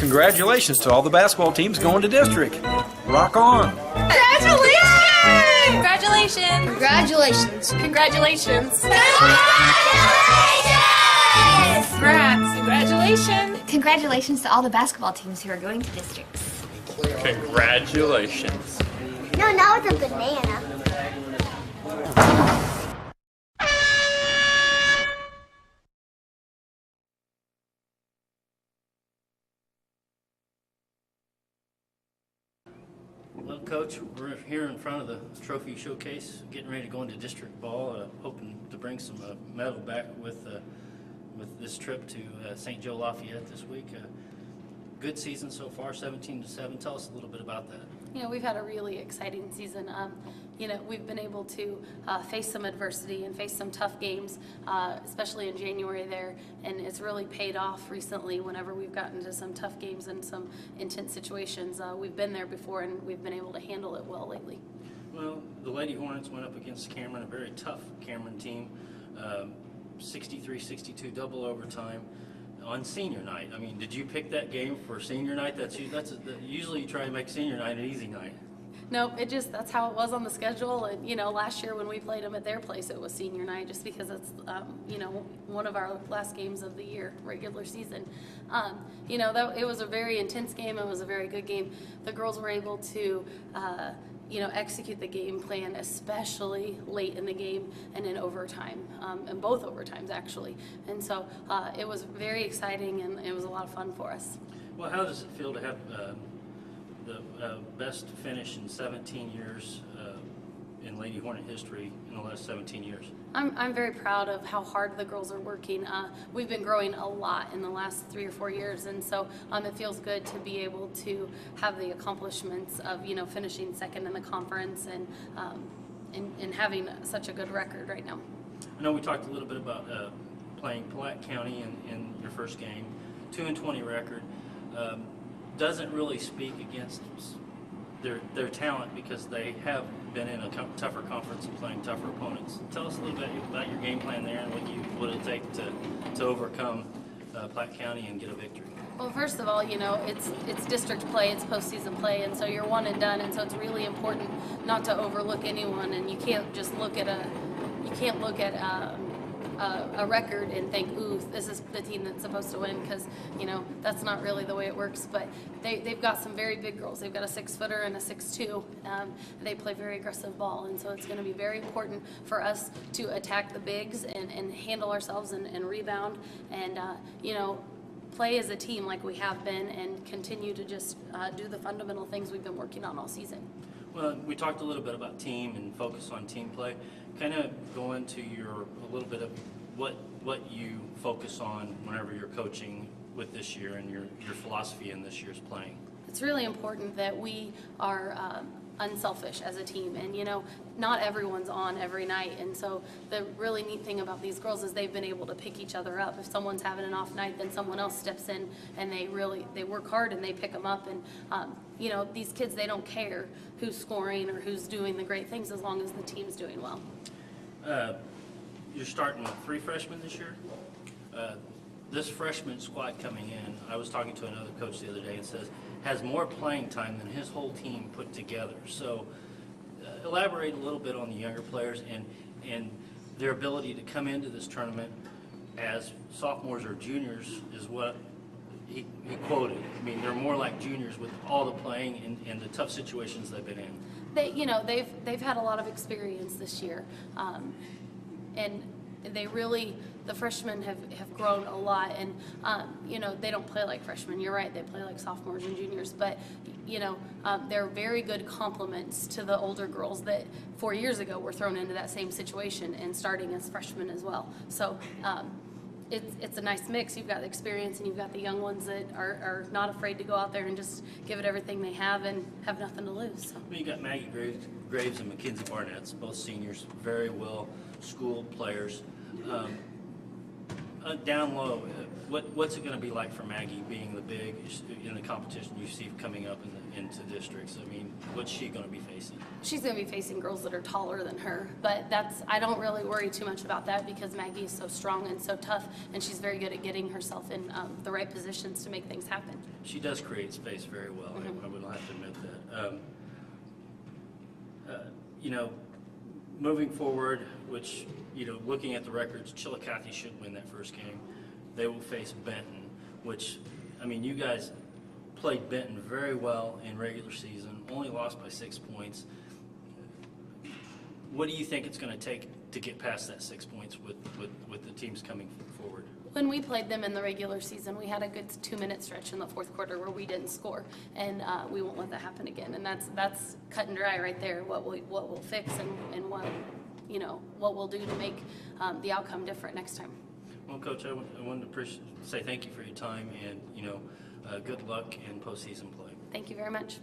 Congratulations to all the basketball teams going to district. Rock on. Congratulations! Congratulations! Congratulations! Congratulations! Congrats! Congratulations! Congratulations to all the basketball teams who are going to districts. Congratulations. No, now it's a banana. Well, Coach, we're here in front of the trophy showcase, getting ready to go into district ball, hoping to bring some medal back with this trip to St. Joe Lafayette this week. Good season so far, 17-7. Tell us a little bit about that. You know, we've had a really exciting season. You know, we've been able to face some adversity and face some tough games, especially in January there, and it's really paid off recently whenever we've gotten to some tough games and some intense situations. We've been there before, and we've been able to handle it well lately. Well, the Lady Hornets went up against Cameron, a very tough Cameron team, 63-62 double overtime on senior night. I mean, did you pick that game for senior night? Usually you try to make senior night an easy night. No, that's how it was on the schedule. And you know, last year when we played them at their place, it was senior night, just because it's you know, one of our last games of the year, regular season. You know, it was a very intense game. It was a very good game. The girls were able to you know, execute the game plan, especially late in the game and in overtime, and both overtimes actually. And so it was very exciting, and it was a lot of fun for us. Well, how does it feel to have the best finish in 17 years in Lady Hornet history in the last 17 years? I'm very proud of how hard the girls are working. We've been growing a lot in the last 3 or 4 years, and so it feels good to be able to have the accomplishments of, you know, finishing second in the conference and having such a good record right now. I know we talked a little bit about playing Platte County in your first game, 2-20 record. Doesn't really speak against their talent, because they have been in a tougher conference and playing tougher opponents. Tell us a little bit about your game plan there and what it take to overcome Platte County and get a victory. Well, first of all, you know, it's district play, it's postseason play, and so you're one and done, and so it's really important not to overlook anyone, and you can't just look at a record and think, ooh, this is the team that's supposed to win, because, you know, that's not really the way it works. But they've got some very big girls. They've got a 6-footer and a 6'2". They play very aggressive ball, and so it's going to be very important for us to attack the bigs and handle ourselves and rebound and, you know, play as a team like we have been, and continue to just do the fundamental things we've been working on all season. Well, we talked a little bit about team and focus on team play. Kind of go into a little bit of what you focus on whenever you're coaching with this year, and your philosophy in this year's playing. It's really important that we are unselfish as a team, and you know, not everyone's on every night, and so the really neat thing about these girls is they've been able to pick each other up. If someone's having an off night, then someone else steps in, and they work hard and they pick them up. And you know, these kids, they don't care who's scoring or who's doing the great things, as long as the team's doing well. You're starting with 3 freshmen this year. This freshman squad coming in, I was talking to another coach the other day, and says has more playing time than his whole team put together. So elaborate a little bit on the younger players and their ability to come into this tournament as sophomores or juniors, is what he quoted. I mean, they're more like juniors with all the playing and the tough situations they've been in. You know, they've had a lot of experience this year, and the freshmen have grown a lot, and you know, they don't play like freshmen. You're right, they play like sophomores and juniors, but you know, they're very good complements to the older girls that 4 years ago were thrown into that same situation and starting as freshmen as well. So it's a nice mix. You've got the experience, and you've got the young ones that are not afraid to go out there and just give it everything they have and have nothing to lose. So. Well, you got Maggie Graves and Mackenzie Barnett's, both seniors, very well schooled players. Down low, what's it going to be like for Maggie, being the big in the competition you see coming up into districts? I mean, what's she going to be facing? She's going to be facing girls that are taller than her, but I don't really worry too much about that because Maggie is so strong and so tough, and she's very good at getting herself in the right positions to make things happen. She does create space very well. I would have to admit that. Moving forward, which, looking at the records, Chillicothe should win that first game. They will face Benton, which, you guys played Benton very well in regular season, only lost by 6 points. What do you think it's going to take to get past that 6 points with the teams coming forward? When we played them in the regular season, we had a good 2-minute stretch in the fourth quarter where we didn't score, and we won't let that happen again. And that's cut and dry right there. What we'll fix and what we'll do to make the outcome different next time. Well, Coach, I wanted to say thank you for your time, and good luck in postseason play. Thank you very much.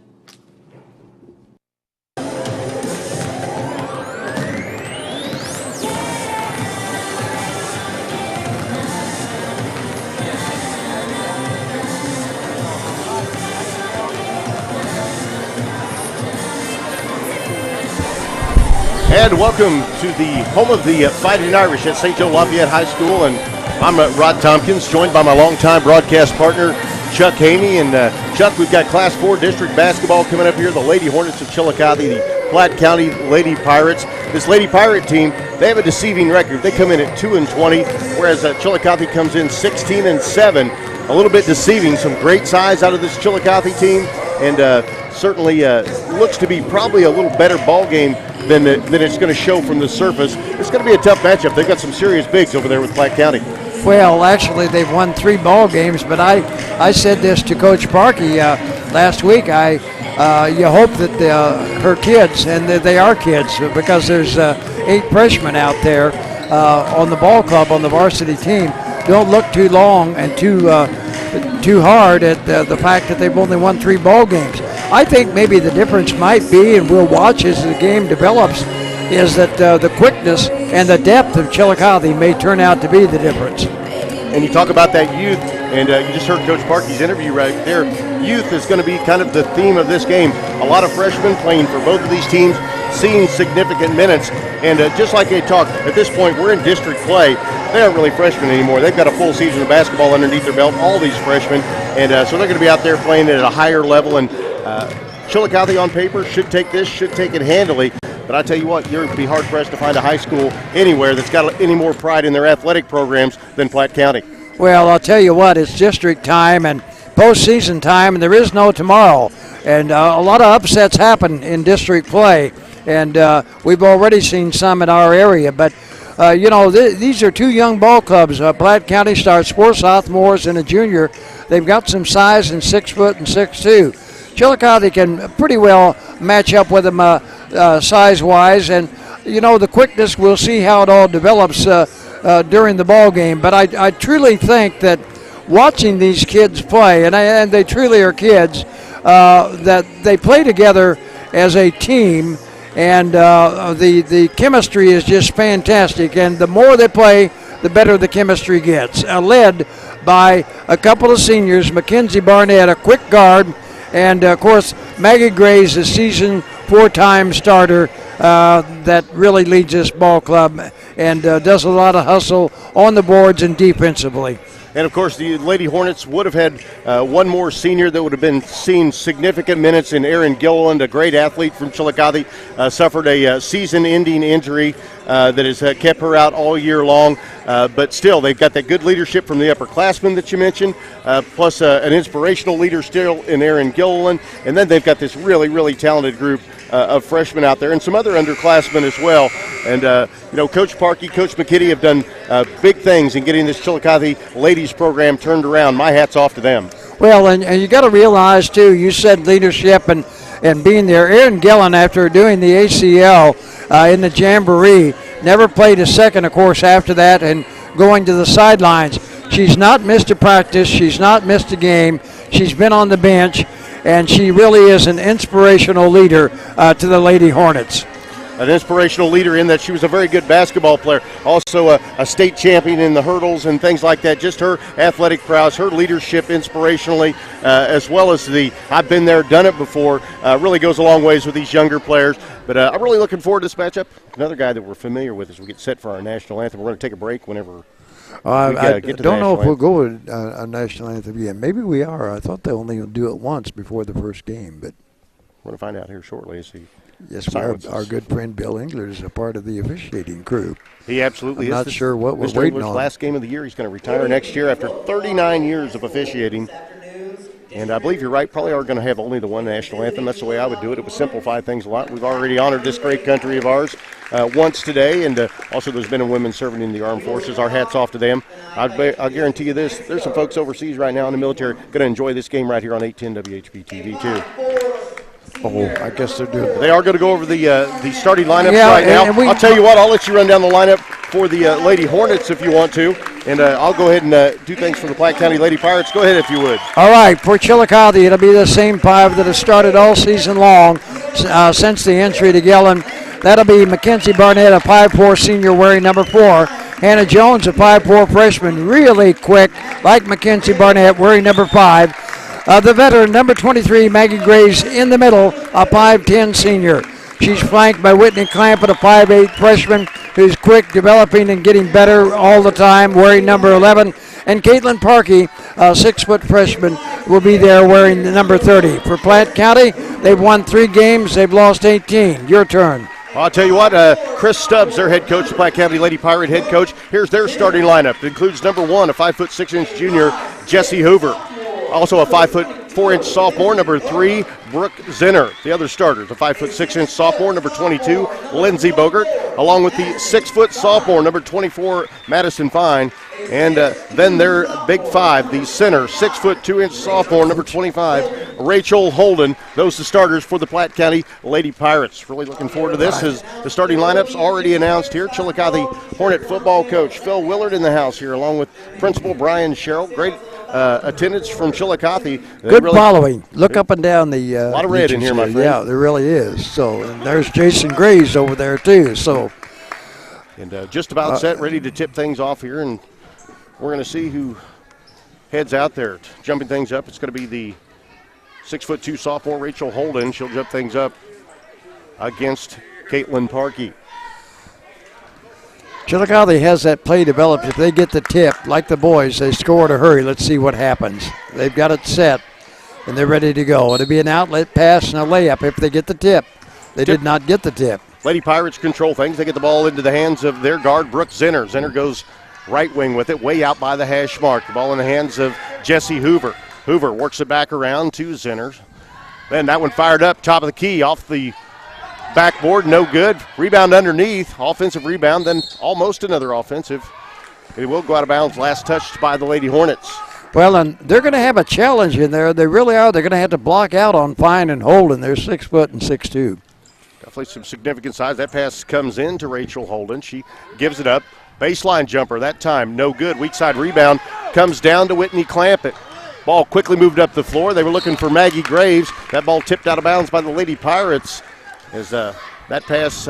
And welcome to the home of the Fighting Irish at St. Joe Lafayette High School. And I'm Rod Tompkins, joined by my longtime broadcast partner, Chuck Haney. And Chuck, we've got Class 4 district basketball coming up here. The Lady Hornets of Chillicothe, the Platte County Lady Pirates. This Lady Pirate team, they have a deceiving record. They come in at 2-20, whereas Chillicothe comes in 16-7. A little bit deceiving. Some great size out of this Chillicothe team, and certainly looks to be probably a little better ball game than it's going to show from the surface. It's going to be a tough matchup. They've got some serious bigs over there with Platte County. Well, actually, they've won 3 ball games, but I said this to Coach Parkey last week. You hope that her kids, and they are kids, because there's 8 freshmen out there on the ball club, on the varsity team, don't look too long and too hard at the fact that they've only won 3 ball games. I think maybe the difference might be, and we'll watch as the game develops, is that the quickness and the depth of Chillicothe may turn out to be the difference. And you talk about that youth, and you just heard Coach Parkey's interview right there. Youth is going to be kind of the theme of this game. A lot of freshmen playing for both of these teams, seeing significant minutes. And just like they talked, at this point, we're in district play. They aren't really freshmen anymore. They've got a full season of basketball underneath their belt, all these freshmen. And so they're going to be out there playing at a higher level. And Chillicothe on paper should take it handily. But I tell you what, you're going to be hard-pressed to find a high school anywhere that's got any more pride in their athletic programs than Platte County. Well, I'll tell you what, it's district time and postseason time, and there is no tomorrow. And a lot of upsets happen in district play, and we've already seen some in our area. But, these are 2 young ball clubs. Platte County starts 4 sophomores and a junior. They've got some size in 6 foot and 6'2". Chillicothe can pretty well match up with them size-wise, and the quickness, we'll see how it all develops during the ball game. But I truly think that watching these kids play, and they truly are kids, that they play together as a team, and the chemistry is just fantastic. And the more they play, the better the chemistry gets. Led by a couple of seniors, Mackenzie Barnett, a quick guard, and, of course, Maggie Gray's a seasoned 4-time starter that really leads this ball club and does a lot of hustle on the boards and defensively. And, of course, the Lady Hornets would have had one more senior that would have been seeing significant minutes in Aaron Gilliland, a great athlete from Chillicothe, suffered a season-ending injury that has kept her out all year long. But still, they've got that good leadership from the upperclassmen that you mentioned, plus an inspirational leader still in Aaron Gilliland. And then they've got this really, really talented group of freshmen out there and some other underclassmen as well. And, Coach Parkey, Coach McKitty have done big things in getting this Chillicothe ladies program turned around. My hat's off to them. Well, and you got to realize, too, you said leadership and being there. Aaron Gillen, after doing the ACL in the Jamboree, never played a second, of course, after that and going to the sidelines. She's not missed a practice. She's not missed a game. She's been on the bench, and she really is an inspirational leader to the Lady Hornets. an inspirational leader in that she was a very good basketball player, also a state champion in the hurdles and things like that. Just her athletic prowess, her leadership inspirationally, as well as the I've been there, done it before, really goes a long ways with these younger players. But I'm really looking forward to this matchup. Another guy that we're familiar with as we get set for our national anthem. We're going to take a break whenever I don't know if we'll go with a national anthem yet. Maybe we are. I thought they only do it once before the first game, but we're going to find out here shortly. Yes, our good friend Bill Engler is a part of the officiating crew. He absolutely is. I'm not sure what we're Mr. waiting Engler's on. Last game of the year. He's going to retire next year after 39 years of officiating. And I believe you're right, probably are going to have only the one national anthem. That's the way I would do it. It would simplify things a lot. We've already honored this great country of ours once today, and also there's men and women serving in the armed forces. Our hats off to them. I'll guarantee you this, there's some folks overseas right now in the military going to enjoy this game right here on 810 WHB TV too. Oh, I guess they're doing. They are going to go over the starting lineups Yeah, right now. and I'll tell you what, I'll let you run down the lineup for the Lady Hornets if you want to, and I'll go ahead and do things for the Platte County Lady Pirates. Go ahead if you would. All right, for Chillicothe, it'll be the same five that have started all season long since the entry to Gillen. That'll be Mackenzie Barnett, a 5'4" senior wearing number 4. Hannah Jones, a 5'4" freshman, really quick, like Mackenzie Barnett, wearing number 5. The veteran, number 23, Maggie Graves, in the middle, a 5'10" senior. She's flanked by Whitney Clampett, a 5'8" freshman, who's quick, developing, and getting better all the time, wearing number 11. And Caitlin Parkey, a 6-foot freshman, will be there wearing the number 30. For Platte County, they've won 3 games. They've lost 18. Your turn. I'll tell you what, Chris Stubbs, their head coach, the Platte County Lady Pirate head coach. Here's their starting lineup. It includes number 1, a 5'6" junior, Jessie Hoover. Also a 5'4" sophomore, number 3, Brooke Zinner. The other starters, a 5'6" sophomore, number 22, Lindsey Bogert, along with the 6-foot sophomore, number 24, Madison Fine. And then their big 5, the center, 6'2" sophomore, number 25, Rachel Holden. Those are the starters for the Platte County Lady Pirates. Really looking forward to this as the starting lineups already announced here. Chillicothe Hornet football coach Phil Willard in the house here, along with Principal Brian Sherrill. Great attendance from Chillicothe. Good following. Look up and down the a lot of red in here, my friend. Yeah, there really is. So and there's Jason Graves over there too. So and just about set, ready to tip things off here, and we're going to see who heads out there jumping things up. It's going to be the 6'2" sophomore Rachel Holden. She'll jump things up against Caitlin Parkey. Chillicothe has that play developed. If they get the tip, like the boys, they score in a hurry. Let's see what happens. They've got it set, and they're ready to go. It'll be an outlet pass and a layup if they get the tip. They did not get the tip. Lady Pirates control things. They get the ball into the hands of their guard, Brooke Zinner. Zinner goes right wing with it, way out by the hash mark. The ball in the hands of Jessie Hoover. Hoover works it back around to Zinner. Then that one fired up, top of the key, off the backboard, no good. Rebound underneath, offensive rebound, then almost another offensive. It will go out of bounds, last touched by the Lady Hornets. Well, and they're going to have a challenge in there. They really are. They're going to have to block out on Fine and Holden. They're 6 foot and 6'2". Definitely some significant size. That pass comes in to Rachel Holden. She gives it up. Baseline jumper that time, no good. Weak side rebound comes down to Whitney Clampett. Ball quickly moved up the floor. They were looking for Maggie Graves. That ball tipped out of bounds by the Lady Pirates as that pass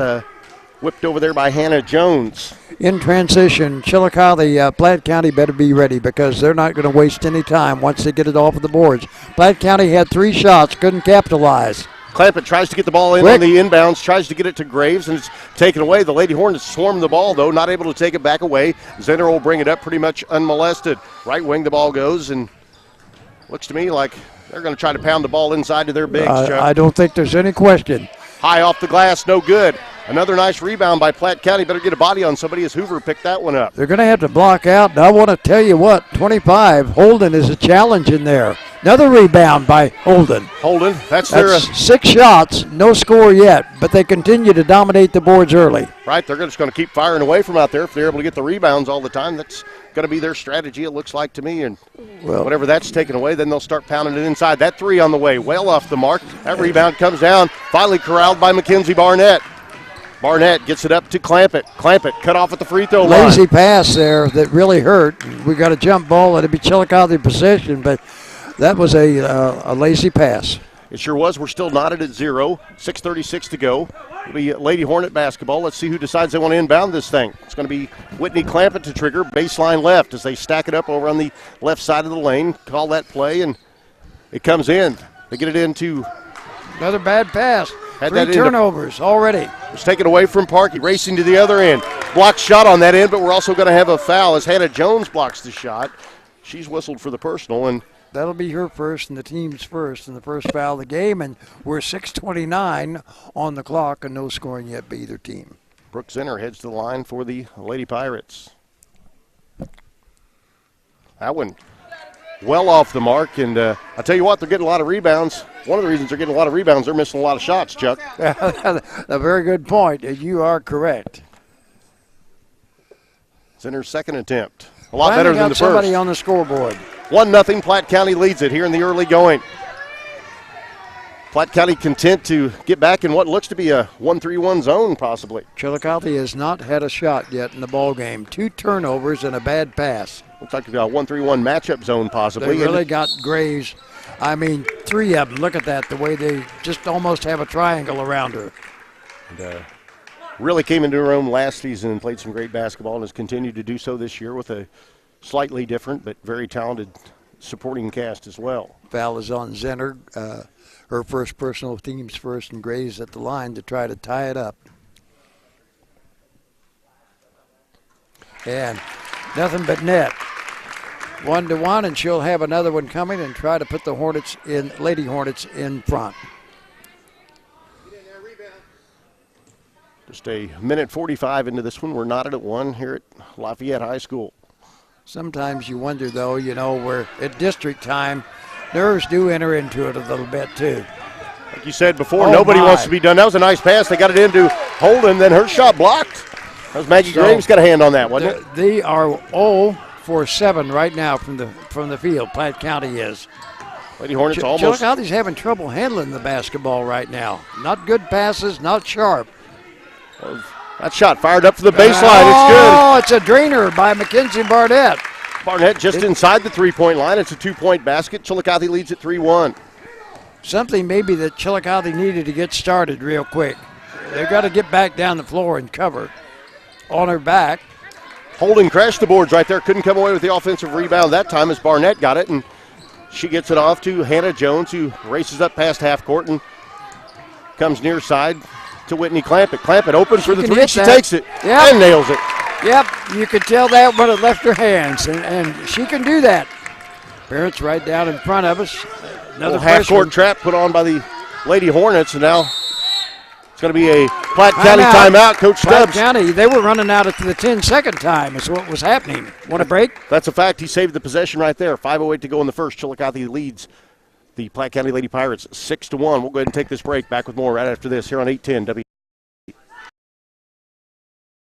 whipped over there by Hannah Jones. In transition, Chillicothe, Platte County better be ready because they're not going to waste any time once they get it off of the boards. Platte County had 3 shots, couldn't capitalize. Clampett tries to get the ball in on the inbounds, tries to get it to Graves, and it's taken away. The Lady Hornets swarm the ball, though, not able to take it back away. Zinner will bring it up pretty much unmolested. Right wing the ball goes, and looks to me like they're going to try to pound the ball inside to their bigs, Chuck. I don't think there's any question. High off the glass, no good. Another nice rebound by Platte County. Better get a body on somebody as Hoover picked that one up. They're going to have to block out, and I want to tell you what, 25, Holden is a challenge in there. Another rebound by Holden. Holden, that's 6 shots, no score yet, but they continue to dominate the boards early. Right, they're just going to keep firing away from out there. If they're able to get the rebounds all the time, that's going to be their strategy, it looks like to me. And whenever that's taken away, then they'll start pounding it inside. That 3 on the way, well off the mark. That rebound comes down, finally corralled by Mackenzie Barnett. Barnett gets it up to Clampett. Clampett cut off at the free throw line. Lazy pass there that really hurt. We got a jump ball. It'll be Chillicothe possession, but that was a lazy pass. It sure was. We're still knotted at 0. 6:36 to go. It'll be Lady Hornet basketball. Let's see who decides they want to inbound this thing. It's going to be Whitney Clampett to trigger, baseline left as they stack it up over on the left side of the lane. Call that play, and it comes in. They get it into Another bad pass. Had 3 that into- turnovers already. It's taken away from Parkey, racing to the other end. Blocked shot on that end, but we're also going to have a foul as Hannah Jones blocks the shot. She's whistled for the personal, and That'll be her first and the team's first and the first foul of the game, and we're 6:29 on the clock and no scoring yet by either team. Brooke Zinner heads to the line for the Lady Pirates. That one well off the mark, and I tell you what, they're getting a lot of rebounds. One of the reasons they're getting a lot of rebounds, they're missing a lot of shots, Chuck. A very good point. You are correct. Zinner's second attempt. A lot better than the first. Somebody on the scoreboard. 1-0, Platte County leads it here in the early going. Platte County content to get back in what looks to be a 1-3-1 zone, possibly. Chillicothe has not had a shot yet in the ball game. 2 turnovers and a bad pass. Looks like a 1-3-1 matchup zone, possibly. They really got Graves. I mean, 3 of them. Look at that, the way they just almost have a triangle around her. And, really came into her own last season and played some great basketball and has continued to do so this year with a slightly different but very talented supporting cast as well. Foul is on Zenner. Her first personal, team's first, and Graves at the line to try to tie it up. And nothing but net. 1-1, and she'll have another one coming and try to put the Hornets in, Lady Hornets in front. Just a minute 45 into this one. We're knotted at 1 here at Lafayette High School. Sometimes you wonder, though, we're at district time. Nerves do enter into it a little bit, too. Like you said before, nobody wants to be done. That was a nice pass. They got it into Holden, then her shot blocked. That was Maggie Graves got a hand on that, wasn't it? They are 0 for 7 right now from the field. Platte County is. Lady Hornets almost. Chillicothe's having trouble handling the basketball right now. Not good passes, not sharp. That shot fired up for the baseline. Oh, it's good. It's a drainer by Mackenzie Barnett. Barnett just inside the three-point line. It's a 2-point basket. Chillicothe leads at 3-1. Something maybe that Chillicothe needed to get started real quick. They've got to get back down the floor and cover. On her back. Holding crashed the boards right there. Couldn't come away with the offensive rebound that time as Barnett got it, and she gets it off to Hannah Jones, who races up past half court and comes near side to Whitney Clampett. Clampett open for the three. She takes it and nails it. Yep, you could tell that when it left her hands, and she can do that. Parents right down in front of us. Another half-court trap put on by the Lady Hornets, and now it's going to be a Platte County timeout. Coach Stubbs. Platte County, they were running out at the 10-second time is what was happening. Want a break? That's a fact. He saved the possession right there. 5:08 to go in the first. Chillicothe leads the Platte County Lady Pirates 6-1. We'll go ahead and take this break. Back with more right after this here on 810 W.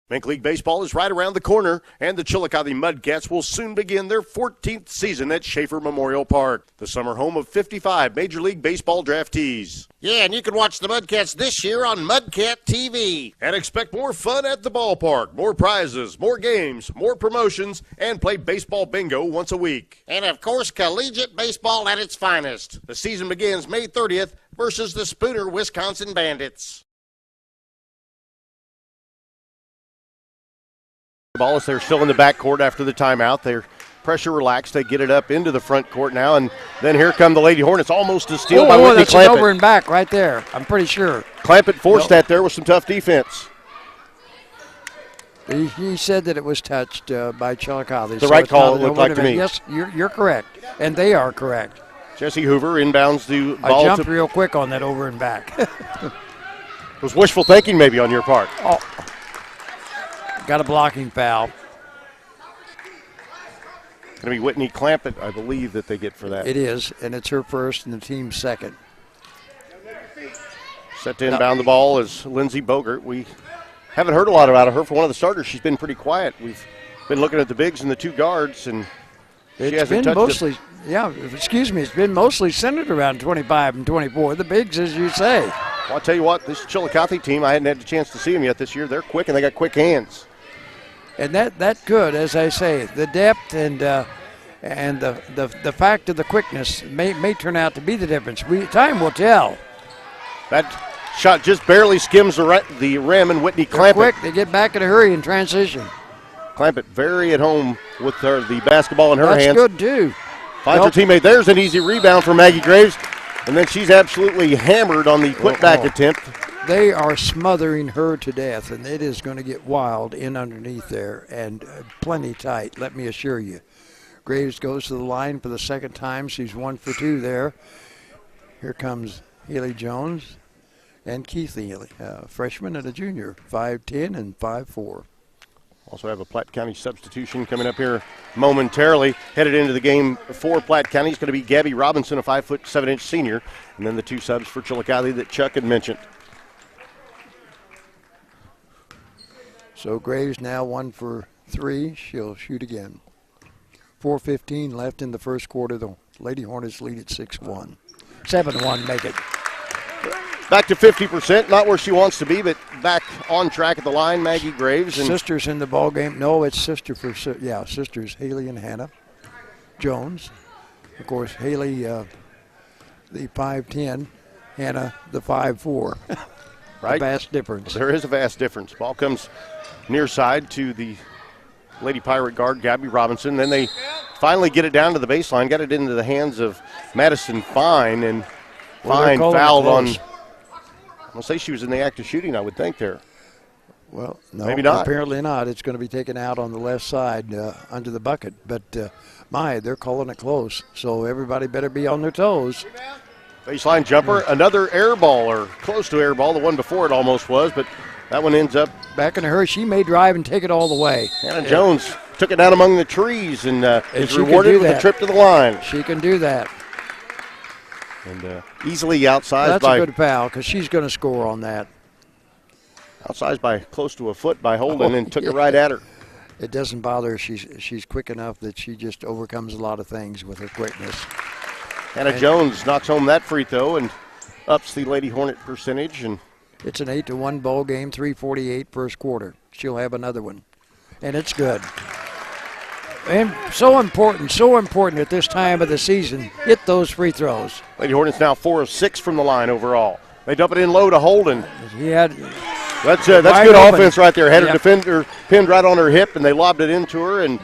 Mink League Baseball is right around the corner, and the Chillicothe Mudcats will soon begin their 14th season at Schaefer Memorial Park, the summer home of 55 Major League Baseball draftees. Yeah, and you can watch the Mudcats this year on Mudcat TV. And expect more fun at the ballpark, more prizes, more games, more promotions, and play baseball bingo once a week. And, of course, collegiate baseball at its finest. The season begins May 30th versus the Spooner Wisconsin Bandits. The ball is they're still in the backcourt after the timeout. They're pressure relaxed. They get it up into the front court now, and then here come the Lady Hornets. Almost a steal by Whitney that's Clampett. An over and back right there, I'm pretty sure. Clampett forced that there with some tough defense. He said that it was touched by Chillicothe. The right call, it looked like to me. Yes, you're correct, and they are correct. Jesse Hoover inbounds the ball. I jumped real quick on that over and back. It was wishful thinking maybe on your part. Oh. Got a blocking foul. Going to be Whitney Clampett, I believe, that they get for that. It is, and it's her first and the team's second. Set to inbound the ball is Lindsey Bogert. We haven't heard a lot about her. For one of the starters, she's been pretty quiet. We've been looking at the bigs and the two guards, and she hasn't touched mostly, it's been mostly centered around 25 and 24. The bigs, as you say. Well, I'll tell you what, this Chillicothe team, I hadn't had the chance to see them yet this year. They're quick, and they got quick hands. And that could, as I say, the depth and And the fact of the quickness may turn out to be the difference. Time will tell. That shot just barely skims the rim, and Whitney Clampett. Quick, they get back in a hurry in transition. Clampett very at home with the basketball in her hands. That's good, too. Finds her teammate. There's an easy rebound for Maggie Graves. And then she's absolutely hammered on the putback attempt. They are smothering her to death, and it is going to get wild in underneath there, and plenty tight, let me assure you. Graves goes to the line for the second time. She's 1 for 2 there. Here comes Haley Jones and Keith Healy, a freshman and a junior, 5'10" and 5'4". Also have a Platte County substitution coming up here momentarily. Headed into the game for Platte County is going to be Gabby Robinson, a 5'7" senior, and then the 2 subs for Chillicothe that Chuck had mentioned. So Graves now 1 for 3. She'll shoot again. 4:15 left in the first quarter. The Lady Hornets lead at 6-1. 7-1, make it. Back to 50%, not where she wants to be, but back on track at the line, Maggie Graves. And sisters in the ball game. No, it's sisters, Haley and Hannah Jones. Of course, Haley, the 5'10", Hannah, the 5'4". Right. A vast difference. There is a vast difference. Ball comes near side to the Lady Pirate guard, Gabby Robinson. Then they finally get it down to the baseline, got it into the hands of Madison Fine, and Fine fouled on. I'm going to say she was in the act of shooting, I would think there. Well, no, maybe not. Apparently not. It's going to be taken out on the left side under the bucket. But, they're calling it close, so everybody better be on their toes. Baseline jumper, another air ball, or close to air ball. The one before it almost was, but that one ends up. Back in a hurry. She may drive and take it all the way. Hannah Jones took it down among the trees and is rewarded with a trip to the line. She can do that. And easily outsized That's a good foul because she's going to score on that. Outsized by close to a foot by Holden and took it right at her. It doesn't bother her. She's quick enough that she just overcomes a lot of things with her quickness. Hannah Jones knocks home that free throw and ups the Lady Hornet percentage. And it's an 8-1 ball game, 3:48 first quarter. She'll have another one, and it's good. And so important at this time of the season. Hit those free throws. Lady Hornets now 4 of 6 from the line overall. They dump it in low to Holden. That's good offense right there. Had her defender pinned right on her hip, and they lobbed it into her, and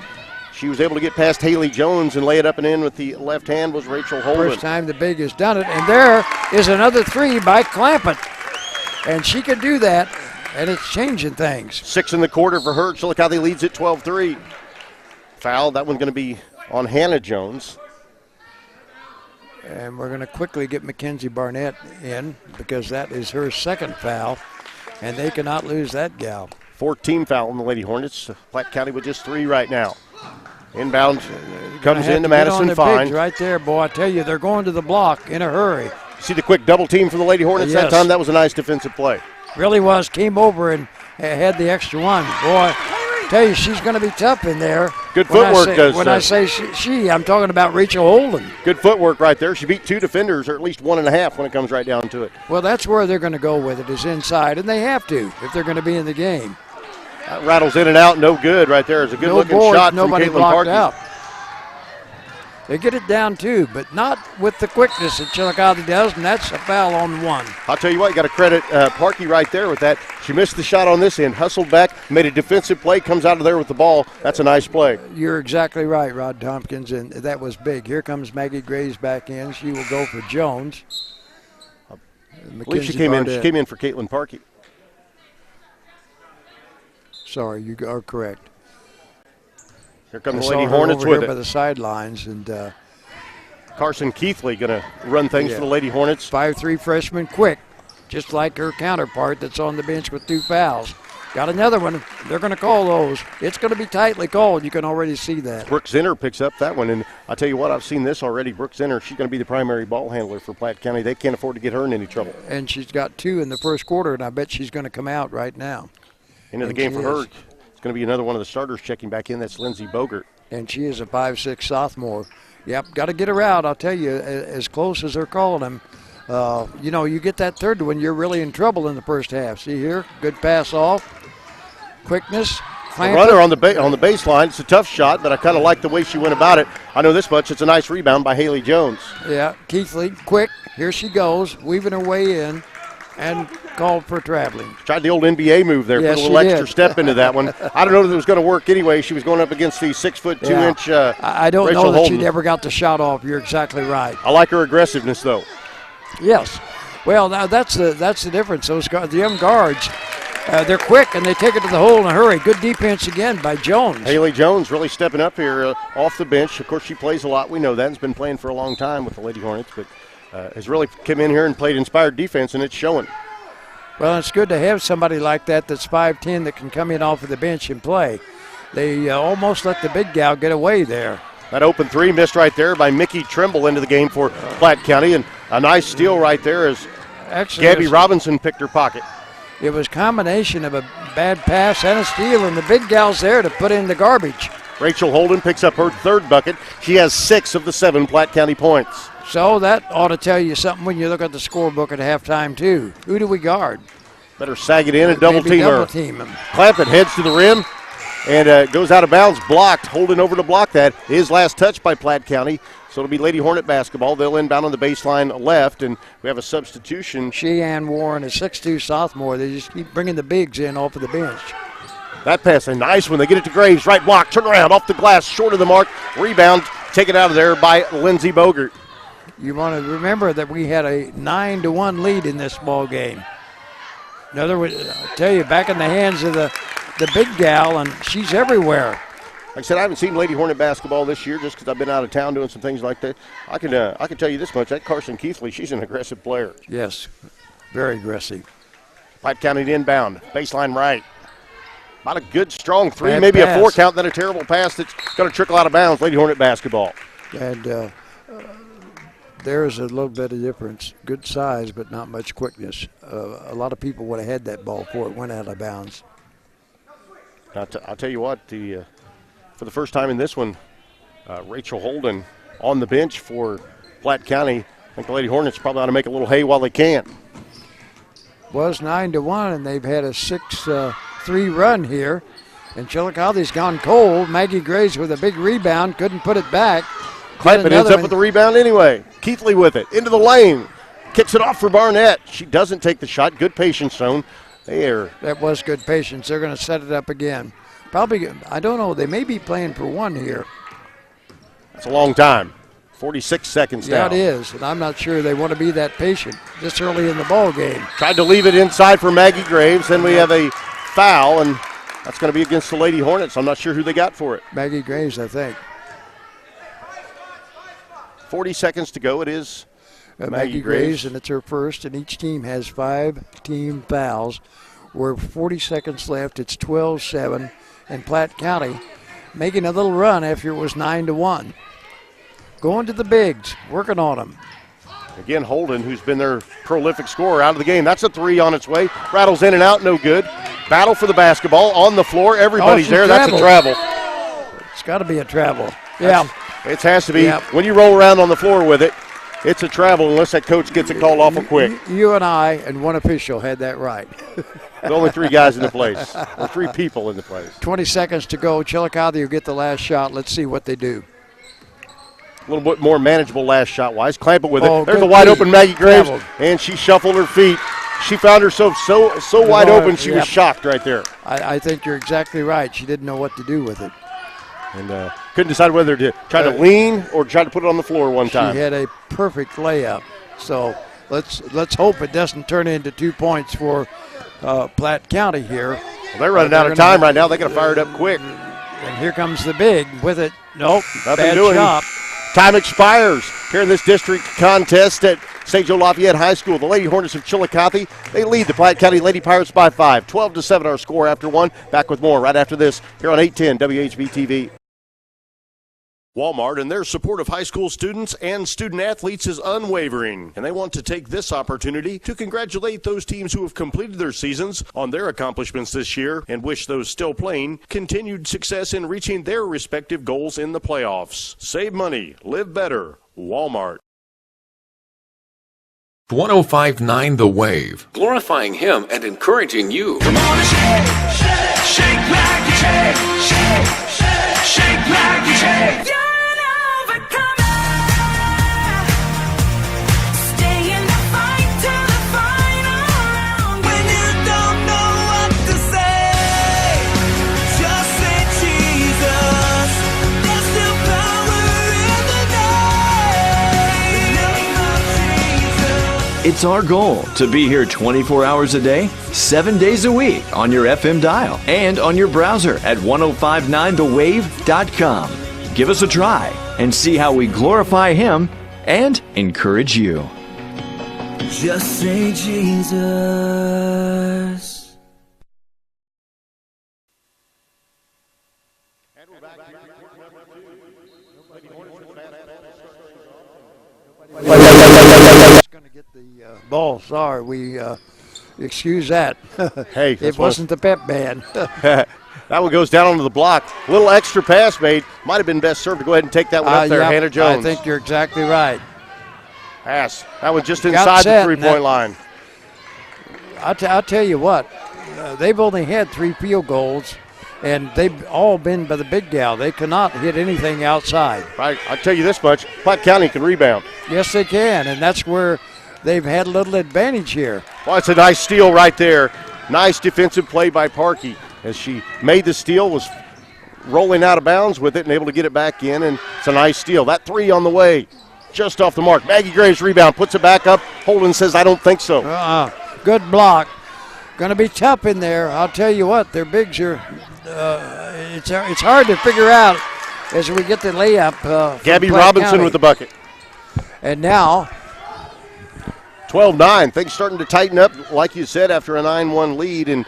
she was able to get past Haley Jones and lay it up and in with the left hand was Rachel Holden. First time the big has done it, and there is another 3 by Clampett. And she can do that, and it's changing things. 6 in the quarter for her. Chillicothe leads at 12-3. Foul, that one's going to be on Hannah Jones. And we're going to quickly get Mackenzie Barnett in because that is her second foul, and they cannot lose that gal. 14 foul on the Lady Hornets. Platte County with just 3 right now. Inbound comes into Madison Fine. Right there, boy. I tell you, they're going to the block in a hurry. See the quick double team for the Lady Hornets that time? That was a nice defensive play. Really was. Came over and had the extra one. Boy, tell you, she's going to be tough in there. Good footwork. When I say she, I'm talking about Rachel Holden. Good footwork right there. She beat 2 defenders, or at least 1.5 when it comes right down to it. Well, that's where they're going to go with it, is inside, and they have to if they're going to be in the game. That rattles in and out, no good right there. It's a good-looking shot from Caitlin Parkey. Out. They get it down, too, but not with the quickness that Chillicothe does, and that's a foul on 1. I'll tell you what, you got to credit Parkey right there with that. She missed the shot on this end, hustled back, made a defensive play, comes out of there with the ball. That's a nice play. You're exactly right, Rod Tompkins, and that was big. Here comes Maggie Graves back in. She will go for Jones. I believe she came in for Caitlin Parkey. Sorry, you are correct. Here come the Lady Hornets with it. By the sidelines, and Carson Keithley going to run things for the Lady Hornets. 5'3" freshman, quick, just like her counterpart that's on the bench with 2 fouls. Got another one. They're going to call those. It's going to be tightly called. You can already see that. Brooke Zinner picks up that one, and I'll tell you what, I've seen this already. Brooke Zinner, she's going to be the primary ball handler for Platte County. They can't afford to get her in any trouble. And she's got 2 in the first quarter, and I bet she's going to come out right now. Into the game for her. It's going to be another one of the starters checking back in. That's Lindsey Bogert. And she is a 5'6" sophomore. Yep, got to get her out. I'll tell you, as close as they're calling them. You get that third one, you're really in trouble in the first half. See here, good pass off. Quickness, runner on the baseline. It's a tough shot, but I kind of like the way she went about it. I know this much. It's a nice rebound by Haley Jones. Yeah, Keithley, quick. Here she goes, weaving her way in, and called for traveling. Tried the old NBA move there, Yes, put a little she extra did. step into that one. I don't know that it was going to work anyway. She was going up against the 6'2" I don't Rachel know that Holden. she never got the shot off. You're exactly right. I like her aggressiveness, though. Yes. Well, now that's the difference. Those the young guards, they're quick and they take it to the hole in a hurry. Good defense again by Jones. Haley Jones really stepping up here off the bench. Of course, she plays a lot. We know that. Has been playing for a long time with the Lady Hornets, but has really come in here and played inspired defense, and it's showing. Well, it's good to have somebody like that that's 5'10" that can come in off of the bench and play. They almost let the big gal get away there. That open three missed right there by Mickey Trimble into the game for Platte County, and a nice steal right there as Actually, Gabby Robinson picked her pocket. It was a combination of a bad pass and a steal, and the big gal's there to put in the garbage. Rachel Holden picks up her third bucket. She has 6 of the 7 Platte County points. So that ought to tell you something when you look at the scorebook at halftime, too. Who do we guard? Better sag it in and double Maybe team her. double team him. Clampett heads to the rim and goes out of bounds, blocked. Holden over to block that. His last touch by Platte County. So it'll be Lady Hornet basketball. They'll inbound on the baseline left, and we have a substitution. Sheehan Warren, a 6'2" sophomore. They just keep bringing the bigs in off of the bench. That pass, a nice one. They get it to Graves. Right block, turn around, off the glass, short of the mark. Rebound, taken out of there by Lindsey Bogert. You want to remember that we had a 9-1 lead in this ball game. In other words, I tell you, back in the hands of the big gal, and she's everywhere. Like I said, I haven't seen Lady Hornet basketball this year just because I've been out of town doing some things like that. I can tell you this much: that Carson Keithley, she's an aggressive player. Yes, very aggressive. Platte County to inbound, baseline right. About a good, strong three, Bad maybe pass. a 4 count, then a terrible pass that's going to trickle out of bounds. Lady Hornet basketball. And there's a little bit of difference. Good size, but not much quickness. A lot of people would have had that ball before it went out of bounds. I'll tell you what, for the first time in this one, Rachel Holden on the bench for Platte County. I think the Lady Hornets probably ought to make a little hay while they can. Was 9-1, and they've had a 6-3 run here. And Chillicothe's gone cold. Maggie Graves with a big rebound, couldn't put it back. Clampett ends up with the rebound anyway. Keithley with it, into the lane. Kicks it off for Barnett. She doesn't take the shot. Good patience shown there. That was good patience. They're going to set it up again. Probably, I don't know, they may be playing for one here. That's a long time. 46 seconds Yeah, now. it is, and I'm not sure they want to be that patient this early in the ball game. Tried to leave it inside for Maggie Graves. Then we have a foul, and that's going to be against the Lady Hornets. I'm not sure who they got for it. Maggie Graves, I think. 40 seconds to go. It is Maggie Graves, and it's her first, and each team has 5 team fouls. We're 40 seconds left. It's 12-7, and Platte County making a little run after it was 9-1. Going to the bigs, working on them. Again, Holden, who's been their prolific scorer, out of the game. That's a 3 on its way. Rattles in and out, no good. Battle for the basketball on the floor. Everybody's there. That's a travel. It's got to be a travel. Yeah. It has to be. Yep. When you roll around on the floor with it, it's a travel unless that coach gets it called awful quick. You and I and one official had that right. The only 3 guys in the place, or 3 people in the place. 20 seconds to go. Chillicothe will get the last shot. Let's see what they do. A little bit more manageable last shot-wise. Clampett with it. There's good a wide feet. open Maggie Graves, Traveled. and she shuffled her feet. She found herself so wide open, she was shocked right there. I think you're exactly right. She didn't know what to do with it. And couldn't decide whether to try to lean or try to put it on the floor one time. She had a perfect layup. So let's hope it doesn't turn into 2 points for Platte County here. Well, they're running out of time right now. They got to fire it up quick. And here comes the big with it. Nope, Nothing bad doing. shot. Time expires here in this district contest at St. Joe Lafayette High School. The Lady Hornets of Chillicothe, they lead the Platte County Lady Pirates by 5. 12-7 our score after 1. Back with more right after this here on 810 WHB-TV. Walmart and their support of high school students and student athletes is unwavering, and they want to take this opportunity to congratulate those teams who have completed their seasons on their accomplishments this year and wish those still playing continued success in reaching their respective goals in the playoffs. Save money, live better, Walmart. 105.9 The Wave, glorifying Him and encouraging you. Come on and shake like a shake like a shake. You're an overcomer. Stay in the fight to the final round. When you don't know what to say, just say Jesus. There's still power in the name of Jesus. It's our goal to be here 24 hours a day, 7 days a week on your FM dial and on your browser at 1059thewave.com. Give us a try and see how we glorify Him and encourage you. Just say Jesus. Going to get the ball. Sorry, we excuse that. Hey, it wasn't the pep band. That one goes down onto the block. A little extra pass made. Might have been best served to go ahead and take that one up there, Yep, Hannah Jones. I think you're exactly right. Pass. That one just inside the three-point line. I'll tell you what, they've only had 3 field goals, and they've all been by the big gal. They cannot hit anything outside. Right. I'll tell you this much. Platte County can rebound. Yes, they can, and that's where they've had a little advantage here. Well, it's a nice steal right there. Nice defensive play by Parkey as she made the steal, was rolling out of bounds with it and able to get it back in, and it's a nice steal. That 3 on the way, just off the mark. Maggie Graves rebound, puts it back up. Holden says, I don't think so. Good block. Going to be tough in there. I'll tell you what, their bigs are, it's hard to figure out as we get the layup. Gabby Robinson County. with the bucket. And now 12-9. Things starting to tighten up, like you said, after a 9-1 lead. And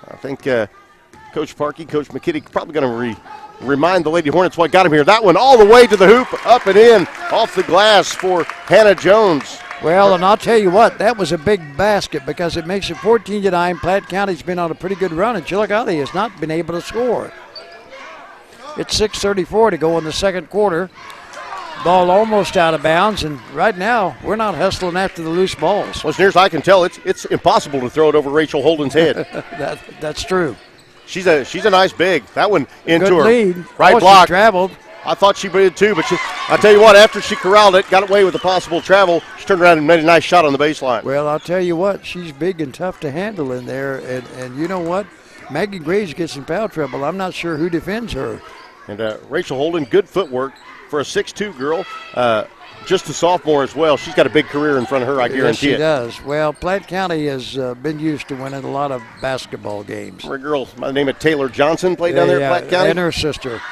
I think Coach Parkey, Coach McKitty probably going to remind the Lady Hornets what got him here. That one all the way to the hoop, up and in, off the glass for Hannah Jones. Well, and I'll tell you what, that was a big basket because it makes it 14-9. Platte County's been on a pretty good run, and Chillicothe has not been able to score. It's 6:34 to go in the second quarter. Ball almost out of bounds, and right now we're not hustling after the loose balls. Well, as near as I can tell, it's impossible to throw it over Rachel Holden's head. That's true. She's a nice big. That one into Good her lead. right She block. traveled. I thought she did too, but I tell you what, after she corralled it, got away with the possible travel, she turned around and made a nice shot on the baseline. Well, I'll tell you what, she's big and tough to handle in there, and you know what? Maggie Graves gets in foul trouble. I'm not sure who defends her. And Rachel Holden, good footwork for a 6'2 girl, just a sophomore as well. She's got a big career in front of her, I guarantee it. Yes, she does. Well, Platte County has been used to winning a lot of basketball games. A girl by the name of Taylor Johnson played down there at Platte County. And her sister.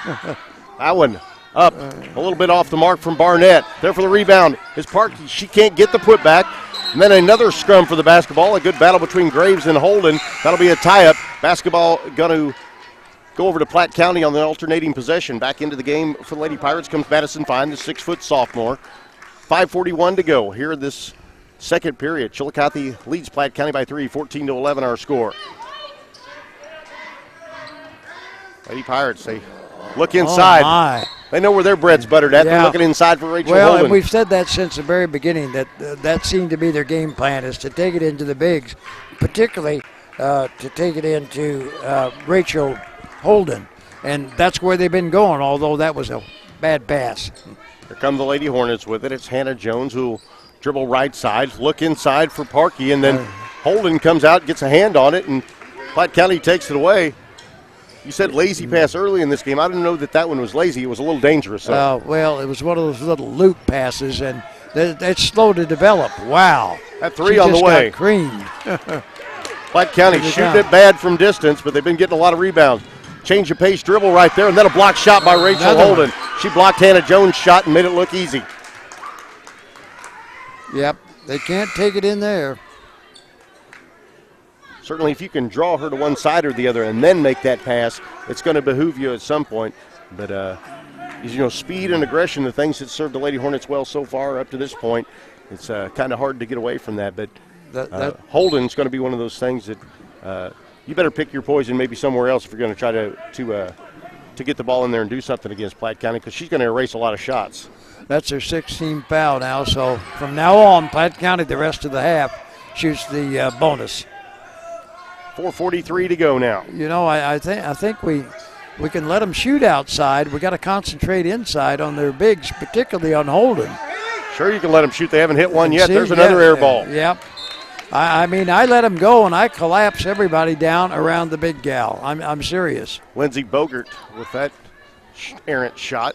That one up, a little bit off the mark from Barnett. There for the rebound is Parkey. She can't get the putback. And then another scrum for the basketball. A good battle between Graves and Holden. That'll be a tie-up. Basketball going to go over to Platte County on the alternating possession. Back into the game for the Lady Pirates comes Madison Fine, the 6-foot sophomore. 5:41 to go here in this second period. Chillicothe leads Platte County by 3, 14-11 our score. Lady Pirates, they look inside. Oh my. They know where their bread's buttered at. They're looking inside for Rachel Holden. Well, and we've said that since the very beginning, that that seemed to be their game plan, is to take it into the bigs, particularly to take it into Rachel Holden. And that's where they've been going, although that was a bad pass. Here come the Lady Hornets with it. It's Hannah Jones who will dribble right side, look inside for Parkey, and then Holden comes out, gets a hand on it, and Platte County takes it away. You said lazy pass early in this game. I didn't know that one was lazy. It was a little dangerous. Well, it was one of those little loop passes, and it's slow to develop. Wow. That 3 on the way. Got creamed. Platte County shooting it bad from distance, but they've been getting a lot of rebounds. Change of pace dribble right there, and then a block shot by Rachel Holden. She blocked Hannah Jones' shot and made it look easy. Yep, they can't take it in there. Certainly, if you can draw her to one side or the other and then make that pass, it's going to behoove you at some point. But, speed and aggression, the things that served the Lady Hornets well so far up to this point, it's kind of hard to get away from that. But Holden's going to be one of those things that you better pick your poison maybe somewhere else if you're going to try to to get the ball in there and do something against Platte County because she's going to erase a lot of shots. That's her 16th foul now. So from now on, Platte County, the rest of the half, shoots the bonus. 4:43 to go now. You know, I think we can let them shoot outside. We got to concentrate inside on their bigs, particularly on Holden. Sure, you can let them shoot. They haven't hit one yet. There's another air ball. Yep. I mean, I let them go, and I collapse everybody down around the big gal. I'm serious. Lindsey Bogert with that errant shot.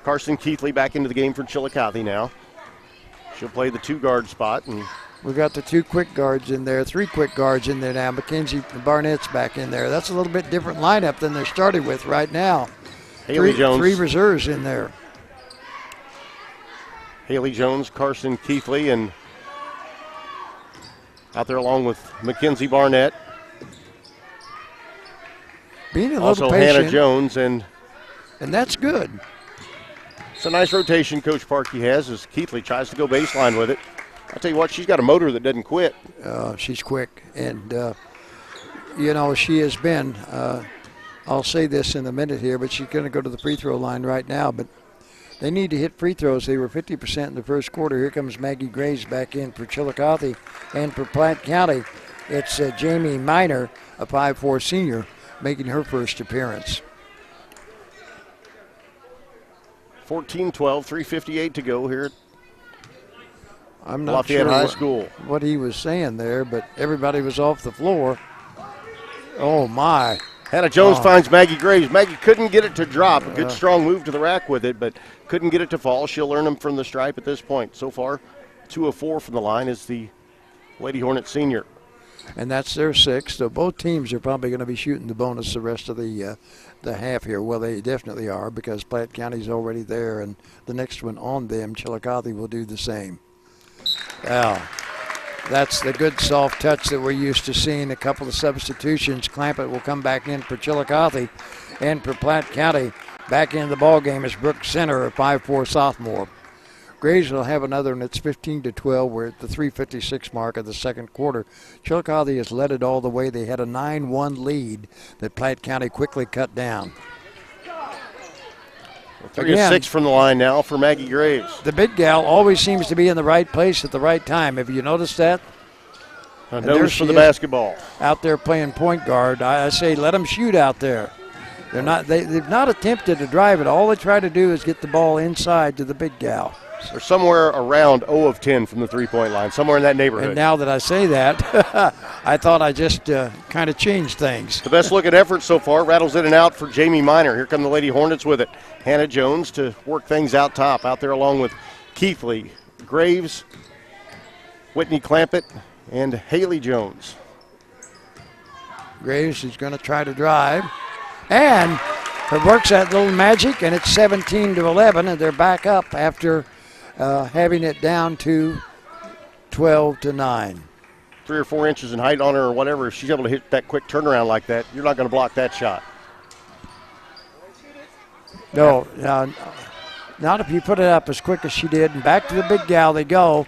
Carson Keithley back into the game for Chillicothe now. She'll play the 2-guard spot. And we've got the 2 quick guards in there, 3 quick guards in there now. Mackenzie Barnett's back in there. That's a little bit different lineup than they're starting with right now. Haley Jones. 3 reserves in there. Haley Jones, Carson Keithley, and out there along with Mackenzie Barnett. Being a little also patient. Hannah Jones, and that's good. It's a nice rotation Coach Parkey has as Keithley tries to go baseline with it. I'll tell you what, she's got a motor that doesn't quit. She's quick, and you know, she has been, I'll say this in a minute here, but she's going to go to the free throw line right now, but they need to hit free throws. They were 50% in the first quarter. Here comes Maggie Graves back in for Chillicothe, and for Platte County, it's Jamie Miner, a 5'4" senior, making her first appearance. 14-12, 3:58 to go here. I'm not Lafayette sure High School. What he was saying there, but everybody was off the floor. Oh, my. Hannah Jones finds Maggie Graves. Maggie couldn't get it to drop. A good, strong move to the rack with it, but couldn't get it to fall. She'll earn them from the stripe at this point. So far, 2 of 4 from the line is the Lady Hornet senior. And that's their 6th. So both teams are probably going to be shooting the bonus the rest of the half here. Well, they definitely are because Platte County's already there, and the next one on them, Chillicothe, will do the same. Wow. That's the good soft touch that we're used to seeing. A couple of substitutions. Clampett will come back in for Chillicothe. And for Platte County, back in the ball game is Brooke Center, a 5'4" sophomore. Graves will have another, and it's 15-12. We're at the 3:56 mark of the second quarter. Chillicothe has led it all the way. They had a 9-1 lead that Platte County quickly cut down. 3 of 6 from the line now for Maggie Graves. The big gal always seems to be in the right place at the right time. Have you noticed that? Notice for the basketball. Out there playing point guard. I say let them shoot out there. They're not. They've not attempted to drive it. All they try to do is get the ball inside to the big gal. They're somewhere around 0 of 10 from the three-point line, somewhere in that neighborhood. And now that I say that, I thought I just kind of changed things. The best looking effort so far, rattles in and out for Jamie Miner. Here come the Lady Hornets with it. Hannah Jones to work things out top, out there along with Keithley, Graves, Whitney Clampett, and Haley Jones. Graves is going to try to drive, and it works that little magic, and it's 17-11, and they're back up after having it down to 12-9. 3 or 4 inches in height on her or whatever. If she's able to hit that quick turnaround like that, you're not going to block that shot. No, not if you put it up as quick as she did. And back to the big gal they go.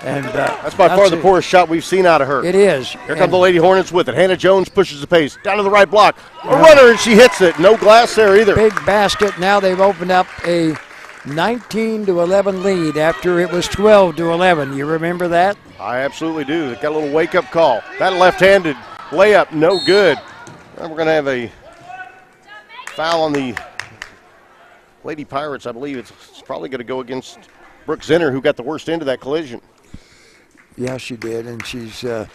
And that's by far the poorest shot we've seen out of her. It is. Here come the Lady Hornets with it. Hannah Jones pushes the pace down to the right block. A runner, and she hits it. No glass there either. Big basket. Now they've opened up a 19-11 lead after it was 12-11. You remember that? I absolutely do. They got a little wake-up call. That left-handed layup, no good. And we're going to have a foul on the Lady Pirates. I believe it's probably going to go against Brooke Zinner, who got the worst end of that collision. Yeah, she did, and she's it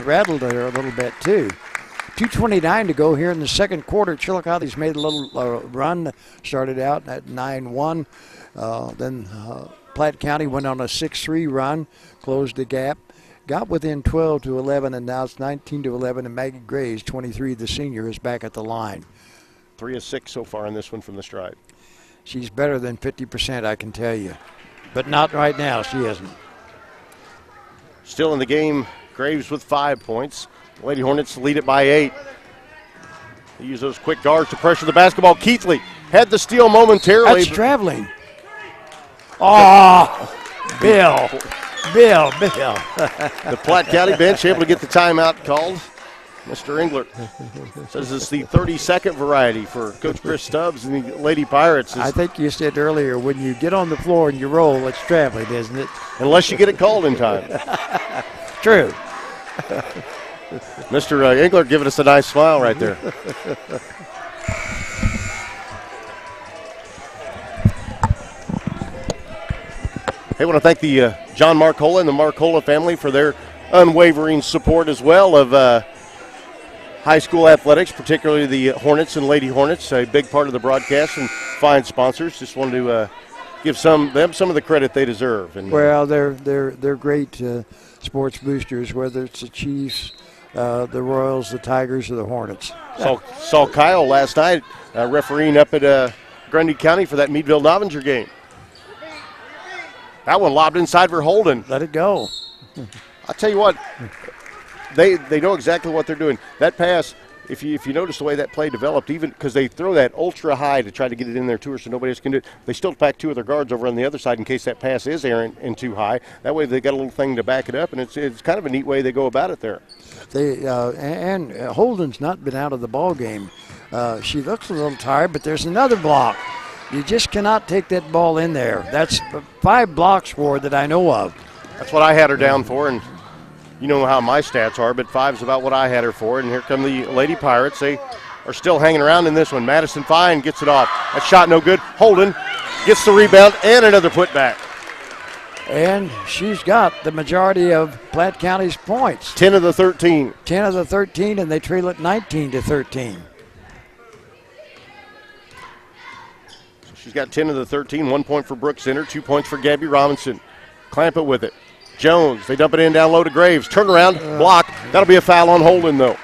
rattled her a little bit too. 2:29 to go here in the second quarter. Chillicothe's made a little run. Started out at 9-1. Then Platte County went on a 6-3 run, closed the gap, got within 12-11, and now it's 19-11. And Maggie Graves, 23, the senior, is back at the line. 3 of 6 so far in this one from the stripe. She's better than 50%, I can tell you, but not right now. She isn't. Still in the game, Graves with 5 points. Lady Hornets lead it by 8. They use those quick guards to pressure the basketball. Keithley had the steal momentarily. That's traveling. Oh, Bill. The Platte County bench able to get the timeout called. Mr. Engler says it's the 30-second variety for Coach Chris Stubbs and the Lady Pirates. I think you said earlier, when you get on the floor and you roll, it's traveling, isn't it? Unless you get it called in time. True. Mr. Engler giving us a nice smile right there. Hey, I want to thank the John Marcola and the Marcola family for their unwavering support as well of high school athletics, particularly the Hornets and Lady Hornets, a big part of the broadcast and fine sponsors. Just wanted to give them some of the credit they deserve. And well, they're great sports boosters, whether it's the Chiefs, the Royals, the Tigers, or the Hornets. Saw Kyle last night refereeing up at Grundy County for that Meadville-Novinger game. That one lobbed inside for Holden. Let it go. I'll tell you what, they know exactly what they're doing. That pass, if you notice the way that play developed, even because they throw that ultra high to try to get it in there to her so nobody else can do it, they still pack two of their guards over on the other side in case that pass is errant and too high. That way they got a little thing to back it up, and it's kind of a neat way they go about it there. And Holden's not been out of the ball game. She looks a little tired, but there's another block. You just cannot take that ball in there. That's 5 blocks for her that I know of. That's what I had her down for, and you know how my stats are, but 5's about what I had her for. And here come the Lady Pirates. They are still hanging around in this one. Madison Fine gets it off. That shot no good. Holden gets the rebound and another putback. And she's got the majority of Platte County's points. 10 of the 13. 10 of the 13, and they trail it 19-13. She's got 10 of the 13, 1 point for Brooke Center, 2 points for Gabby Robinson. Clamp it with it. Jones, they dump it in down low to Graves. Turnaround, block. That'll be a foul on Holden, though.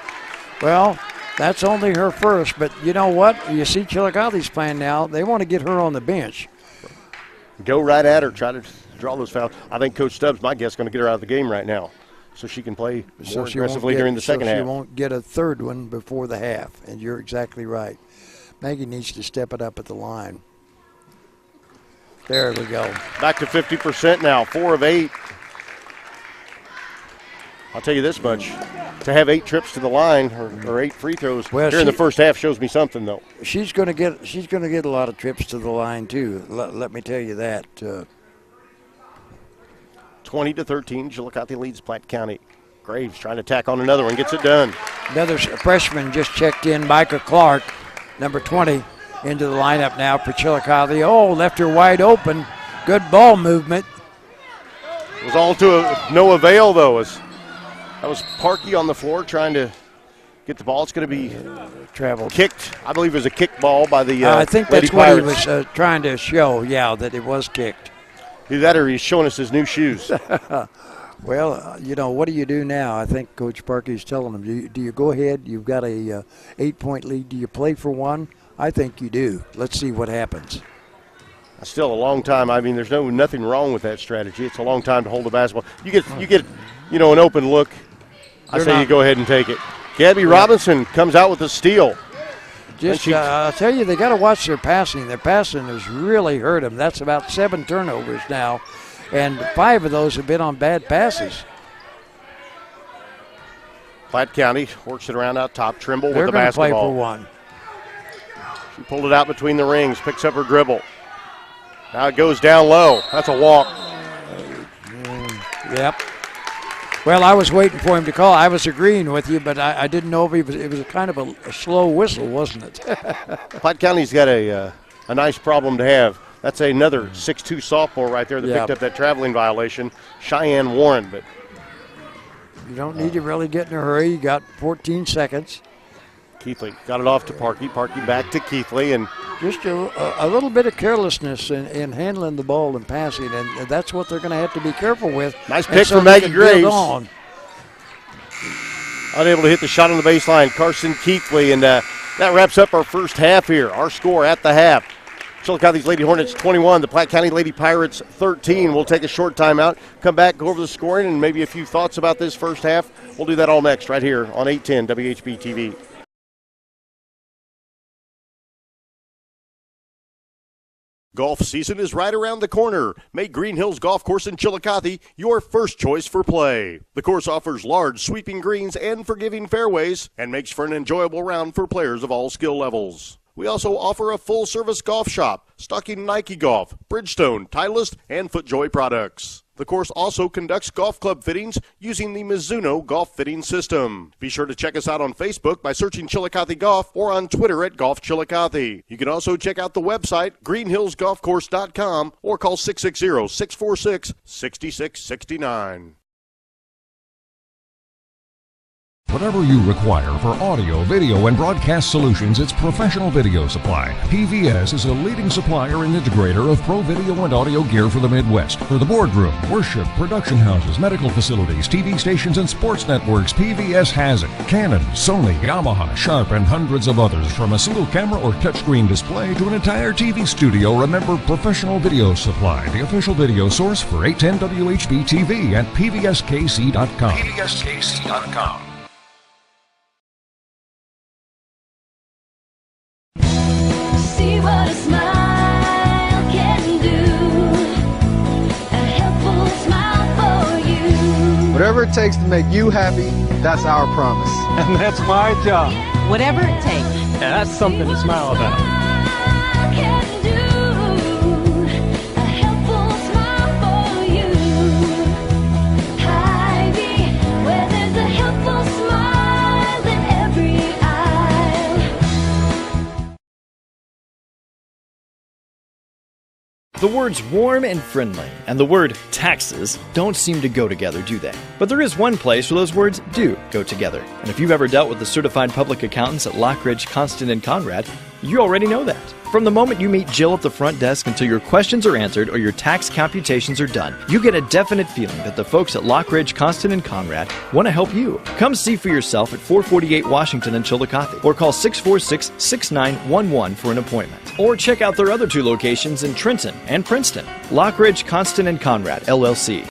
Well, that's only her first, but you know what? You see Chillicothe's playing now. They want to get her on the bench. Go right at her, try to draw those fouls. I think Coach Stubbs, my guess, is going to get her out of the game right now so she can play more aggressively during the second half. She won't get a third one before the half, and you're exactly right. Maggie needs to step it up at the line. There we go. Back to 50% now, 4 of 8. I'll tell you this much. To have 8 trips to the line or 8 free throws in the first half shows me something, though. She's going to get a lot of trips to the line, too. Let me tell you that. 20-13, Chillicothe leads Platte County. Graves trying to tack on another one, gets it done. Another freshman just checked in, Micah Clark, number 20. Into the lineup now for Chillicothe. Oh, left her wide open. Good ball movement. It was all to no avail, though. That was Parkey on the floor trying to get the ball. It's going to be traveled. Kicked. I believe it was a kick ball by the I think Lady that's what Pirates. he was trying to show, that it was kicked. Either that or he's showing us his new shoes. Well, what do you do now? I think Coach Parkey's telling them, do you go ahead? You've got a 8-point lead. Do you play for one? I think you do. Let's see what happens. Still a long time. I mean, there's nothing wrong with that strategy. It's a long time to hold the basketball. You get an open look. I say you go ahead and take it. Gabby Robinson comes out with a steal. I'll tell you, they got to watch their passing. Their passing has really hurt them. That's about 7 turnovers now, and 5 of those have been on bad passes. Platte County works it around out top. Trimble They're with the basketball. They're going to play for one. She pulled it out between the rings, picks up her dribble. Now it goes down low. That's a walk. Yep. Well, I was waiting for him to call. I was agreeing with you, but I didn't know if it was kind of a slow whistle, wasn't it? Platte County's got a nice problem to have. That's another 6'2 sophomore right there that picked up that traveling violation, Cheyenne Warren. But you don't need to really get in a hurry. You got 14 seconds. Keithley got it off to Parkey. Parkey back to Keithley. And just a little bit of carelessness in handling the ball and passing, and that's what they're going to have to be careful with. Nice pick from Maggie Graves. Unable to hit the shot on the baseline, Carson Keithley. And that wraps up our first half here. Our score at the half. Chillicothe's Lady Hornets 21, the Platte County Lady Pirates 13. We'll take a short timeout, come back, go over the scoring, and maybe a few thoughts about this first half. We'll do that all next right here on 810 WHB TV. Golf season is right around the corner. Make Green Hills Golf Course in Chillicothe your first choice for play. The course offers large, sweeping greens and forgiving fairways and makes for an enjoyable round for players of all skill levels. We also offer a full-service golf shop, stocking Nike Golf, Bridgestone, Titleist, and FootJoy products. The course also conducts golf club fittings using the Mizuno golf fitting system. Be sure to check us out on Facebook by searching Chillicothe Golf or on Twitter at Golf Chillicothe. You can also check out the website, greenhillsgolfcourse.com, or call 660-646-6669. Whatever you require for audio, video, and broadcast solutions, it's Professional Video Supply. PVS is a leading supplier and integrator of pro video and audio gear for the Midwest. For the boardroom, worship, production houses, medical facilities, TV stations, and sports networks, PVS has it. Canon, Sony, Yamaha, Sharp, and hundreds of others. From a single camera or touchscreen display to an entire TV studio, remember Professional Video Supply, the official video source for 810 WHB TV at pvskc.com. pvskc.com. See what a smile can do. A helpful smile for you. Whatever it takes to make you happy, that's our promise. And that's my job. Whatever it takes. And that's something to smile about. The words warm and friendly and the word taxes don't seem to go together, do they? But there is one place where those words do go together. And if you've ever dealt with the certified public accountants at Lockridge, Constant & Conrad, you already know that. From the moment you meet Jill at the front desk until your questions are answered or your tax computations are done, you get a definite feeling that the folks at Lockridge, Constant & Conrad want to help you. Come see for yourself at 448 Washington in Chillicothe or call 646-6911 for an appointment. Or check out their other two locations in Trenton and Princeton. Lockridge, Constant & Conrad, LLC.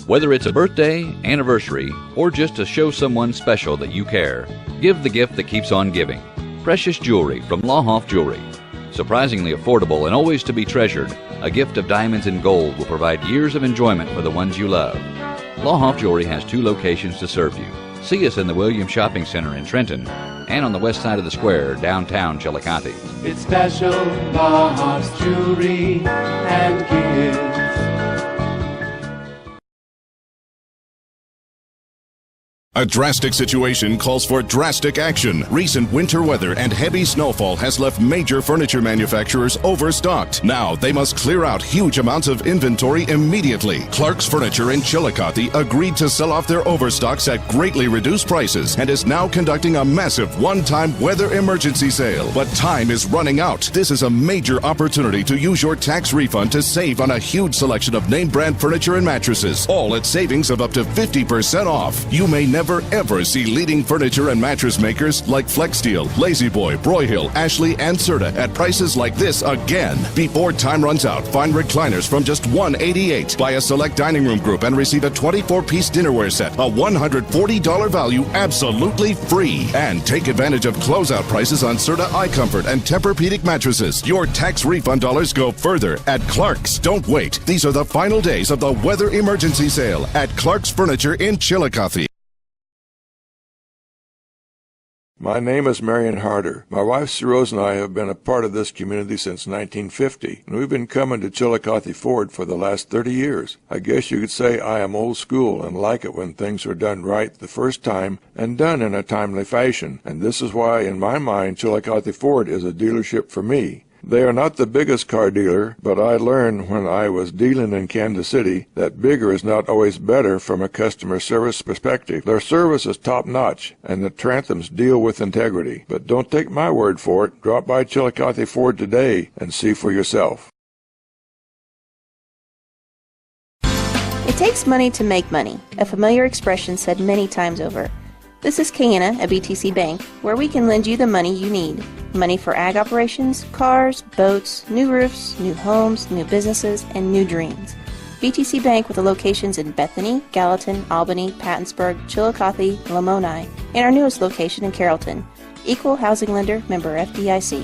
Whether it's a birthday, anniversary, or just to show someone special that you care, give the gift that keeps on giving. Precious jewelry from Lauhoff Jewelry. Surprisingly affordable and always to be treasured, a gift of diamonds and gold will provide years of enjoyment for the ones you love. Lauhoff Jewelry has 2 locations to serve you. See us in the Williams Shopping Center in Trenton and on the west side of the square, downtown Chillicothe. It's special Lauhoff's jewelry and gifts. A drastic situation calls for drastic action. Recent winter weather and heavy snowfall has left major furniture manufacturers overstocked. Now they must clear out huge amounts of inventory immediately. Clark's Furniture in Chillicothe agreed to sell off their overstocks at greatly reduced prices and is now conducting a massive one-time weather emergency sale. But time is running out. This is a major opportunity to use your tax refund to save on a huge selection of name brand furniture and mattresses, all at savings of up to 50% off. You may never ever see leading furniture and mattress makers like Flexsteel, La-Z-Boy, Broyhill, Ashley, and Serta at prices like this again. Before time runs out, find recliners from just $188. Buy a select dining room group and receive a 24-piece dinnerware set, a $140 value absolutely free. And take advantage of closeout prices on Serta iComfort and Tempur-Pedic mattresses. Your tax refund dollars go further at Clark's. Don't wait. These are the final days of the weather emergency sale at Clark's Furniture in Chillicothe. My name is Marion Harder. My wife Sue Rose and I have been a part of this community since 1950, and we've been coming to Chillicothe Ford for the last 30 years. I guess you could say I am old school and like it when things are done right the first time and done in a timely fashion, and this is why, in my mind, Chillicothe Ford is a dealership for me. They are not the biggest car dealer, but I learned when I was dealing in Kansas City that bigger is not always better from a customer service perspective. Their service is top-notch, and the Tranthams deal with integrity. But don't take my word for it. Drop by Chillicothe Ford today and see for yourself. It takes money to make money, a familiar expression said many times over. This is Cayena at BTC Bank, where we can lend you the money you need. Money for ag operations, cars, boats, new roofs, new homes, new businesses, and new dreams. BTC Bank with the locations in Bethany, Gallatin, Albany, Pattonsburg, Chillicothe, Lamoni, and our newest location in Carrollton. Equal housing lender, member FDIC.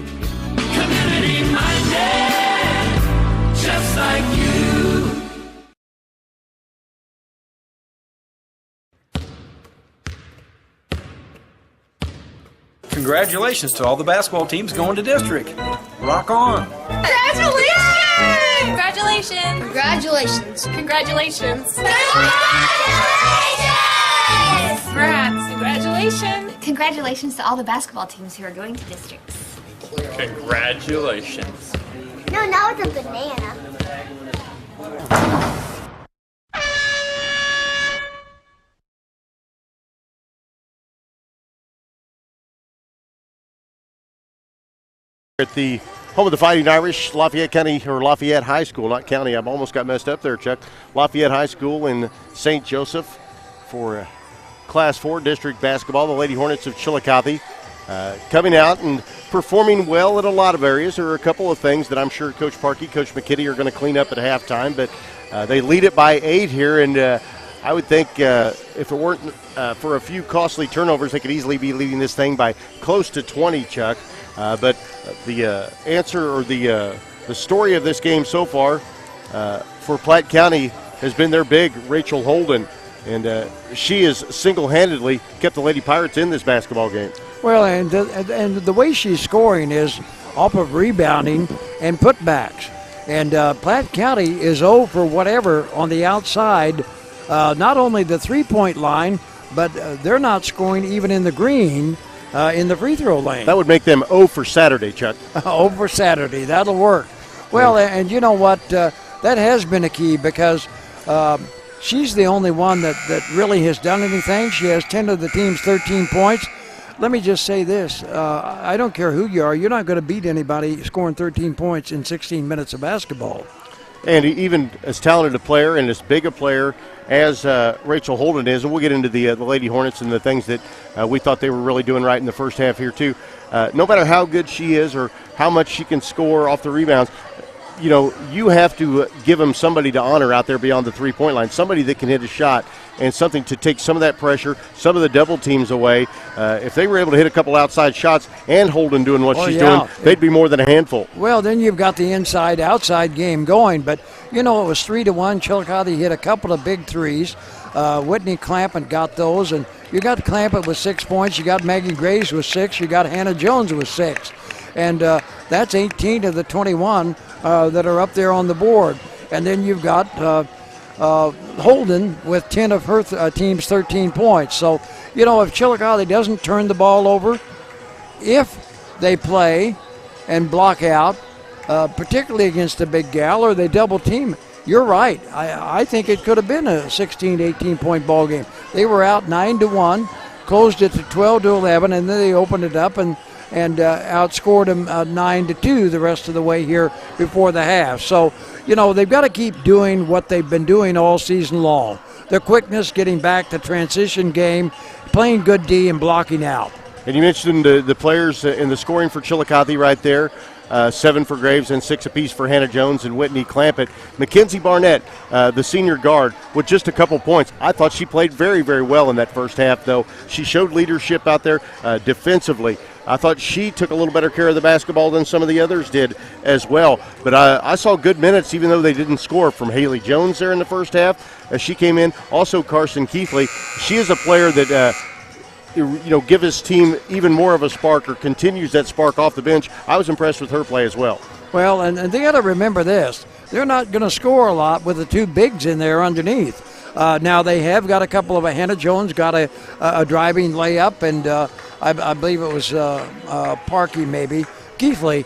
Community minded, just like you. Congratulations to all the basketball teams going to district. Rock on. Congratulations! Congratulations! Congratulations. Congratulations! Congrats! Congratulations! Congratulations to all the basketball teams who are going to districts. Congratulations. No, now it's a banana. At the home of the Fighting Irish, Lafayette County, or Lafayette High School, not county. I've almost got messed up there, Chuck. Lafayette High School in St. Joseph for Class 4 district basketball. The Lady Hornets of Chillicothe coming out and performing well in a lot of areas. There are a couple of things that I'm sure Coach Parkey, Coach McKitty are going to clean up at halftime, but they lead it by 8 here, and I would think if it weren't for a few costly turnovers, they could easily be leading this thing by close to 20, Chuck. But the answer or the story of this game so far for Platte County has been their big, Rachel Holden. And she has single-handedly kept the Lady Pirates in this basketball game. Well, and the way she's scoring is off of rebounding and putbacks. And Platte County is 0 for whatever on the outside, not only the three-point line, but they're not scoring even in the green in the free throw lane. That would make them 0 for Saturday, Chuck. 0 for Saturday. That'll work. Well, and you know what? That has been a key because she's the only one that really has done anything. She has 10 of the team's 13 points. Let me just say this. I don't care who you are. You're not going to beat anybody scoring 13 points in 16 minutes of basketball. And even as talented a player and as big a player as Rachel Holden is, and we'll get into the Lady Hornets and the things that we thought they were really doing right in the first half here too. No matter how good she is or how much she can score off the rebounds, you know, you have to give them somebody to honor out there beyond the three-point line, somebody that can hit a shot and something to take some of that pressure, some of the double teams away. If they were able to hit a couple outside shots and Holden doing what she's doing, they'd be more than a handful. Well, then you've got the inside-outside game going. But, you know, it was 3-1. Chillicothe hit a couple of big threes. Whitney Clampett got those. And you got Clampett with 6 points. You got Maggie Graves with 6. You got Hannah Jones with 6. And that's 18 of the 21 that are up there on the board. And then you've got Holden with 10 of her team's 13 points. So, you know, if Chillicothe doesn't turn the ball over, if they play and block out, particularly against a big gal, or they double team, you're right. I think it could have been a 16 to 18-point ball game. They were out 9-1, closed it to 12-11, and then they opened it up and outscored them 9-2 the rest of the way here before the half. So, you know, they've got to keep doing what they've been doing all season long. Their quickness, getting back to transition game, playing good D and blocking out. And you mentioned the players in the scoring for Chillicothe right there. 7 for Graves and 6 apiece for Hannah Jones and Whitney Clampett. Mackenzie Barnett, the senior guard, with just a couple points. I thought she played very, very well in that first half, though. She showed leadership out there defensively. I thought she took a little better care of the basketball than some of the others did as well. But I saw good minutes, even though they didn't score, from Haley Jones there in the first half as she came in. Also Carson Keithley. She is a player that give his team even more of a spark, or continues that spark off the bench. I was impressed with her play as well. Well, and they got to remember this. They're not going to score a lot with the two bigs in there underneath. Now they have got a couple of Hannah Jones got a driving layup, and I believe it was Parkey maybe. Keithley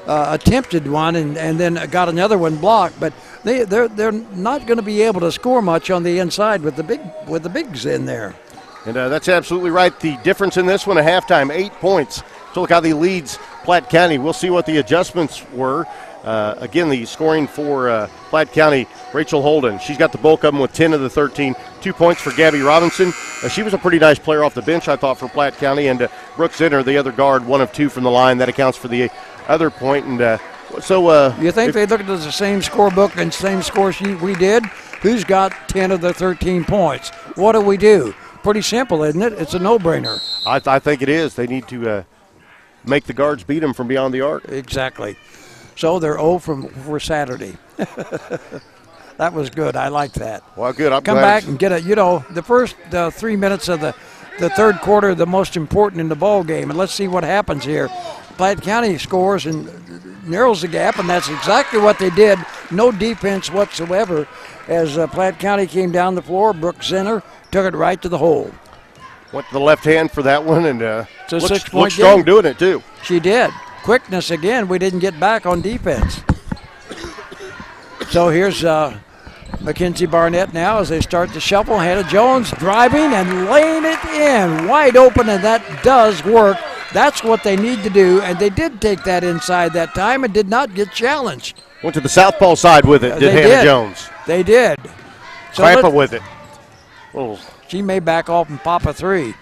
attempted one and then got another one blocked, but they're not going to be able to score much on the inside with the bigs in there. And that's absolutely right. The difference in this one at halftime, 8 points. Chillicothe leads Platte County. We'll see what the adjustments were. Again, the scoring for Platte County, Rachel Holden. She's got the bulk of them with 10 of the 13. 2 points for Gabby Robinson. She was a pretty nice player off the bench, I thought, for Platte County. And Brooke Zinner, the other guard, 1 of 2 from the line. That accounts for the other point. And so you think they looked at the same scorebook and same score sheet we did? Who's got 10 of the 13 points? What do? pretty simple, isn't it? It's a no-brainer. I think it is. They need to make the guards beat them from beyond the arc. Exactly. So they're 0 for Saturday. That was good. I like that. Well, good. I'm Come glad back and get the first 3 minutes of the third quarter are the most important in the ball game. And let's see what happens here. Platte County scores and narrows the gap, and that's exactly what they did. No defense whatsoever as Platte County came down the floor. Brooke Zinner took it right to the hole. Went to the left hand for that one, and looked strong doing it, too. She did. Quickness again. We didn't get back on defense. So here's Mackenzie Barnett now as they start to shuffle. Hannah Jones driving and laying it in. Wide open, and that does work. That's what they need to do, and they did take that inside that time and did not get challenged. Went to the southpaw side with it, did Hannah Jones. They did. So Clamp with it. She may back off and pop a three.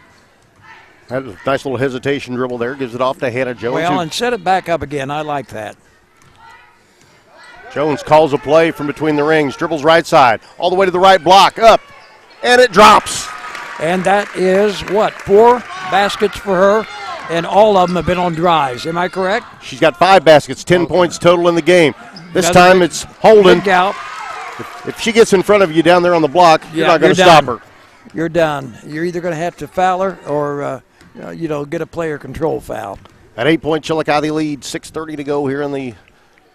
That was a nice little hesitation dribble there. Gives it off to Hannah Jones. Well, and set it back up again. I like that. Jones calls a play from between the rings. Dribbles right side. All the way to the right block. Up. And it drops. And that is, 4 baskets for her. And all of them have been on drives. Am I correct? She's got 5 baskets, 10 points total in the game. This time it's Holden. If she gets in front of you down there on the block, you're not going to stop her. You're done. You're either going to have to foul her or, get a player control foul. An 8-point Chillicothe lead, 6:30 to go here in the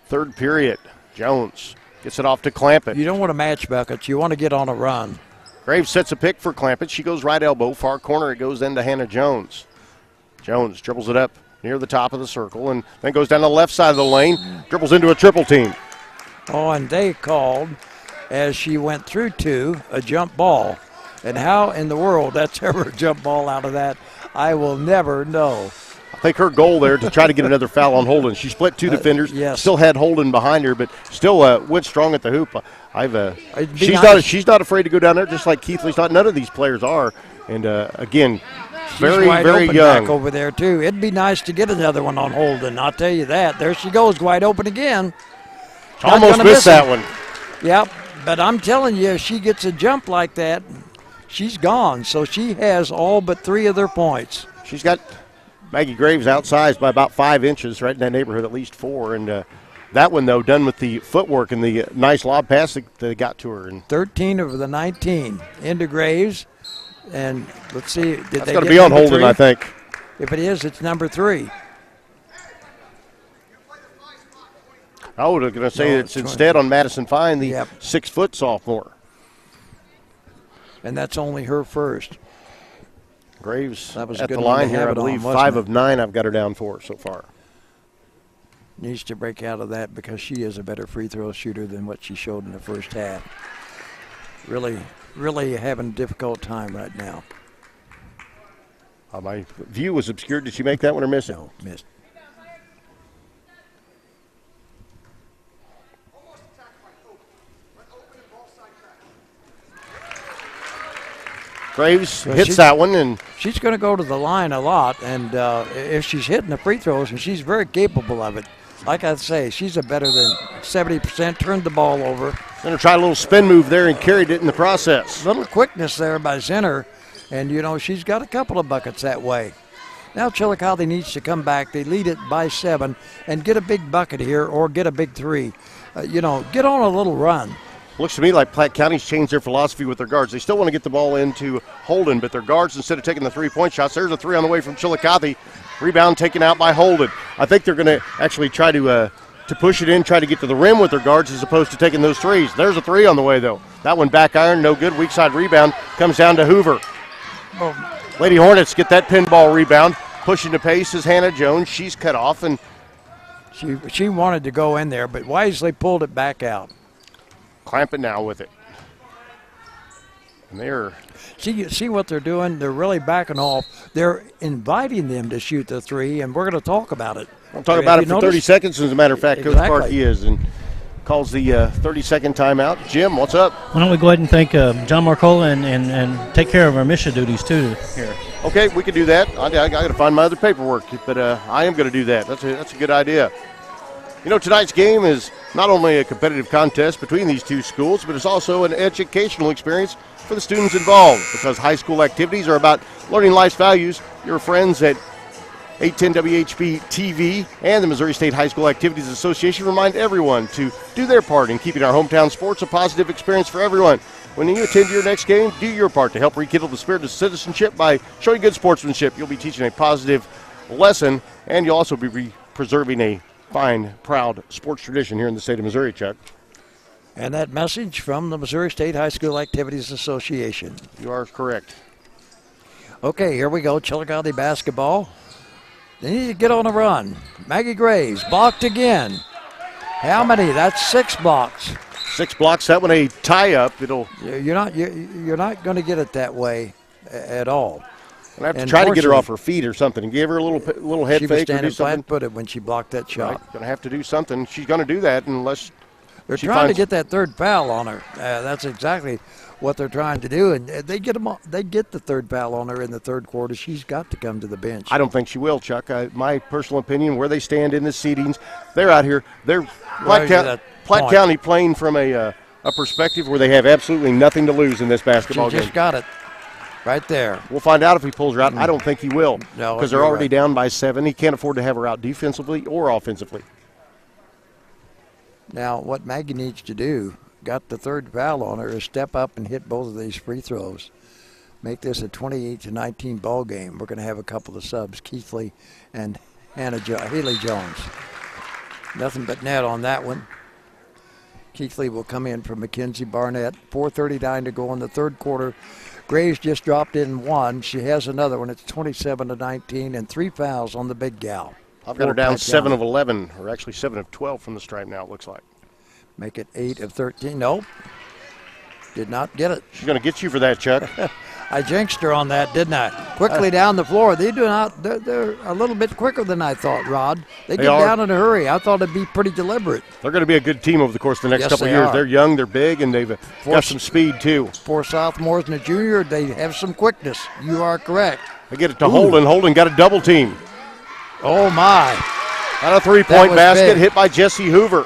third period. Jones gets it off to Clampett. You don't want to match buckets. You want to get on a run. Graves sets a pick for Clampett. She goes right elbow, far corner. It goes into Hannah Jones. Jones dribbles it up near the top of the circle and then goes down the left side of the lane, dribbles into a triple team. Oh, and they called, as she went through a jump ball. And how in the world that's ever a jump ball out of that, I will never know. I think her goal there to try to get another foul on Holden. She split 2 defenders, still had Holden behind her, but still went strong at the hoop. She's not afraid to go down there, just like Keithley's not. None of these players are. And, again, She's very, wide very open young. Back over there, too. It'd be nice to get another one on Holden, I'll tell you that. There she goes, wide open again. Almost missed that one. Yep, but I'm telling you, if she gets a jump like that, she's gone. So she has all but 3 of their points. She's got Maggie Graves outsized by about 5 inches, right in that neighborhood, at least 4. And that one, though, done with the footwork and the nice lob pass that they got to her. And 13 of the 19 into Graves. And let's see. That's going to be on Holden, 3? I think. If it is, it's number 3. I was going to say it's instead on Madison Fine, the 6-foot sophomore. And that's only her first. Graves that was a at good the line to here, I it believe, on, 5 of 9 I've got her down for so far. Needs to break out of that because she is a better free throw shooter than what she showed in the first half. Really having a difficult time right now. My view was obscured. Did she make that one or miss it? No, missed. Graves hits that one, and she's going to go to the line a lot. And if she's hitting the free throws, and she's very capable of it. Like I say, she's a better than 70%. Turned the ball over. Going to try a little spin move there and carried it in the process. Little quickness there by Zinner, and she's got a couple of buckets that way. Now Chillicothe needs to come back. They lead it by 7 and get a big bucket here or get a big 3. Get on a little run. Looks to me like Platte County's changed their philosophy with their guards. They still want to get the ball into Holden, but their guards, instead of taking the 3-point shots, there's a 3 on the way from Chillicothe. Rebound taken out by Holden. I think they're going to actually try to push it in, try to get to the rim with their guards as opposed to taking those 3s. There's a 3 on the way, though. That one back iron, no good. Weak side rebound comes down to Hoover. Lady Hornets get that pinball rebound. Pushing the pace is Hannah Jones. She's cut off, and she wanted to go in there, but wisely pulled it back out. Clampett now with it. And they're see what they're doing? They're really backing off. They're inviting them to shoot the 3, and we're going to talk about it. I'll talk about it for 30 seconds, as a matter of fact. Exactly. Coach Parkey is and calls the 30-second timeout. Jim, what's up? Why don't we go ahead and thank John Marcola and take care of our mission duties, too, here. Okay, we can do that. I got to find my other paperwork, but I am going to do that. That's a good idea. Tonight's game is not only a competitive contest between these two schools, but it's also an educational experience for the students involved, because high school activities are about learning life's values. Your friends at 810 WHB TV and the Missouri State High School Activities Association remind everyone to do their part in keeping our hometown sports a positive experience for everyone. When you attend your next game, do your part to help rekindle the spirit of citizenship by showing good sportsmanship. You'll be teaching a positive lesson, and you'll also be preserving a fine, proud sports tradition here in the state of Missouri, Chuck. And that message from the Missouri State High School Activities Association. You are correct. Okay, here we go. Chillicothe basketball. They need to get on a run. Maggie Graves blocked again. How many? That's 6 blocks. 6 blocks. That one a tie-up. You're not going to get it that way at all. I have to try to get her off her feet or something and give her a little head she fake. Was standing or do something. flat-footed when she blocked that shot. Right. Going to have to do something. She's going to do that unless they're trying to get that third foul on her. That's exactly what they're trying to do, and they get the third foul on her in the third quarter. She's got to come to the bench. I don't think she will, Chuck. My personal opinion, where they stand in the seedings, they're out here. They're Platte County playing from a perspective where they have absolutely nothing to lose in this basketball game. She just got it right there. We'll find out if he pulls her out. I don't think he will, no, because they're already down by 7. He can't afford to have her out defensively or offensively. Now, what Maggie needs to do, got the third foul on her, is step up and hit both of these free throws. Make this a 28-19 ball game. We're going to have a couple of subs, Keithley and Haley Jones. Nothing but net on that one. Keithley will come in for Mackenzie Barnett. 4:39 to go in the third quarter. Graves just dropped in 1. She has another one. It's 27-19 and 3 fouls on the big gal. I've got her down 7 of 11, or actually 7 of 12 from the stripe now, it looks like. Make it 8 of 13. Nope. Did not get it. She's going to get you for that, Chuck. I jinxed her on that, didn't I? Quickly down the floor. They're a little bit quicker than I thought, Rod. They get down in a hurry. I thought it'd be pretty deliberate. They're going to be a good team over the course of the next couple of years. They're young, they're big, and they've got some speed, too. 4 sophomores and a junior, they have some quickness. You are correct. They get it to Holden. Holden got a double team. Oh, my. On a 3-point basket hit by Jesse Hoover.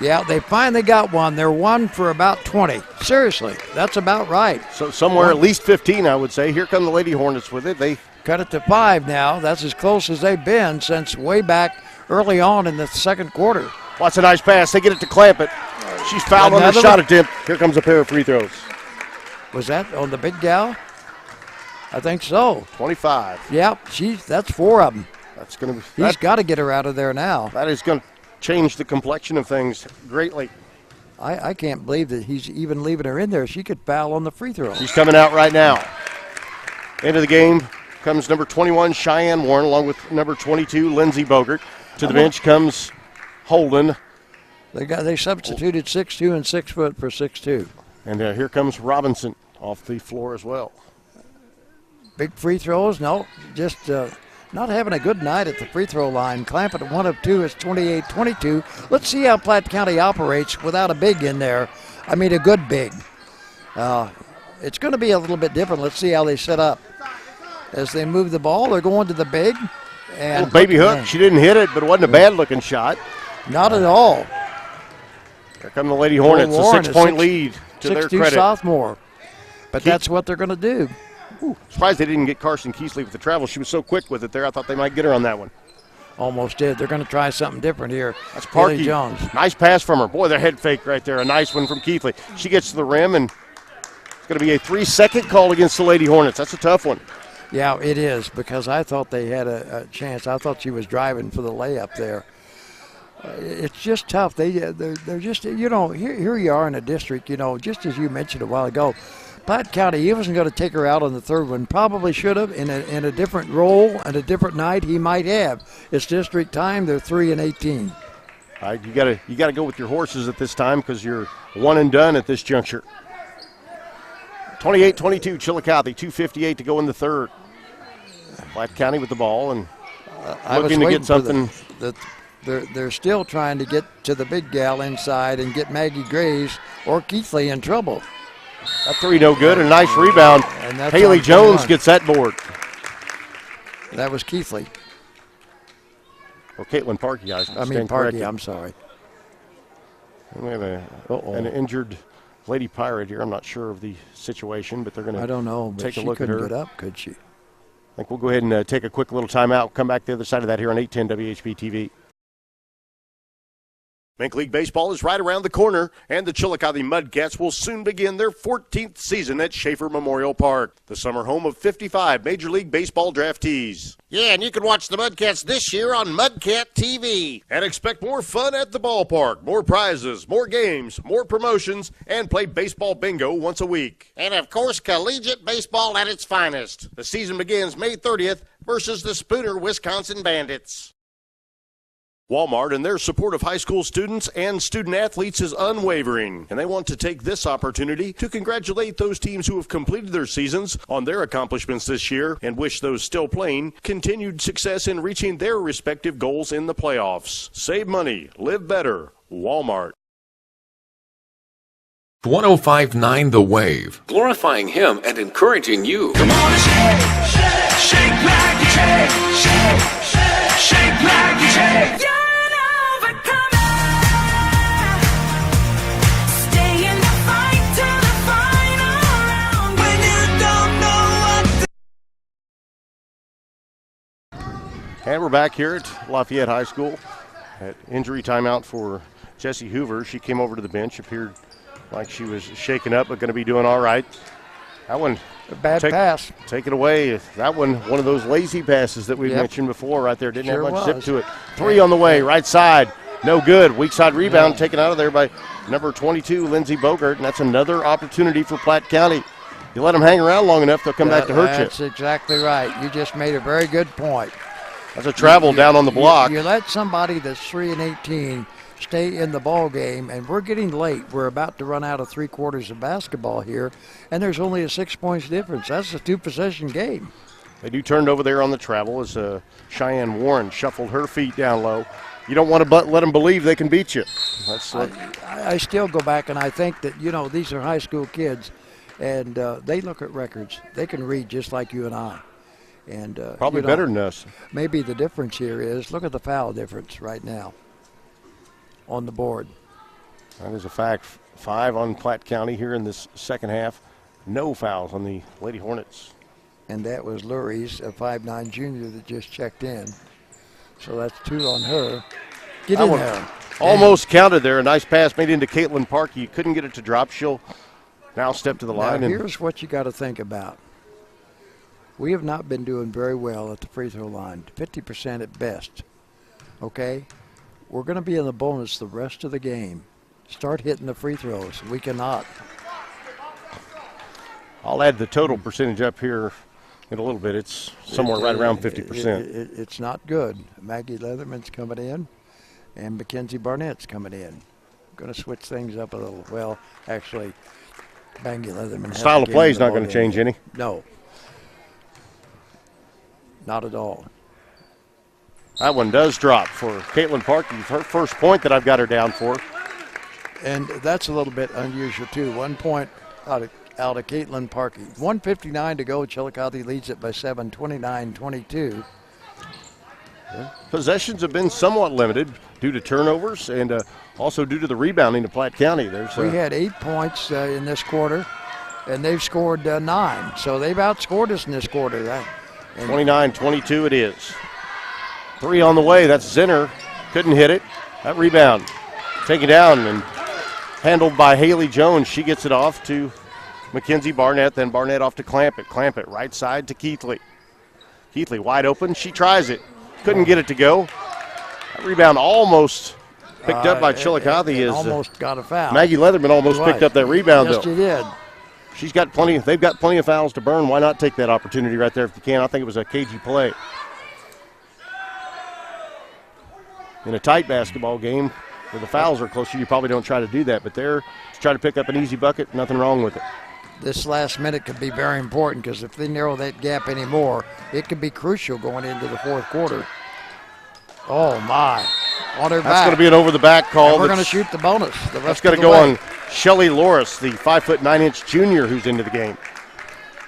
Yeah, they finally got one. They're 1 for about 20. Seriously, that's about right. So somewhere at least 15, I would say. Here come the Lady Hornets with it. They cut it to 5 now. That's as close as they've been since way back early on in the second quarter. Watch a nice pass. They get it to Clampett. She's fouled on the shot attempt. Here comes a pair of free throws. Was that on the big gal? I think so. 25. Yep, that's 4 of them. That's going to be. He's got to get her out of there now. That is going to change the complexion of things greatly. I can't believe that he's even leaving her in there. She could foul on the free throw. She's coming out right now. Into the game comes number 21, Cheyenne Warren, along with number 22, Lindsey Bogert. To the bench comes Holden. They substituted 6'2" and 6 foot for 6'2". And here comes Robinson off the floor as well. Big free throws? No, just not having a good night at the free throw line. Clampett at 1 of 2 is 28-22. Let's see how Platte County operates without a big in there. I mean, a good big. It's going to be a little bit different. Let's see how they set up. As they move the ball, they're going to the big. And baby hook. She didn't hit it, but it wasn't a bad-looking shot. Not at all. Here come the Lady Hornets, a 6-point lead to their credit. 6'2" sophomore. But that's what they're going to do. Surprised they didn't get Carson Keesley with the travel. She was so quick with it there. I thought they might get her on that one. Almost did. They're going to try something different here. That's Parkey Jones. Nice pass from her. Boy, their head fake right there. A nice one from Keesley. She gets to the rim, and it's going to be a 3-second call against the Lady Hornets. That's a tough one. Yeah, it is, because I thought they had a chance. I thought she was driving for the layup there. It's just tough. They're just, here you are in a district, just as you mentioned a while ago. Platte County, he wasn't going to take her out on the third one. Probably should have in a different role and a different night. He might have. It's district time. They're 3-18. All right, you got to go with your horses at this time because you're one and done at this juncture. 28-22, Chillicothe, 2:58 to go in the third. Platte County with the ball and looking to get something. They're still trying to get to the big gal inside and get Maggie Graves or Keithley in trouble. That three no good. A nice rebound. Haley Jones gets that board. That was Keithley. Or Caitlin Parkey, Parkey, I'm sorry. And we have an injured Lady Pirate here. I'm not sure of the situation, but they're going to I don't know, but take a she look at her. couldn't get up, could she? I think we'll go ahead and take a quick little timeout. Come back to the other side of that here on 810 WHB TV. Mink League Baseball is right around the corner, and the Chillicothe Mudcats will soon begin their 14th season at Schaefer Memorial Park, the summer home of 55 Major League Baseball draftees. Yeah, and you can watch the Mudcats this year on Mudcat TV. And expect more fun at the ballpark, more prizes, more games, more promotions, and play baseball bingo once a week. And, of course, collegiate baseball at its finest. The season begins May 30th versus the Spooner Wisconsin Bandits. Walmart and their support of high school students and student athletes is unwavering, and they want to take this opportunity to congratulate those teams who have completed their seasons on their accomplishments this year and wish those still playing continued success in reaching their respective goals in the playoffs. Save money, live better. Walmart. 105.9 The Wave, glorifying Him and encouraging you. Come on and shake like you shake like you shake. And we're back here at Lafayette High School at injury timeout for Jessie Hoover. She came over to the bench, appeared like she was shaken up, but going to be doing all right. That one, a bad pass. Take it away. That one of those lazy passes that we mentioned before right there. Didn't have much zip to it. 3 on the way, right side. No good. Weak side rebound taken out of there by number 22, Lindsey Bogart, and that's another opportunity for Platte County. You let them hang around long enough, they'll come back to hurt you. That's exactly right. You just made a very good point. That's a travel down on the block. You let somebody that's 3-18 stay in the ball game, and we're getting late. We're about to run out of 3 quarters of basketball here, and there's only a 6 points difference. That's a 2-possession game. They do turned over there on the travel as Cheyenne Warren shuffled her feet down low. You don't want to let them believe they can beat you. I still go back and I think that, these are high school kids, and they look at records. They can read just like you and I. And probably better than us. Maybe the difference here is, look at the foul difference right now on the board. That is a fact. 5 on Platte County here in this second half. No fouls on the Lady Hornets. And that was Lurie's, a 5'9" junior that just checked in. So that's 2 on her. Get in there. Almost counted there. A nice pass made into Caitlin Park. You couldn't get it to drop. She'll now step to the line. Now, here's what you got to think about. We have not been doing very well at the free throw line, 50% at best. Okay? We're going to be in the bonus the rest of the game. Start hitting the free throws. We cannot. I'll add the total percentage up here in a little bit. It's somewhere right around 50%. It's not good. Maggie Leatherman's coming in, and Mackenzie Barnett's coming in. Going to switch things up a little. Well, actually, Maggie Leatherman. Style of play is not going to change any. No. Not at all. That one does drop for Caitlin Park. It's her first point that I've got her down for. And that's a little bit unusual, too. 1 point out of Caitlin Parkey. 1:59 to go. Chillicothe leads it by 7, 29-22. Possessions have been somewhat limited due to turnovers and also due to the rebounding of Platte County. We had 8 points in this quarter, and they've scored 9. So they've outscored us in this quarter. 29-22 it is. 3 on the way. That's Zinner. Couldn't hit it. That rebound taken down and handled by Haley Jones. She gets it off to Mackenzie Barnett, then Barnett off to Clampett. Clampett right side to Keithley. Keithley wide open. She tries it. Couldn't get it to go. That rebound almost picked up by Chillicothe. Almost got a foul. Maggie Leatherman almost picked up that rebound, yes, though. Yes, she did. She's got plenty. They've got plenty of fouls to burn. Why not take that opportunity right there if you can? I think it was a cagey play. In a tight basketball game where the fouls are closer, you probably don't try to do that. But there, to try to pick up an easy bucket, nothing wrong with it. This last minute could be very important because if they narrow that gap anymore, it could be crucial going into the fourth quarter. Oh, my. On her back. That's going to be an over-the-back call. And we're going to shoot the bonus. That's going to go on Shelly Loris, the 5'9" junior who's into the game.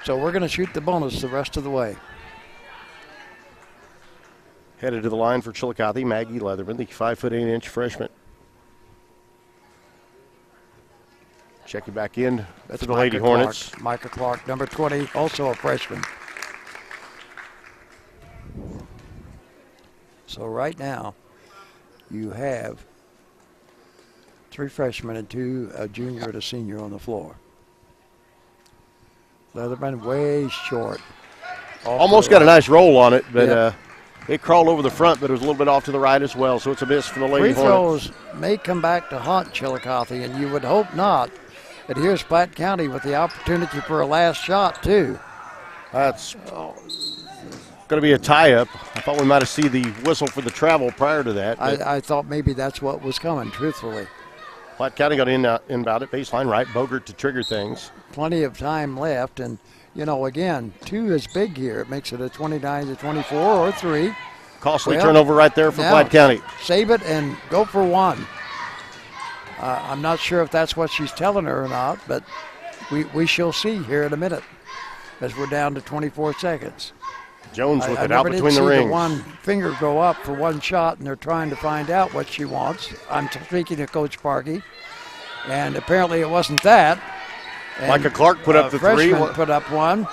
So we're going to shoot the bonus the rest of the way. Headed to the line for Chillicothe, Maggie Leatherman, the 5'8" freshman. Checking back in That's for the Lady Hornets. Micah Clark, number 20, also a freshman. So right now, you have 3 freshmen and 2, a junior and a senior on the floor. Leatherman way short. Almost got a nice roll on it, but it crawled over the front, but it was a little bit off to the right as well, so it's a miss for the Lady Hornets. Free throws may come back to haunt Chillicothe, and you would hope not. But here's Platte County with the opportunity for a last shot, too. That's going to be a tie-up. I thought we might have seen the whistle for the travel prior to that. I thought maybe that's what was coming, truthfully. Platte County got inbound at baseline right. Bogert to trigger things. Plenty of time left, and, again, 2 is big here. It makes it a 29-24 or 3. Costly turnover right there for Platte County. Save it and go for 1. I'm not sure if that's what she's telling her or not, but we shall see here in a minute as we're down to 24 seconds. Jones with it out between the rings. The one finger go up for 1 shot, and they're trying to find out what she wants. I'm speaking of Coach Parkey, and apparently it wasn't that. And Micah Clark put up the 3. Put up 1.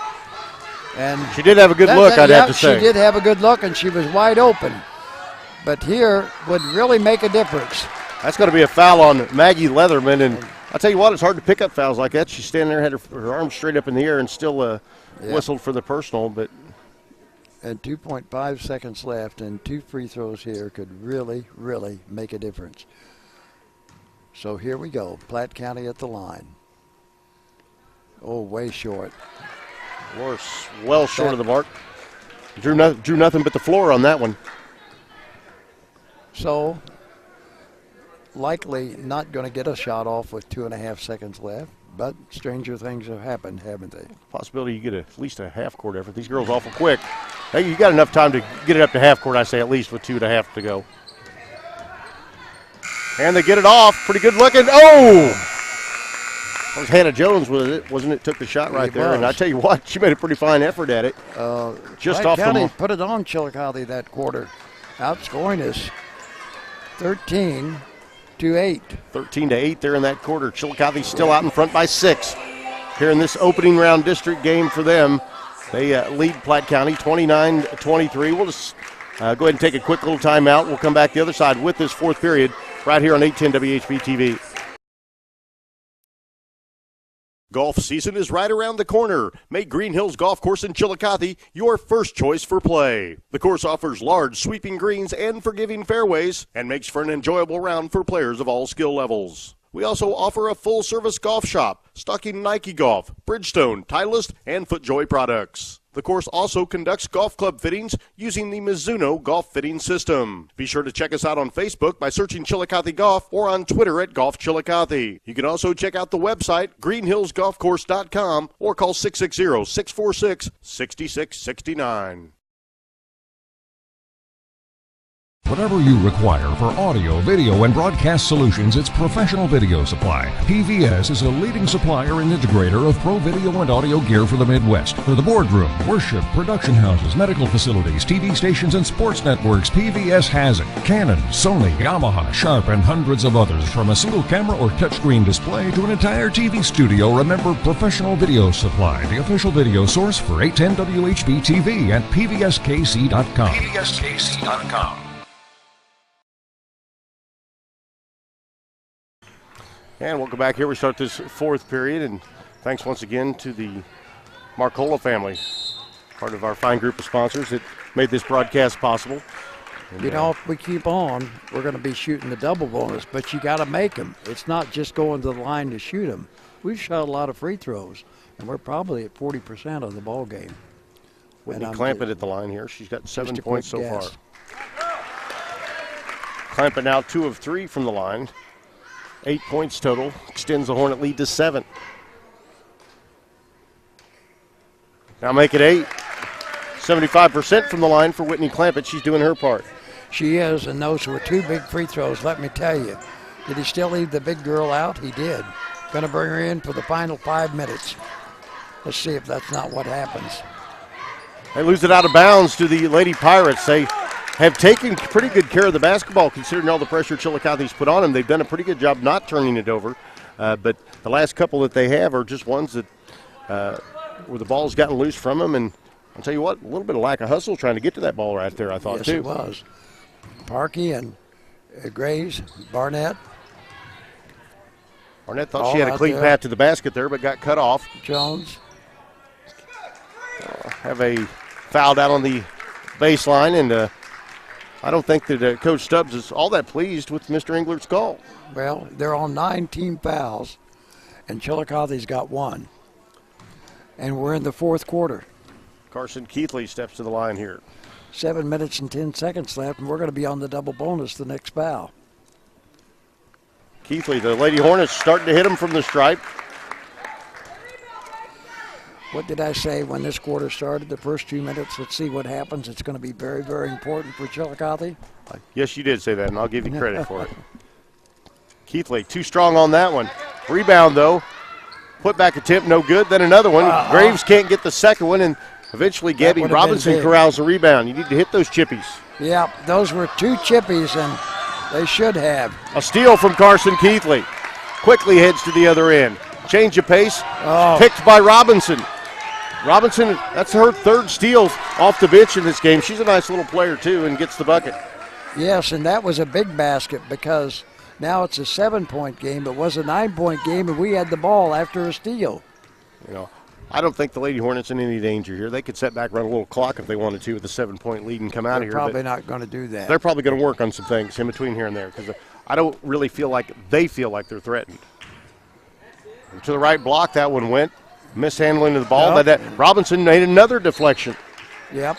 And she did have a good look, I'd have to say. She did have a good look, and she was wide open. But here would really make a difference. That's going to be a foul on Maggie Leatherman, and I'll tell you what, it's hard to pick up fouls like that. She's standing there, had her arms straight up in the air, and still whistled for the personal. But and 2.5 seconds left, and 2 free throws here could really, really make a difference. So here we go, Platte County at the line. Oh, way short. Well short of the mark. Drew nothing but the floor on that one. So likely not going to get a shot off with 2.5 seconds left, but stranger things have happened, haven't they? Possibility you get at least a half-court effort. These girls awful quick. Hey, you got enough time to get it up to half-court, I say, at least with 2.5 to go. And they get it off. Pretty good looking. Oh! That was Hannah Jones with it, wasn't it? Took the shot right there. And I tell you what, she made a pretty fine effort at it. Just Platte off County the put it on Chillicothe that quarter. Outscoring us 13-8. 13-8 there in that quarter. Chillicothe still out in front by 6. Here in this opening round district game for them, they lead Platte County 29-23. We'll just go ahead and take a quick little timeout. We'll come back the other side with this 4th period right here on 810 WHB TV. Golf season is right around the corner. Make Green Hills Golf Course in Chillicothe your first choice for play. The course offers large sweeping greens and forgiving fairways and makes for an enjoyable round for players of all skill levels. We also offer a full-service golf shop, stocking Nike Golf, Bridgestone, Titleist, and FootJoy products. The course also conducts golf club fittings using the Mizuno golf fitting system. Be sure to check us out on Facebook by searching Chillicothe Golf or on Twitter at Golf Chillicothe. You can also check out the website, greenhillsgolfcourse.com, or call 660-646-6669. Whatever you require for audio, video, and broadcast solutions, it's Professional Video Supply. PVS is a leading supplier and integrator of pro video and audio gear for the Midwest. For the boardroom, worship, production houses, medical facilities, TV stations, and sports networks, PVS has it. Canon, Sony, Yamaha, Sharp, and hundreds of others. From a single camera or touchscreen display to an entire TV studio, remember Professional Video Supply, the official video source for 810 WHB TV at pvskc.com. pvskc.com. And welcome back here. We start this 4th period, and thanks once again to the Marcola family, part of our fine group of sponsors that made this broadcast possible. And, if we keep on, we're going to be shooting the double bonus, but you got to make them. It's not just going to the line to shoot them. We've shot a lot of free throws, and we're probably at 40% of the ball game. Whitney Clampett at the line here. She's got 7 points so far. Clampett now 2 of 3 from the line. 8 points total, extends the Hornet lead to 7. Now make it 8. 75% from the line for Whitney Clampett. She's doing her part. She is, and those were 2 big free throws, let me tell you. Did he still leave the big girl out? He did. Going to bring her in for the final 5 minutes. Let's see if that's not what happens. They lose it out of bounds to the Lady Pirates. They have taken pretty good care of the basketball considering all the pressure Chillicothe's put on them. They've done a pretty good job not turning it over. But the last couple that they have are just ones that where the ball's gotten loose from them. And I'll tell you what, a little bit of lack of hustle trying to get to that ball right there, I thought, yes, too. Yes, it was. Parkey and Graves, Barnett. Barnett thought she had a clean path to the basket there, but got cut off. Jones. Have a foul down on the baseline, and I don't think that Coach Stubbs is all that pleased with Mr. Englert's call. Well, they're on 9 team fouls, and Chillicothe's got 1. And we're in the fourth quarter. Carson Keithley steps to the line here. 7 minutes and 10 seconds left, and we're going to be on the double bonus the next foul. Keithley, the Lady Hornets, starting to hit him from the stripe. What did I say when this quarter started? The first 2 minutes, let's see what happens. It's going to be very, very important for Chillicothe. Yes, you did say that, and I'll give you credit for it. Keithley, too strong on that one. Rebound, though. Put back attempt, no good. Then another one. Graves can't get the second one, and eventually Gabby Robinson corrals the rebound. You need to hit those chippies. Yeah, those were 2 chippies, and they should have. A steal from Carson Keithley. Quickly heads to the other end. Change of pace. Picked by Robinson. Robinson, that's her 3rd steal off the bench in this game. She's a nice little player, too, and gets the bucket. Yes, and that was a big basket because now it's a 7-point game. It was a 9-point game, and we had the ball after a steal. You know, I don't think the Lady Hornets in any danger here. They could set back, run a little clock if they wanted to with a 7-point lead and come out of here. They're probably not going to do that. They're probably going to work on some things in between here and there because I don't really feel like they feel like they're threatened. And to the right block, that one went. Mishandling of the ball. Yep. Robinson made another deflection. Yep.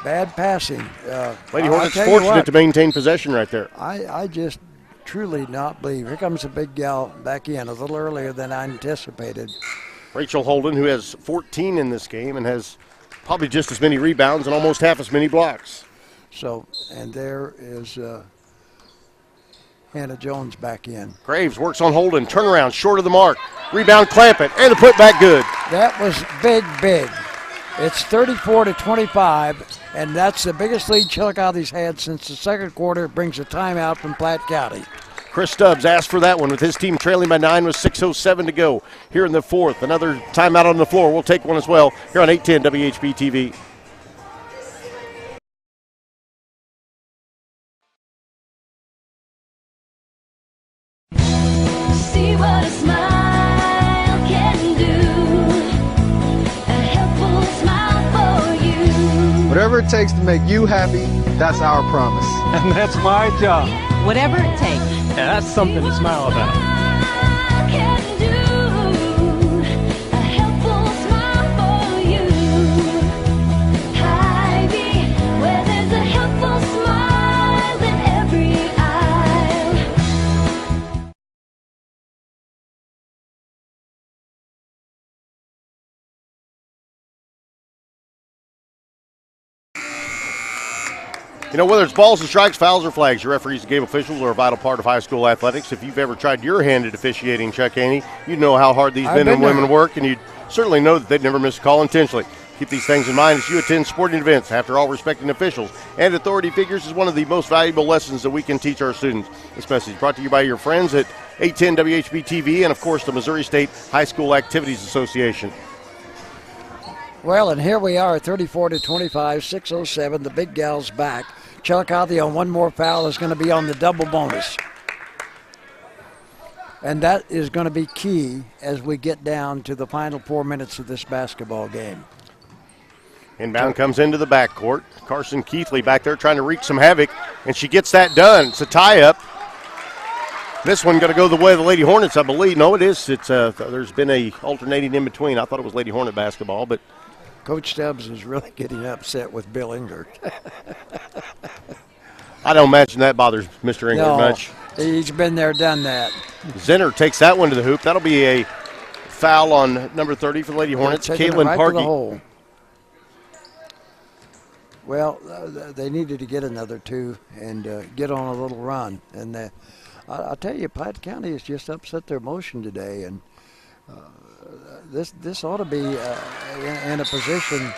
Bad passing. Lady Hornets fortunate to maintain possession right there. I just truly not believe. Here comes a big gal back in a little earlier than I anticipated. Rachel Holden, who has 14 in this game and has probably just as many rebounds and almost half as many blocks. So, and there is Hannah Jones back in. Graves works on Holden. Turnaround, short of the mark. Rebound, Clampett, and the putback good. That was big. It's 34-25, and that's the biggest lead Chillicothe's had since the second quarter. It brings a timeout from Platte County. Chris Stubbs asked for that one with his team trailing by 9 with 6:07 to go here in the fourth. Another timeout on the floor. We'll take one as well here on 810 WHB TV. See what a smile can do. A helpful smile for you. Whatever it takes to make you happy, that's our promise. And that's my job. Whatever it takes. And that's something to smile about. Can do. A helpful smile for you. Hy-Vee, where there's a helpful smile in every aisle. You know, whether it's balls and strikes, fouls or flags, your referees and game officials are a vital part of high school athletics. If you've ever tried your hand at officiating, Chuck Haney, you know how hard these men and women work, and you'd certainly know that they'd never miss a call intentionally. Keep these things in mind as you attend sporting events. After all, respecting officials and authority figures is one of the most valuable lessons that we can teach our students. This message brought to you by your friends at 810 WHB TV and, of course, the Missouri State High School Activities Association. Well, and here we are, 34-25, 6:07. The big gal's back. Chillicothe on one more foul is going to be on the double bonus. And that is going to be key as we get down to the final 4 minutes of this basketball game. Inbound comes into the backcourt. Carson Keithley back there trying to wreak some havoc, and she gets that done. It's a tie-up. This one going to go the way of the Lady Hornets, I believe. No, it is. It's there's been a alternating in between. I thought it was Lady Hornet basketball, but Coach Stubbs is really getting upset with Bill Englert. I don't imagine that bothers Mr. Englert much. He's been there, done that. Zinner takes that one to the hoop. That'll be a foul on number 30 for the Lady Hornets, Caitlin right Parkey. to the hole. Well, they needed to get another 2 and get on a little run. And I'll tell you, Platte County has just upset their motion today, and this ought to be in a position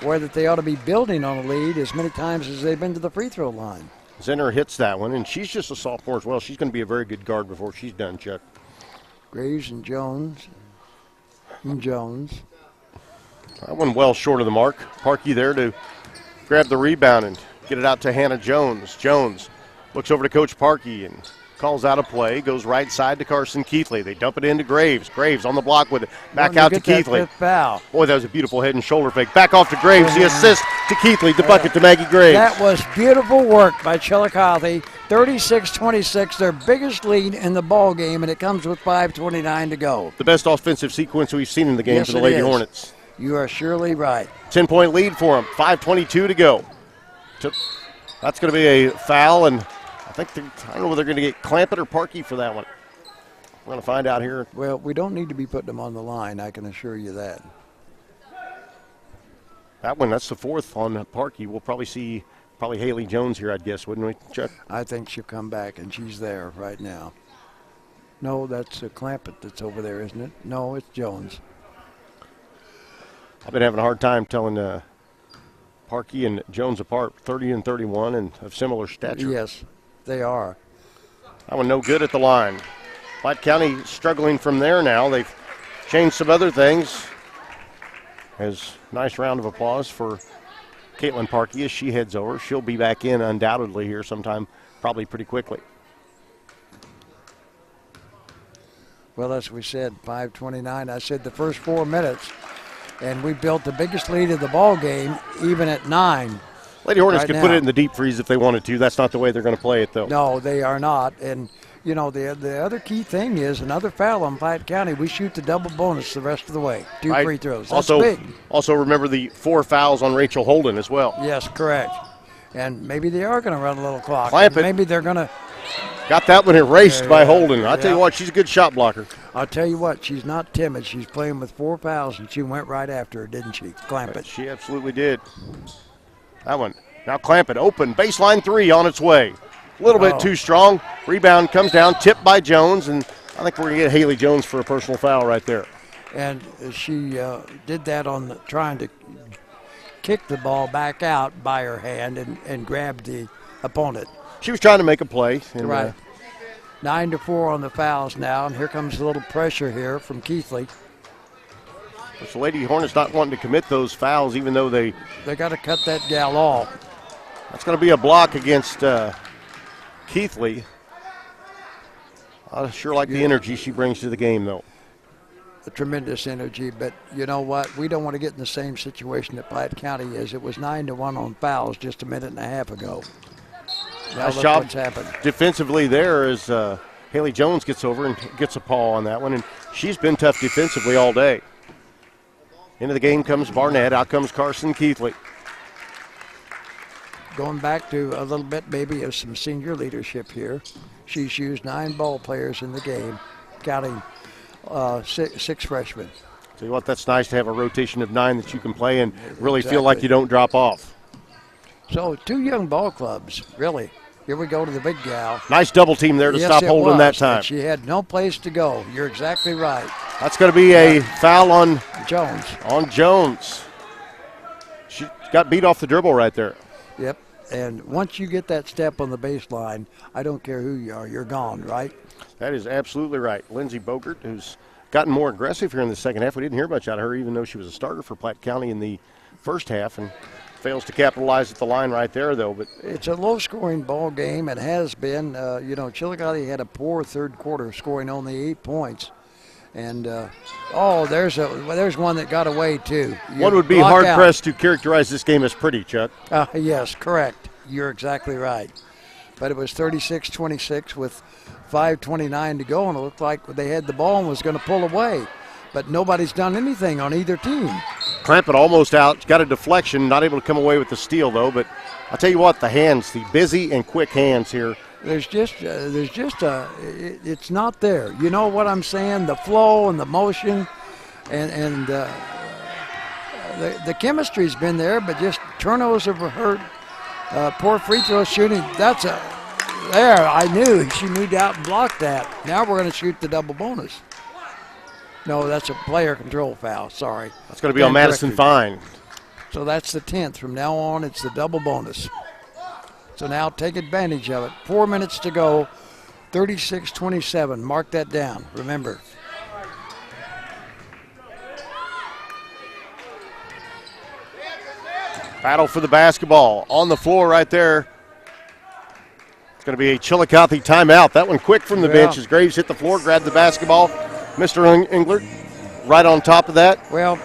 where that they ought to be building on a lead as many times as they've been to the free throw line. Zinner hits that one, and she's just a sophomore as well. She's going to be a very good guard before she's done, Chuck. Graves and Jones. And Jones. That one well short of the mark. Parkey there to grab the rebound and get it out to Hannah Jones. Jones looks over to Coach Parkey and calls out a play. Goes right side to Carson Keithley. They dump it into Graves. Graves on the block with it. Back out to Keithley. Boy, that was a beautiful head and shoulder fake. Back off to Graves. The assist to Keithley. The bucket to Maggie Graves. That was beautiful work by Chillicothe. 36-26, their biggest lead in the ball game, and it comes with 5:29 to go. The best offensive sequence we've seen in the game Yes, for the it Lady is. Hornets. You are surely right. 10-point lead for them. 5:22 to go. That's going to be a foul, and I don't know whether they're going to get Clampett or Parkey for that one. We're going to find out here. Well, we don't need to be putting them on the line, I can assure you that. That one, that's the fourth on Parkey. We'll probably see Haley Jones here, I'd guess, wouldn't we, Chuck? I think she'll come back, and she's there right now. No, that's Clampett that's over there, isn't it? No, it's Jones. I've been having a hard time telling Parkey and Jones apart, 30 and 31, and of similar stature. Yes, they are. That one no good at the line. Platte County struggling from there now. They've changed some other things. As nice round of applause for Caitlin Parkey as she heads over. She'll be back in undoubtedly here sometime, probably pretty quickly. Well, as we said, 5:29. I said the first 4 minutes, and we built the biggest lead of the ball game, even at 9. Lady Hornets right could now. put it in the deep freeze if they wanted to. That's not the way they're going to play it, though. No, they are not. And, you know, the other key thing is another foul on Platte County. We shoot the double bonus the rest of the way. 2 free throws. That's big. Also, remember the 4 fouls on Rachel Holden as well. Yes, correct. And maybe they are going to run a little clock. Clamp it. Maybe they're going to. Got that one erased by Holden. I'll tell you what, she's a good shot blocker. I'll tell you what, she's not timid. She's playing with 4 fouls, and she went right after her, didn't she? Clamp it. She absolutely did. That one. Now clamp it. Open. Baseline 3 on its way. A little bit too strong. Rebound comes down. Tipped by Jones, and I think we're going to get Haley Jones for a personal foul right there. And she did that on trying to kick the ball back out by her hand and grabbed the opponent. She was trying to make a play. And, right. 9-4 on the fouls now, and here comes a little pressure here from Keithley. The Lady Hornets not wanting to commit those fouls, even though they got to cut that gal off. That's going to be a block against Keithley. I sure like the energy she brings to the game, though. A tremendous energy, but you know what? We don't want to get in the same situation that Platte County is. It was 9-1 on fouls just a minute and a half ago. Now Nice look job what's happened. defensively there as Haley Jones gets over and gets a paw on that one, and she's been tough defensively all day. Into the game comes Barnett. Out comes Carson Keithley. Going back to a little bit maybe of some senior leadership here. She's used 9 ball players in the game, counting 6 freshmen. Tell you what, that's nice to have a rotation of 9 that you can play and really feel like you don't drop off. So 2 young ball clubs, really. Here we go to the big gal. Nice double team there to Yes, stop it Holden was, that time. and she had no place to go. You're exactly right. That's going to be a foul on Jones. She got beat off the dribble right there. Yep. And once you get that step on the baseline, I don't care who you are, you're gone, right? That is absolutely right. Lindsey Bogert, who's gotten more aggressive here in the second half. We didn't hear much out of her, even though she was a starter for Platte County in the first half, and fails to capitalize at the line right there, though. But it's a low-scoring ball game. It has been. Chillicothe had a poor third quarter, scoring only 8 points. And there's one that got away too. One would be hard-pressed to characterize this game as pretty, Chuck. Yes, correct. You're exactly right. But it was 36-26 with 5:29 to go, and it looked like they had the ball and was going to pull away. But nobody's done anything on either team. Clampett almost out, got a deflection, not able to come away with the steal, though. But I'll tell you what, the hands, the busy and quick hands here. It's not there. You know what I'm saying? The flow and the motion and the chemistry's been there, but just turnovers have hurt. Poor free throw shooting. I knew she moved out and blocked that. Now we're going to shoot the double bonus. No, that's a player control foul. Sorry. That's going to be on Madison Fine. So that's the 10th. From now on, it's the double bonus. So now take advantage of it. 4 minutes to go, 36-27. Mark that down, remember. Battle for the basketball on the floor right there. It's going to be a Chillicothe timeout. That one quick from the bench as Graves hit the floor, grabbed the basketball. Mr. Englert right on top of that. Well,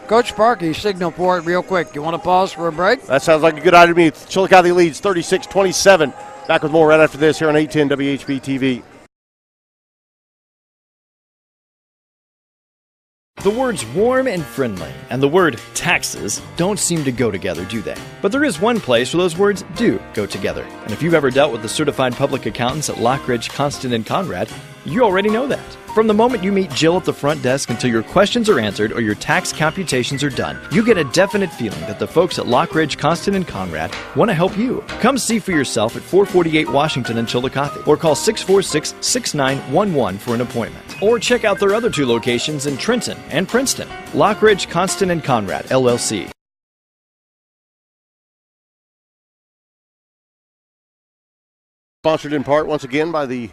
Coach Sparky signaled for it real quick. You want to pause for a break? That sounds like a good idea to me. Chillicothe leads 36-27. Back with more right after this here on 810 WHB TV. The words warm and friendly and the word taxes don't seem to go together, do they? But there is one place where those words do go together. And if you've ever dealt with the certified public accountants at Lockridge, Constant, and Conrad, you already know that. From the moment you meet Jill at the front desk until your questions are answered or your tax computations are done, you get a definite feeling that the folks at Lockridge, Constant, and Conrad want to help you. Come see for yourself at 448 Washington in Chillicothe or call 646-6911 for an appointment. Or check out their other 2 locations in Trenton and Princeton. Lockridge, Constant, and Conrad, LLC. Sponsored in part once again by the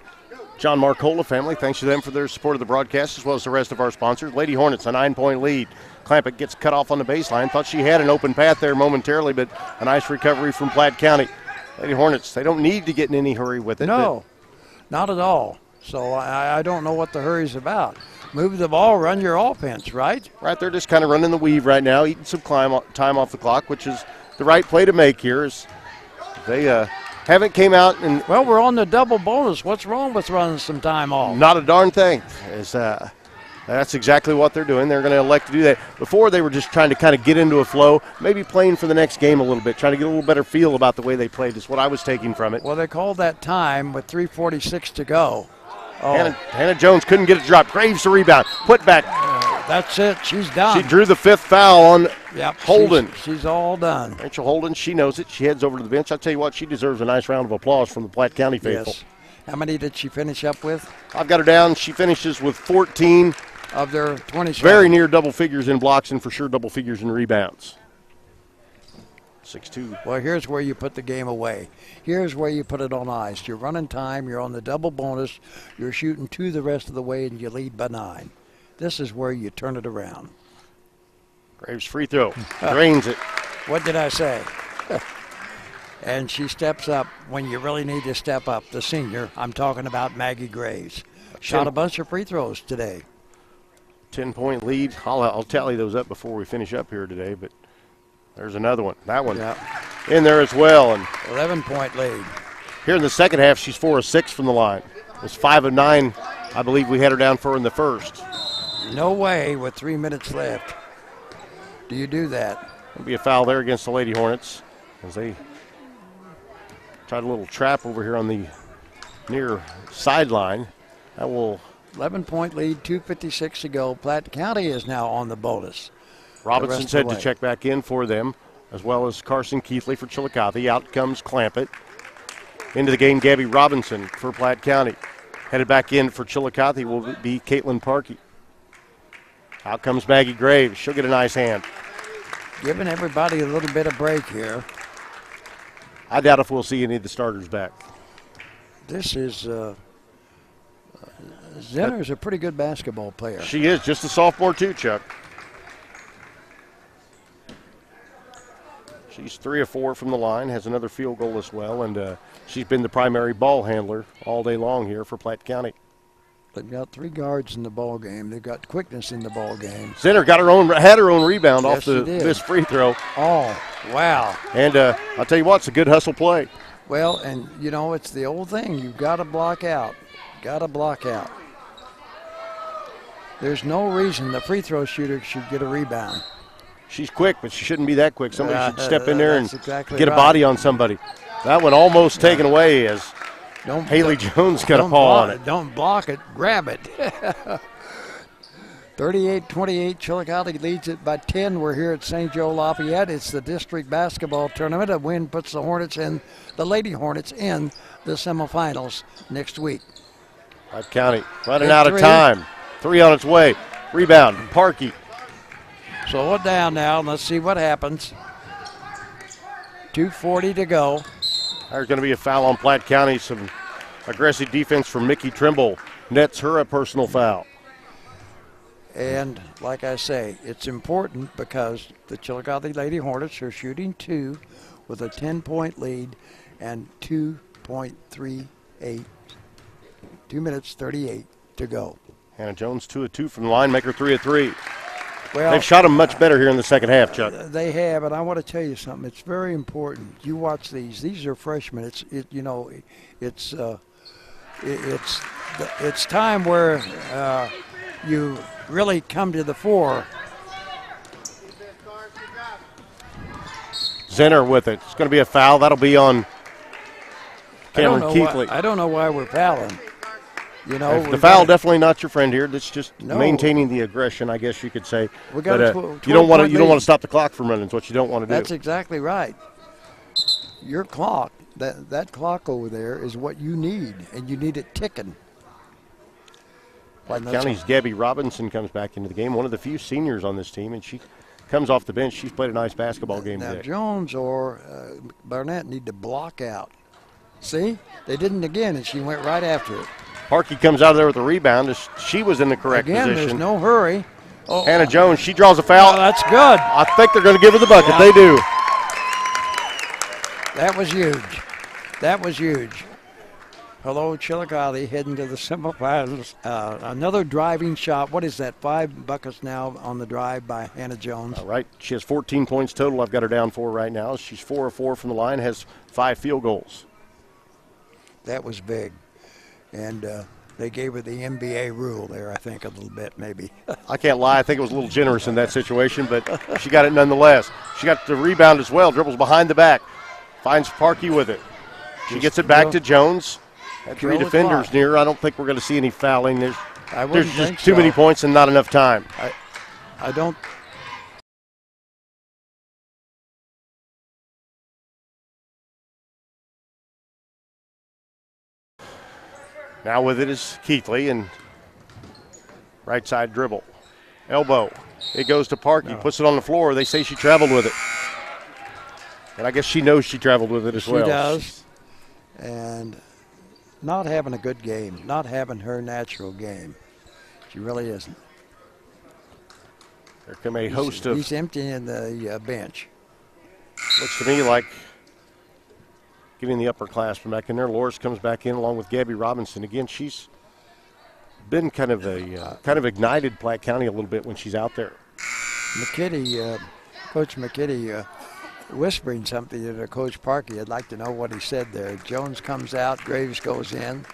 John Marcola family. Thanks to them for their support of the broadcast as well as the rest of our sponsors. Lady Hornets, a 9-point lead. Clampett gets cut off on the baseline. Thought she had an open path there momentarily, but a nice recovery from Platte County. Lady Hornets, they don't need to get in any hurry with it. No, not at all. So I don't know what the hurry's about. Move the ball, run your offense, right? Right, they're just kind of running the weave right now, eating some time off the clock, which is the right play to make here. Is they haven't came out and... Well, we're on the double bonus. What's wrong with running some time off? Not a darn thing. That's exactly what they're doing. They're going to elect to do that. Before, they were just trying to kind of get into a flow, maybe playing for the next game a little bit, trying to get a little better feel about the way they played is what I was taking from it. Well, they called that time with 3:46 to go. Oh. Hannah Jones couldn't get it dropped. Graves to rebound. Put back. That's it. She's done. She drew the 5th foul on Holden. She's all done. Rachel Holden, she knows it. She heads over to the bench. I'll tell you what, she deserves a nice round of applause from the Platte County faithful. Yes. How many did she finish up with? I've got her down. She finishes with 14. Of their 27. Very near double figures in blocks and for sure double figures in rebounds. 6'2". Well, here's where you put the game away. Here's where you put it on ice. You're running time. You're on the double bonus. You're shooting 2 the rest of the way, and you lead by 9. This is where you turn it around. Graves free throw. Drains it. What did I say? And she steps up when you really need to step up. The senior, I'm talking about Maggie Graves. Shot a bunch of free throws today. 10-point lead. I'll tally those up before we finish up here today, but there's another one. That one in there as well. And 11-point lead. Here in the second half, she's 4 of 6 from the line. It was 5 of 9, I believe we had her down for in the first. No way with 3 minutes left do you do that. There'll be a foul there against the Lady Hornets as they tried a little trap over here on the near sideline. That will... 11-point lead, 2:56 to go. Platte County is now on the bonus. Robinson said to check back in for them, as well as Carson Keithley for Chillicothe. Out comes Clampett. Into the game, Gabby Robinson for Platte County. Headed back in for Chillicothe will be Caitlin Parkey. Out comes Maggie Graves. She'll get a nice hand. Giving everybody a little bit of break here. I doubt if we'll see any of the starters back. This is... Zenner's a pretty good basketball player. She is, just a sophomore too, Chuck. She's 3 of 4 from the line, has another field goal as well, and she's been the primary ball handler all day long here for Platte County. They've got 3 guards in the ball game. They've got quickness in the ball game. Zenner had her own rebound off this free throw. Oh, wow. And I'll tell you what, it's a good hustle play. Well, and, you know, it's the old thing. You've got to block out. Got to block out. There's no reason the free throw shooter should get a rebound. She's quick, but she shouldn't be that quick. Somebody should step in there and exactly get a body on somebody. That one almost taken away as Haley Jones got a paw on it. Don't block it, grab it. 38-28, Chillicothe leads it by 10. We're here at St. Joe Lafayette. It's the district basketball tournament. A win puts the Lady Hornets in the semifinals next week. Platte County running out of time. 3 on its way. Rebound, Parkey. Slow it down now. Let's see what happens. 2:40 to go. There's going to be a foul on Platte County. Some aggressive defense from Mickey Trimble nets her a personal foul. And like I say, it's important because the Chillicothe Lady Hornets are shooting 2 with a 10-point lead and 2.38, 2 minutes 38 to go. Hannah Jones 2 of 2 from the line, make her 3 of 3. Well, they've shot them much better here in the second half, Chuck. They have, and I want to tell you something. It's very important. You watch these. These are freshmen. It's time where you really come to the fore. Zenner with it. It's going to be a foul. That'll be on Cameron Keithley. I don't know why we're fouling. You know, the foul definitely not your friend here. That's just maintaining the aggression, I guess you could say. We got you don't want to stop the clock from running. It's what you don't want to do. That's exactly right. Your clock, that clock over there is what you need, and you need it ticking. Platte County's Gabby Robinson comes back into the game, one of the few seniors on this team, and she comes off the bench. She's played a nice basketball game now, today. Jones or Barnett need to block out. See? They didn't again, and she went right after it. Parkey comes out of there with a rebound. She was in the correct position. There's no hurry. Oh. Hannah Jones, she draws a foul. Oh, that's good. I think they're going to give her the bucket. Yeah. They do. That was huge. That was huge. Hello, Chillicothe heading to the semifinals. Another driving shot. What is that? 5 buckets now on the drive by Hannah Jones. All right. She has 14 points total. I've got her down 4 right now. She's 4 of 4 from the line, has 5 field goals. That was big. And they gave her the NBA rule there, I think, a little bit maybe. I can't lie. I think it was a little generous in that situation, but she got it nonetheless. She got the rebound as well, dribbles behind the back, finds Parkey with it. She gets it back to Jones. Had 3 defenders near her. I don't think we're going to see any fouling. There's just too many points and not enough time. I don't. Now with it is Keithley, and right side dribble. Elbow. It goes to Parkey, puts it on the floor. They say she traveled with it. And I guess she knows she traveled with it as well. She does. And not having a good game, not having her natural game. She really isn't. There come a host of... He's emptying the bench. Looks to me like getting the upperclassmen back in there. Loris comes back in along with Gabby Robinson. Again, she's been kind of ignited Platte County a little bit when she's out there. Coach McKitty whispering something to Coach Parkey. I'd like to know what he said there. Jones comes out, Graves goes in.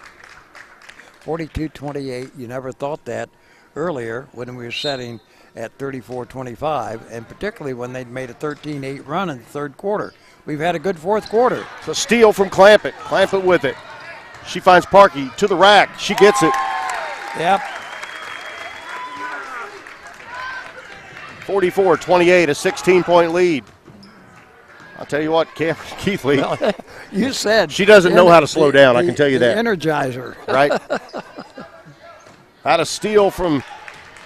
42-28. You never thought that earlier when we were setting at 34-25, and particularly when they'd made a 13-8 run in the third quarter. We've had a good fourth quarter. So steal from Clampett. Clampett with it. She finds Parkey to the rack. She gets it. Yep. 44-28, a 16-point lead. I'll tell you what, Cameron Keithley. Well, you said. She doesn't know how to slow down, I can tell you that. Energizer. Right? Had a steal from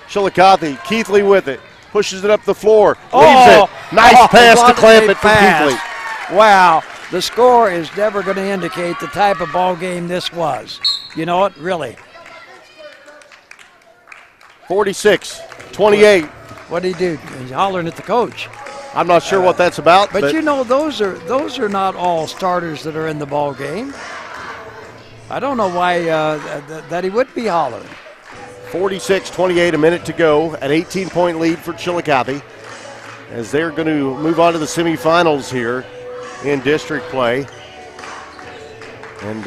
Chillicothe. Keithley with it. Pushes it up the floor. Leaves it. Nice pass to Clampett from Keithley. Wow. The score is never going to indicate the type of ball game this was. You know what? Really. 46-28. What did he do? He's hollering at the coach. I'm not sure what that's about. But you know, those are not all starters that are in the ball game. I don't know why that he would be hollering. 46-28, a minute to go. An 18-point lead for Chillicothe as they're going to move on to the semifinals here in district play. And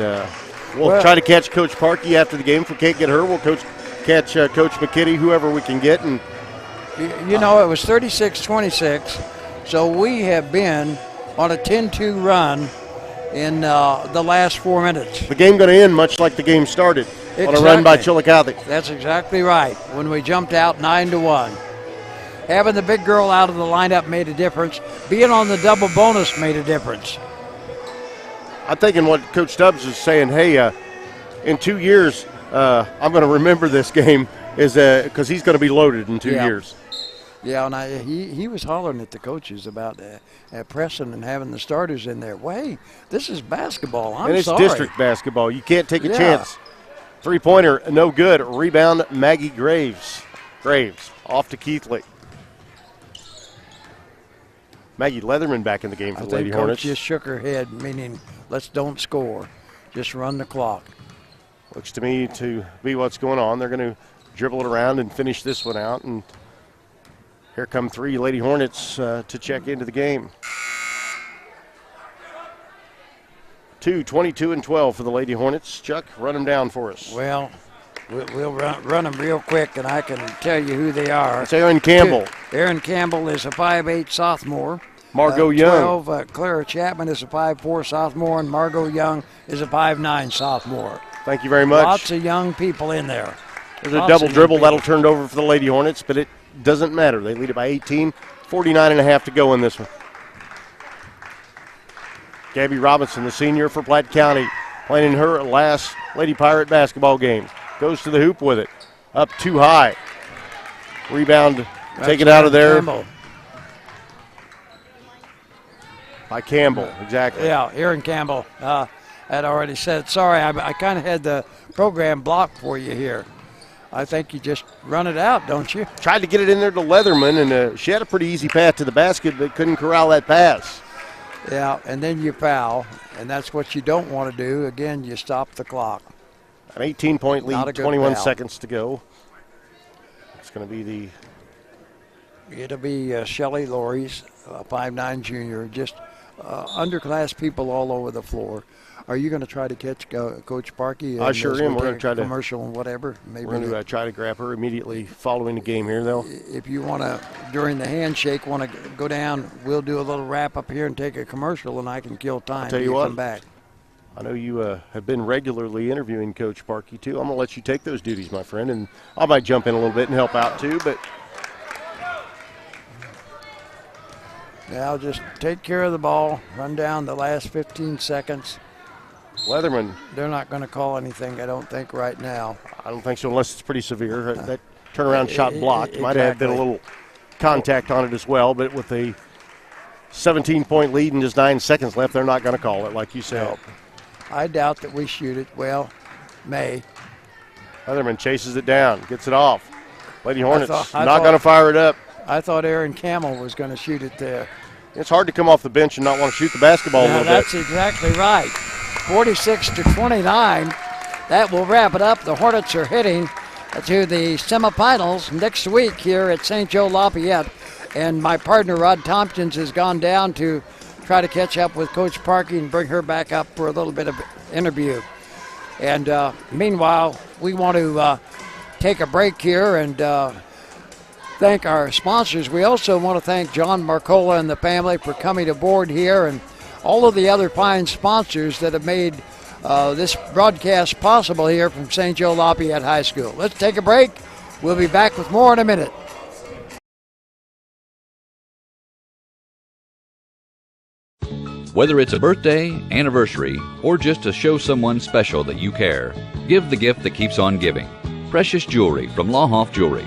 we'll try to catch Coach Parkey after the game. If we can't get her, we'll catch Coach McKitty, whoever we can get. And you know, it was 36-26, so we have been on a 10-2 run in the last 4 minutes. The game going to end much like the game started, on a run by Chillicothe. That's exactly right, when we jumped out 9-1. Having the big girl out of the lineup made a difference. Being on the double bonus made a difference. I'm thinking what Coach Stubbs is saying, hey, in 2 years, I'm going to remember this game, is because he's going to be loaded in 2 years. Yeah, and he was hollering at the coaches about pressing and having the starters in there. Well, hey, this is basketball. I'm sorry. And it's district basketball. You can't take a chance. Three-pointer, no good. Rebound, Maggie Graves. Graves off to Keithley. Maggie Leatherman back in the game for the Lady Hornets. Coach just shook her head, meaning let's don't score. Just run the clock. Looks to me to be what's going on. They're going to dribble it around and finish this one out. And here come 3 Lady Hornets to check into the game. 22 and 12 for the Lady Hornets. Chuck, run them down for us. Well, we'll run them real quick, and I can tell you who they are. It's Aaron Campbell. Aaron Campbell is a 5'8 sophomore. Margot Young. 12, Clara Chapman is a 5'4 sophomore, and Margot Young is a 5'9 sophomore. Thank you very much. Lots of young people in there. There's a double dribble. That'll turn it over for the Lady Hornets, but it doesn't matter. They lead it by 18. 49 and a half to go in this one. Gabby Robinson, the senior for Platte County, playing in her last Lady Pirate basketball game. Goes to the hoop with it. Up too high. Rebound taken out of there by Campbell. Exactly. Yeah, Aaron Campbell had already said, sorry, I kind of had the program blocked for you here. I think you just run it out, don't you? Tried to get it in there to Leatherman, and she had a pretty easy path to the basket, but couldn't corral that pass. Yeah, and then you foul, and that's what you don't want to do. Again, you stop the clock. An 18-point lead, 21 seconds to go. It's going to be It'll be Shelley Lorries, 5'9 junior, just underclass people all over the floor. Are you going to try to catch Coach Parkey? I sure am. We're going to try to commercial and whatever. Maybe we're going to try to grab her immediately following the game here, though. If you want to, during the handshake, want to go down, we'll do a little wrap up here and take a commercial, and I can kill time. I'll tell you what. Come back. I know you have been regularly interviewing Coach Parkey, too. I'm going to let you take those duties, my friend, and I might jump in a little bit and help out, too. But now just take care of the ball, run down the last 15 seconds. Leatherman. They're not going to call anything, I don't think, right now. I don't think so, unless it's pretty severe. That turnaround shot blocked. Exactly. Might have been a little contact on it as well, but with a 17-point lead and just 9 seconds left, they're not going to call it, like you said. No. I doubt that we shoot it. Well, may. Leatherman chases it down, gets it off. Lady Hornets not going to fire it up. I thought Aaron Campbell was going to shoot it there. It's hard to come off the bench and not want to shoot the basketball a little bit. That's exactly right. 46-29. That will wrap it up. The Hornets are heading to the semifinals next week here at St. Joe Lafayette. And my partner, Rod Tompkins, has gone down to try to catch up with Coach Parkey and bring her back up for a little bit of interview. And meanwhile, we want to take a break here and thank our sponsors. We also want to thank John Marcola and the family for coming aboard here, and all of the other fine sponsors that have made this broadcast possible here from St. Joe Lafayette High School. Let's take a break. We'll be back with more in a minute. Whether it's a birthday, anniversary, or just to show someone special that you care, give the gift that keeps on giving. Precious jewelry from Lahoff Jewelry.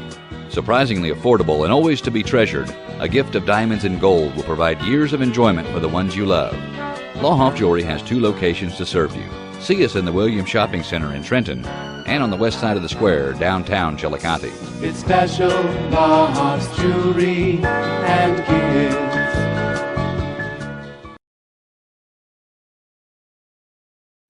Surprisingly affordable and always to be treasured, a gift of diamonds and gold will provide years of enjoyment for the ones you love. Lahoff Jewelry has 2 locations to serve you. See us in the Williams Shopping Center in Trenton and on the west side of the square, downtown Chillicothe. It's special Lahoff's jewelry and gifts.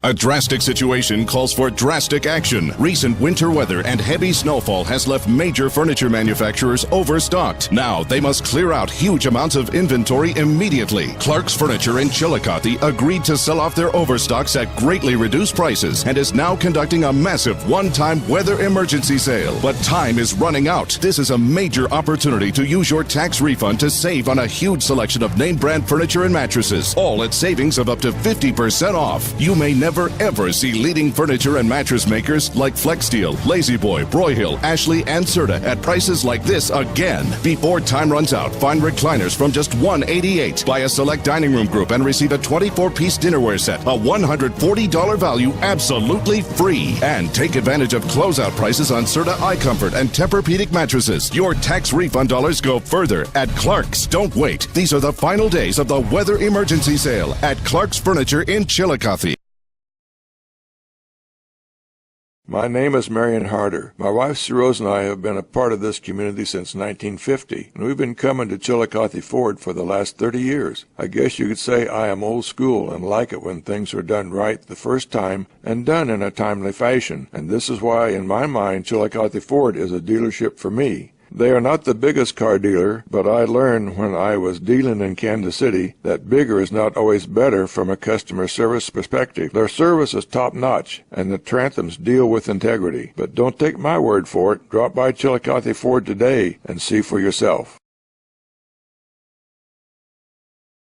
A drastic situation calls for drastic action. Recent winter weather and heavy snowfall has left major furniture manufacturers overstocked. Now they must clear out huge amounts of inventory immediately. Clark's Furniture in Chillicothe agreed to sell off their overstocks at greatly reduced prices and is now conducting a massive one-time weather emergency sale. But time is running out. This is a major opportunity to use your tax refund to save on a huge selection of name brand furniture and mattresses, all at savings of up to 50% off. You may never never ever see leading furniture and mattress makers like Flexsteel, Lazy Boy, Broyhill, Ashley, and Serta at prices like this again. Before time runs out, find recliners from just $188. Buy a select dining room group and receive a 24-piece dinnerware set, a $140 value, absolutely free. And take advantage of closeout prices on Serta iComfort and Tempur-Pedic mattresses. Your tax refund dollars go further at Clark's. Don't wait. These are the final days of the weather emergency sale at Clark's Furniture in Chillicothe. My name is Marion Harder. My wife Sue Rose and I have been a part of this community since 1950, and we've been coming to Chillicothe Ford for the last 30 years. I guess you could say I am old school and like it when things are done right the first time and done in a timely fashion, and this is why, in my mind, Chillicothe Ford is a dealership for me. They are not the biggest car dealer, but I learned when I was dealing in Kansas City that bigger is not always better from a customer service perspective. Their service is top-notch, and the Tranthams deal with integrity. But don't take my word for it. Drop by Chillicothe Ford today and see for yourself.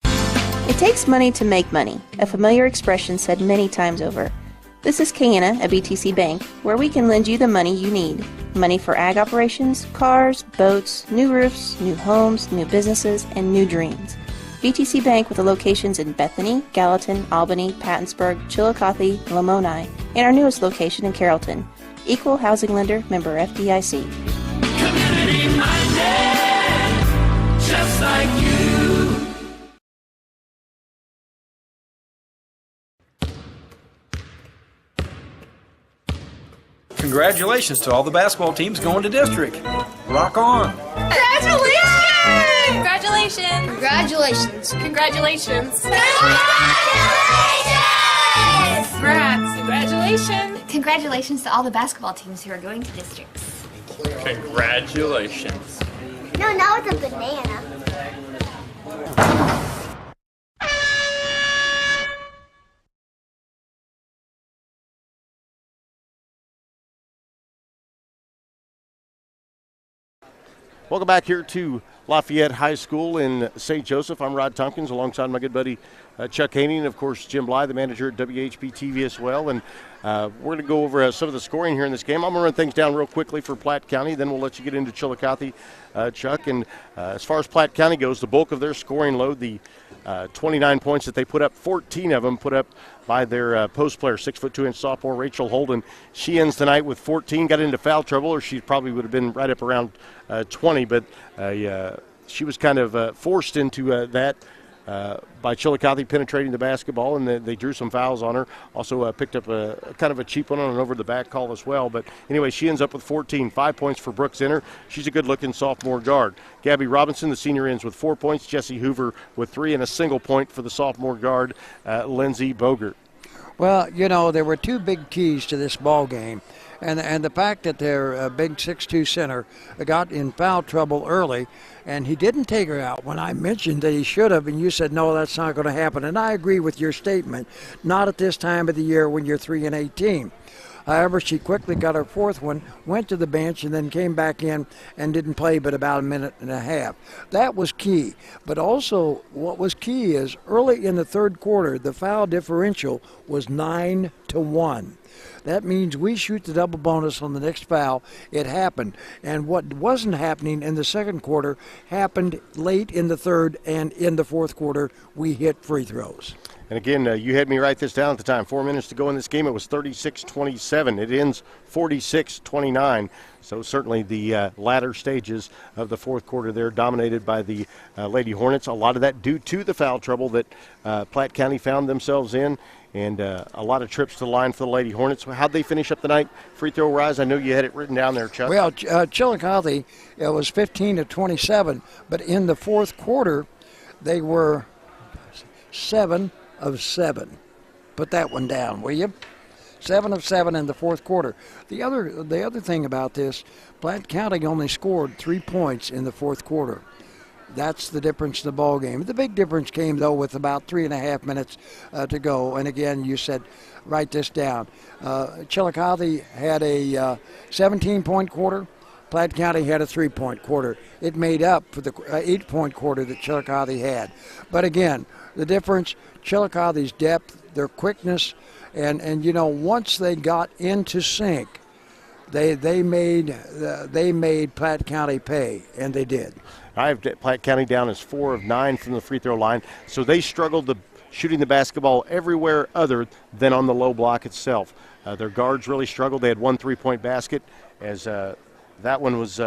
It takes money to make money, a familiar expression said many times over. This is Cayena at BTC Bank, where we can lend you the money you need. Money for ag operations, cars, boats, new roofs, new homes, new businesses, and new dreams. BTC Bank with the locations in Bethany, Gallatin, Albany, Pattonsburg, Chillicothe, Lamoni, and our newest location in Carrollton. Equal housing lender, member FDIC. Community minded, just like you. Congratulations to all the basketball teams going to district. Rock on. Congratulations! Congratulations! Congratulations. Congratulations! Congrats! Congratulations! Congratulations to all the basketball teams who are going to districts. Congratulations. No, now it's a banana. Welcome back here to Lafayette High School in St. Joseph. I'm Rod Tompkins alongside my good buddy Chuck Haney and, of course, Jim Bly, the manager at WHB TV as well. And we're going to go over some of the scoring here in this game. I'm going to run things down real quickly for Platte County, then we'll let you get into Chillicothe, Chuck. And as far as Platte County goes, the bulk of their scoring load, the 29 points that they put up, 14 of them put up by their post player, 6'2" sophomore Rachel Holden. She ends tonight with 14, got into foul trouble, or she probably would have been right up around 20, but she was kind of forced into that by Chillicothe penetrating the basketball, and they drew some fouls on her. Also picked up a kind of a cheap one on an over-the-back call as well. But anyway, she ends up with 14, 5 points for Brooke Zinner. She's a good-looking sophomore guard. Gabby Robinson, the senior, ends with 4 points. Jesse Hoover with 3 and a single point for the sophomore guard, Lindsey Bogert. Well, you know, there were two big keys to this ball game. And the fact that their big 6'2" center got in foul trouble early, and he didn't take her out when I mentioned that he should have, and you said, no, that's not going to happen. And I agree with your statement, not at this time of the year when you're 3-18. However, she quickly got her fourth one, went to the bench, and then came back in and didn't play but about a minute and a half. That was key. But also what was key is early in the third quarter, the foul differential was 9-1. That means we shoot the double bonus on the next foul. It happened. And what wasn't happening in the second quarter happened late in the third, and in the fourth quarter, we hit free throws. And again, you had me write this down at the time. 4 minutes to go in this game. It was 36-27. It ends 46-29. So certainly the latter stages of the fourth quarter there dominated by the Lady Hornets. A lot of that due to the foul trouble that Platte County found themselves in. And a lot of trips to the line for the Lady Hornets. How'd they finish up the night free throw rise? I know you had it written down there, Chuck. Well, Chillicothe, it was 15-27. But in the fourth quarter, they were 7 of 7. Put that one down, will you? 7 of 7 in the fourth quarter. The other thing about this, Platte County only scored 3 points in the fourth quarter. That's the difference in the ball game. The big difference came, though, with about 3.5 minutes to go. And again, you said, write this down. Chillicothe had a 17-point quarter. Platte County had a 3-point quarter. It made up for the 8-point quarter that Chillicothe had. But again, the difference, Chillicothe's depth, their quickness, and once they got into sync, they made Platte County pay, and they did. I have Platte County down as 4 of 9 from the free throw line, so they struggled shooting the basketball everywhere other than on the low block itself. Their guards really struggled. They had 1 3-point basket, as that one was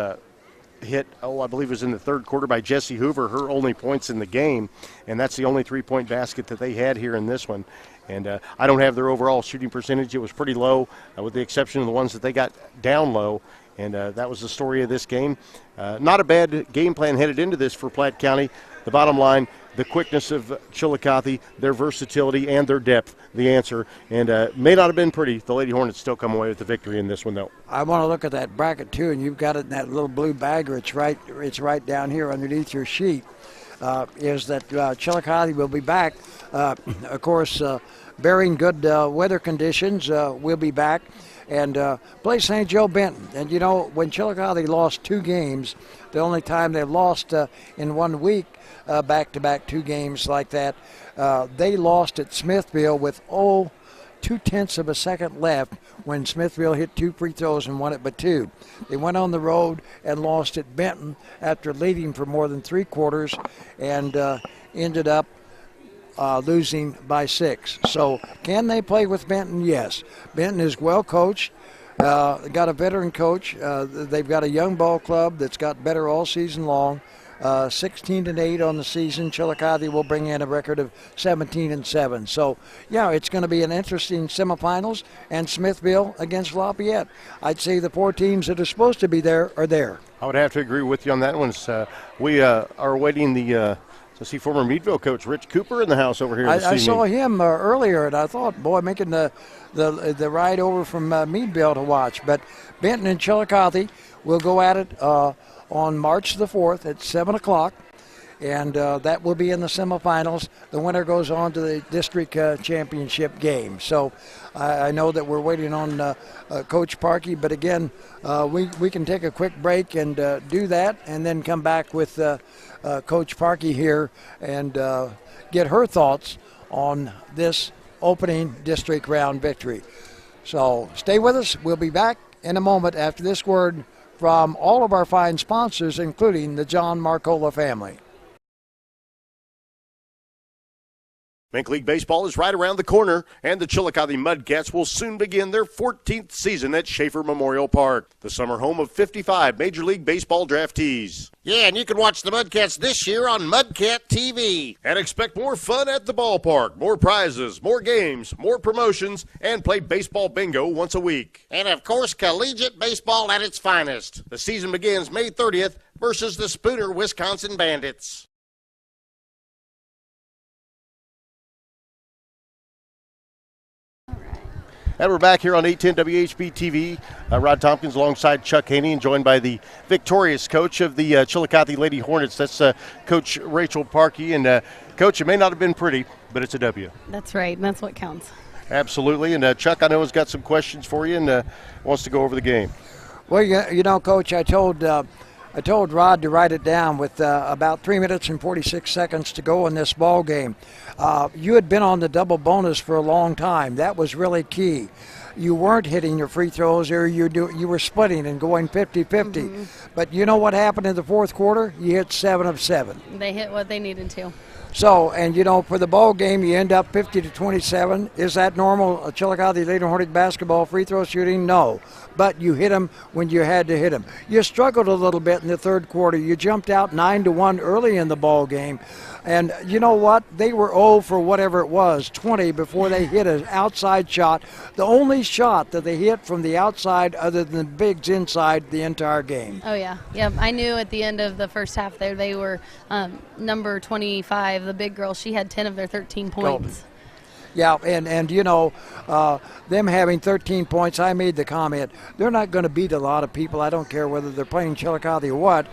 hit, I believe it was in the third quarter by Jessie Hoover, her only points in the game, and that's the only 3-point basket that they had here in this one. And I don't have their overall shooting percentage. It was pretty low, with the exception of the ones that they got down low, and that was the story of this game. Not a bad game plan headed into this for Platte County. The bottom line, the quickness of Chillicothe, their versatility, and their depth, the answer. And may not have been pretty. The Lady Hornets still come away with the victory in this one, though. I want to look at that bracket, too, and you've got it in that little blue bagger. It's right down here underneath your sheet. Is that Chillicothe will be back. Of course, bearing good weather conditions, we'll be back. And play St. Joe Benton. And, when Chillicothe lost 2 games, the only time they've lost in 1 week, back-to-back 2 games like that, they lost at Smithville with, 0.2 of a second left when Smithville hit 2 free throws and won it by 2. They went on the road and lost at Benton after leading for more than 3 quarters and ended up losing by 6. So can they play with Benton? Yes. Benton is well coached. Got a veteran coach. They've got a young ball club that's got better all season long. 16-8 on the season. Chillicothe will bring in a record of 17-7. So, yeah, it's going to be an interesting semifinals, and Smithville against Lafayette. I'd say the 4 teams that are supposed to be there are there. I would have to agree with you on that one. We are awaiting to see former Meadville coach Rich Cooper in the house over here this evening. I saw him earlier, and I thought, boy, making the ride over from Meadville to watch. But Benton and Chillicothe will go at it on March the 4th at 7 o'clock, and that will be in the semifinals. The winner goes on to the district championship game. So I know that we're waiting on Coach Parkey, but again, we can take a quick break and do that, and then come back with Coach Parkey here and get her thoughts on this opening district round victory. So stay with us. We'll be back in a moment after this word from all of our fine sponsors, including the John Marcola family. Bank League Baseball is right around the corner, and the Chillicothe Mudcats will soon begin their 14th season at Schaefer Memorial Park, the summer home of 55 Major League Baseball draftees. Yeah, and you can watch the Mudcats this year on Mudcat TV. And expect more fun at the ballpark, more prizes, more games, more promotions, and play baseball bingo once a week. And, of course, collegiate baseball at its finest. The season begins May 30th versus the Spooner Wisconsin Bandits. And we're back here on 810 WHB TV. Rod Tompkins alongside Chuck Haney, and joined by the victorious coach of the Chillicothe Lady Hornets. That's Coach Rachel Parkey. And, Coach, it may not have been pretty, but it's a W. That's right, and that's what counts. Absolutely. And Chuck, I know, has got some questions for you and wants to go over the game. Well, Coach, I told Rod to write it down with about 3 minutes and 46 seconds to go in this ball game. You had been on the double bonus for a long time. That was really key. You weren't hitting your free throws, or you were splitting and going 50-50. Mm-hmm. But you know what happened in the fourth quarter? You hit 7 of 7. They hit what they needed to. So, and for the ball game, you end up 50-27. Is that normal Chillicothe Lady Hornet basketball free throw shooting? No. But you hit them when you had to hit them. You struggled a little bit in the third quarter. You jumped out 9-1 early in the ball game. And you know what? They were 0 for whatever it was, 20, before they hit an outside shot. The only shot that they hit from the outside other than Biggs inside the entire game. Oh, yeah. Yep. I knew at the end of the first half there they were number 25, the big girl. She had 10 of their 13 points. Yeah, and you know, them having 13 points, I made the comment, they're not going to beat a lot of people. I don't care whether they're playing Chillicothe or what.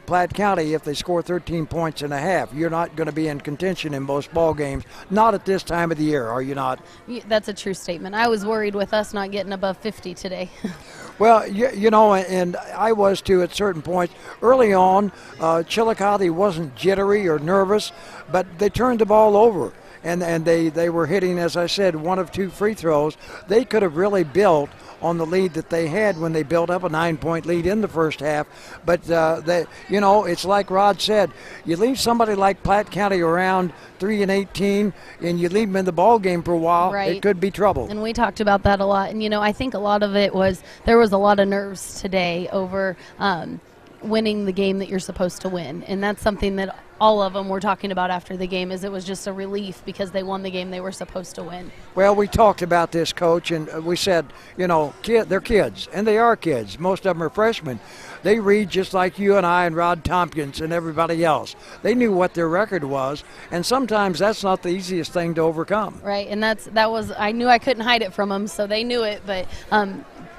Platte County, if they score 13 points and a half, you're not going to be in contention in most ball games. Not at this time of the year, are you not? That's a true statement. I was worried with us not getting above 50 today. Well, you know, and I was too at certain points. Early on, Chillicothe wasn't jittery or nervous, but they turned the ball over. And they were hitting, as I said, 1 of 2 free throws. They could have really built on the lead that they had when they built up a 9-point lead in the first half. But, you know, it's like Rod said, you leave somebody like Platte County around 3-18 and you leave them in the ball game for a while, right. It could be trouble. And we talked about that a lot. And, you know, I think a lot of it was there was a lot of nerves today over winning the game that you're supposed to win. And that's something that all of them were talking about after the game, is it was just a relief because they won the game they were supposed to win. Well, we talked about this, Coach, and we said, you know, they're kids, and they are kids. Most of them are freshmen. They read just like you and I and Rod Tompkins and everybody else. They knew what their record was, and sometimes that's not the easiest thing to overcome. Right, and that was I knew I couldn't hide it from them, so they knew it, but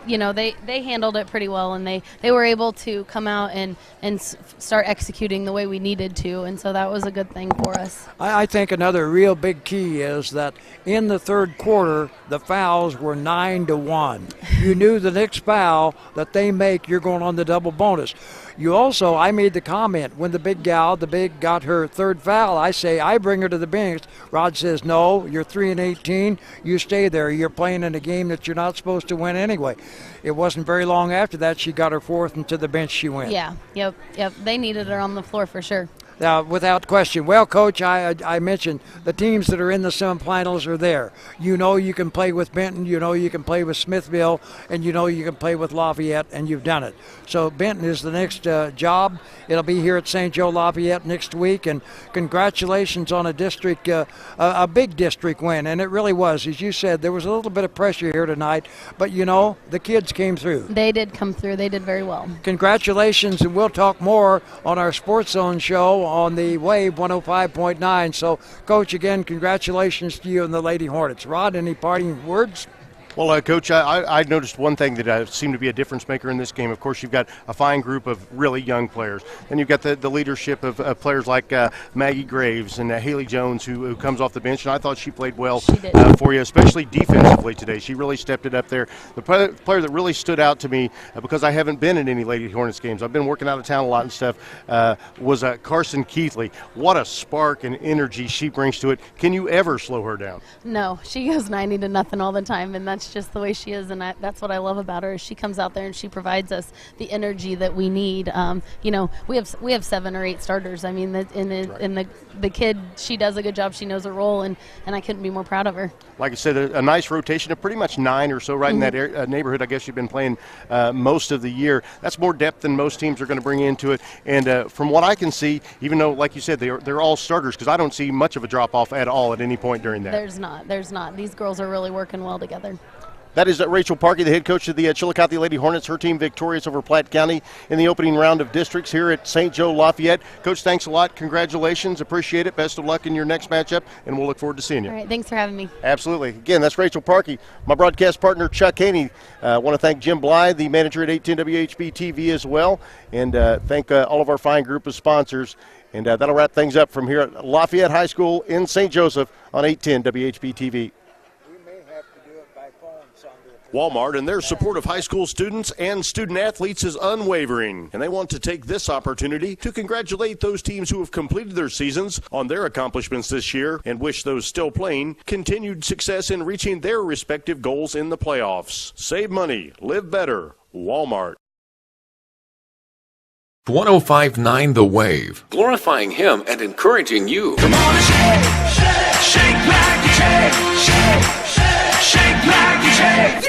you know, they handled it pretty well, and they were able to come out and start executing the way we needed to, and so that was a good thing for us. I think another real big key is that in the third quarter, the fouls were 9-1. You knew the next foul that they make, you're going on the double bonus. You also, I made the comment, when the big got her third foul, I say, I bring her to the bench. Rod says, no, you're 3-18, you stay there. You're playing in a game that you're not supposed to win anyway. It wasn't very long after that she got her fourth, and to the bench she went. Yeah, yep. They needed her on the floor for sure. Without question. Well, Coach, I mentioned the teams that are in the semifinals are there. You know you can play with Benton, you know you can play with Smithville, and you know you can play with Lafayette, and you've done it. So Benton is the next job. It'll be here at St. Joe Lafayette next week, and congratulations on a district, a big district win, and it really was. As you said, there was a little bit of pressure here tonight, but you know, the kids came through. They did come through. They did very well. Congratulations, and we'll talk more on our Sports Zone show on the Wave 105.9. So, Coach, again, congratulations to you and the Lady Hornets. Rod, any parting words? Well, Coach, I noticed one thing that seemed to be a difference maker in this game. Of course, you've got a fine group of really young players. Then you've got the leadership of players like Maggie Graves and Haley Jones, who comes off the bench. And I thought she played well for you, especially defensively today. She really stepped it up there. The player that really stood out to me, because I haven't been in any Lady Hornets games, I've been working out of town a lot and stuff, was Carson Keithley. What a spark and energy she brings to it. Can you ever slow her down? No, she goes 90-0 all the time, and that's just the way she is, and that's what I love about her. Is she comes out there and she provides us the energy that we need. You know, we have 7 or 8 starters. I mean, the kid, she does a good job. She knows her role, and I couldn't be more proud of her. Like I said, a nice rotation of pretty much 9 or so right in that neighborhood. I guess you've been playing most of the year. That's more depth than most teams are going to bring into it. And from what I can see, even though, like you said, they're all starters, because I don't see much of a drop-off at all at any point during that. There's not. These girls are really working well together. That is Rachel Parkey, the head coach of the Chillicothe Lady Hornets. Her team victorious over Platte County in the opening round of districts here at St. Joe Lafayette. Coach, thanks a lot. Congratulations. Appreciate it. Best of luck in your next matchup, and we'll look forward to seeing you. All right. Thanks for having me. Absolutely. Again, that's Rachel Parkey. My broadcast partner, Chuck Haney. I want to thank Jim Bly, the manager at 810 WHB TV as well, and thank all of our fine group of sponsors. And that'll wrap things up from here at Lafayette High School in St. Joseph on 810 WHB TV. Walmart and their support of high school students and student athletes is unwavering, and they want to take this opportunity to congratulate those teams who have completed their seasons on their accomplishments this year and wish those still playing continued success in reaching their respective goals in the playoffs. Save money, live better, Walmart. 105.9 The Wave, glorifying Him and encouraging you. Come on and shake like you shake like you shake.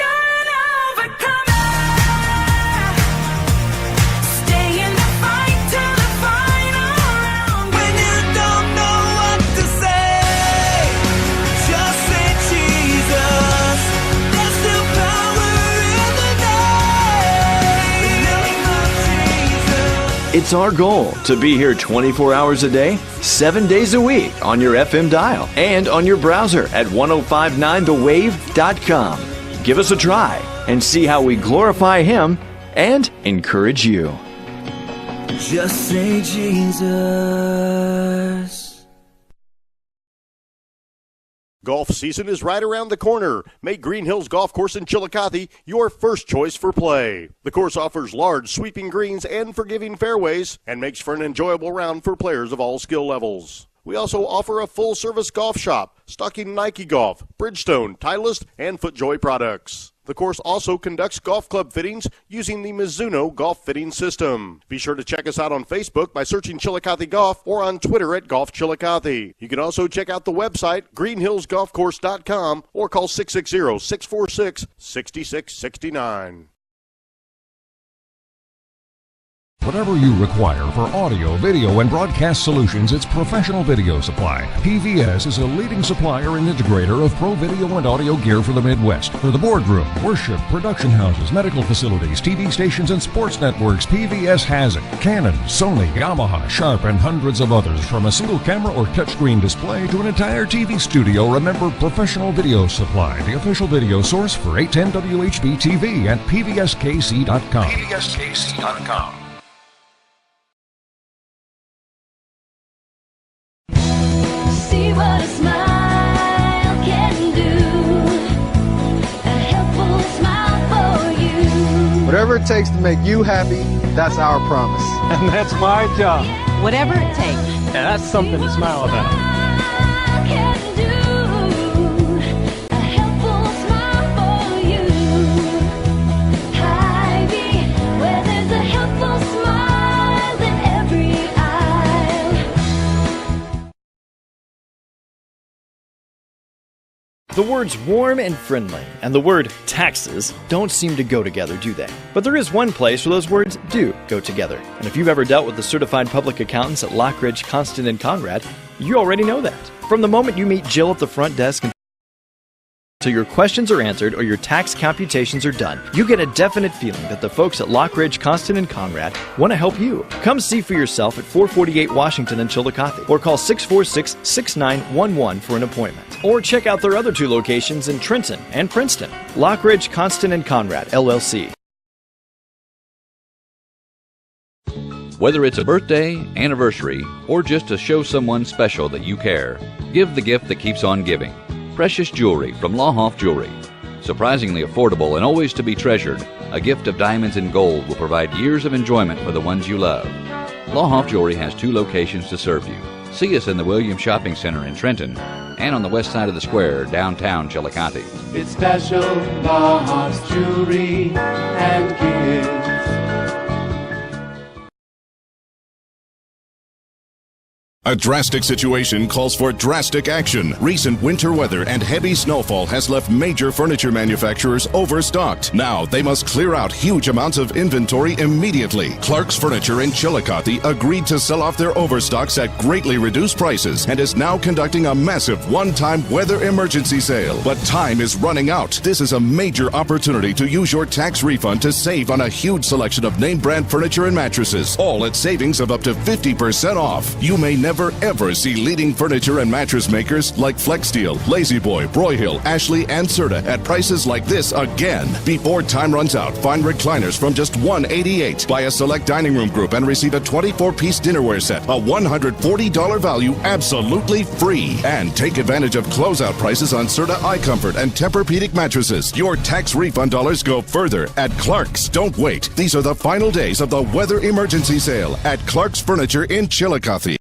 It's our goal to be here 24 hours a day, 7 days a week on your FM dial and on your browser at 1059thewave.com. Give us a try and see how we glorify Him and encourage you. Just say Jesus. Golf season is right around the corner. Make Green Hills Golf Course in Chillicothe your first choice for play. The course offers large, sweeping greens and forgiving fairways and makes for an enjoyable round for players of all skill levels. We also offer a full-service golf shop, stocking Nike Golf, Bridgestone, Titleist, and FootJoy products. The course also conducts golf club fittings using the Mizuno golf fitting system. Be sure to check us out on Facebook by searching Chillicothe Golf or on Twitter at Golf Chillicothe. You can also check out the website greenhillsgolfcourse.com or call 660-646-6669. Whatever you require for audio, video, and broadcast solutions, it's Professional Video Supply. PVS is a leading supplier and integrator of pro video and audio gear for the Midwest. For the boardroom, worship, production houses, medical facilities, TV stations, and sports networks, PVS has it. Canon, Sony, Yamaha, Sharp, and hundreds of others. From a single camera or touchscreen display to an entire TV studio, remember Professional Video Supply, the official video source for 810 WHB TV at pvskc.com. pvskc.com. See what a smile can do. A helpful smile for you. Whatever it takes to make you happy, that's our promise. And that's my job. Whatever it takes. And that's something to smile about. Can do. A helpful smile for you. Hy-Vee, where there's a helpful smile in every aisle. The words warm and friendly and the word taxes don't seem to go together, do they? But there is one place where those words do go together. And if you've ever dealt with the certified public accountants at Lockridge, Constant, and Conrad, you already know that. From the moment you meet Jill at the front desk until your questions are answered or your tax computations are done, you get a definite feeling that the folks at Lockridge, Constant, and Conrad want to help you. Come see for yourself at 448 Washington in Chillicothe or call 646-6911 for an appointment. Or check out their other two locations in Trenton and Princeton. Lockridge, Constant, and Conrad, LLC. Whether it's a birthday, anniversary, or just to show someone special that you care, give the gift that keeps on giving. Precious jewelry from Lahoff Jewelry. Surprisingly affordable and always to be treasured, a gift of diamonds and gold will provide years of enjoyment for the ones you love. Lahoff Jewelry has 2 locations to serve you. See us in the Williams Shopping Center in Trenton and on the west side of the square, downtown Chillicothe. It's special Lahoff's jewelry and gifts. A drastic situation calls for drastic action. Recent winter weather and heavy snowfall has left major furniture manufacturers overstocked. Now they must clear out huge amounts of inventory immediately. Clark's Furniture in Chillicothe agreed to sell off their overstocks at greatly reduced prices and is now conducting a massive one-time weather emergency sale. But time is running out. This is a major opportunity to use your tax refund to save on a huge selection of name brand furniture and mattresses, all at savings of up to 50% off. You may never ever see leading furniture and mattress makers like Flexsteel, Lazy Boy, Broyhill, Ashley, and Serta at prices like this again. Before time runs out, find recliners from just $188. Buy a select dining room group and receive a 24-piece dinnerware set, a $140 value, absolutely free. And take advantage of closeout prices on Serta iComfort and Tempur-Pedic mattresses. Your tax refund dollars go further at Clark's. Don't wait. These are the final days of the weather emergency sale at Clark's Furniture in Chillicothe.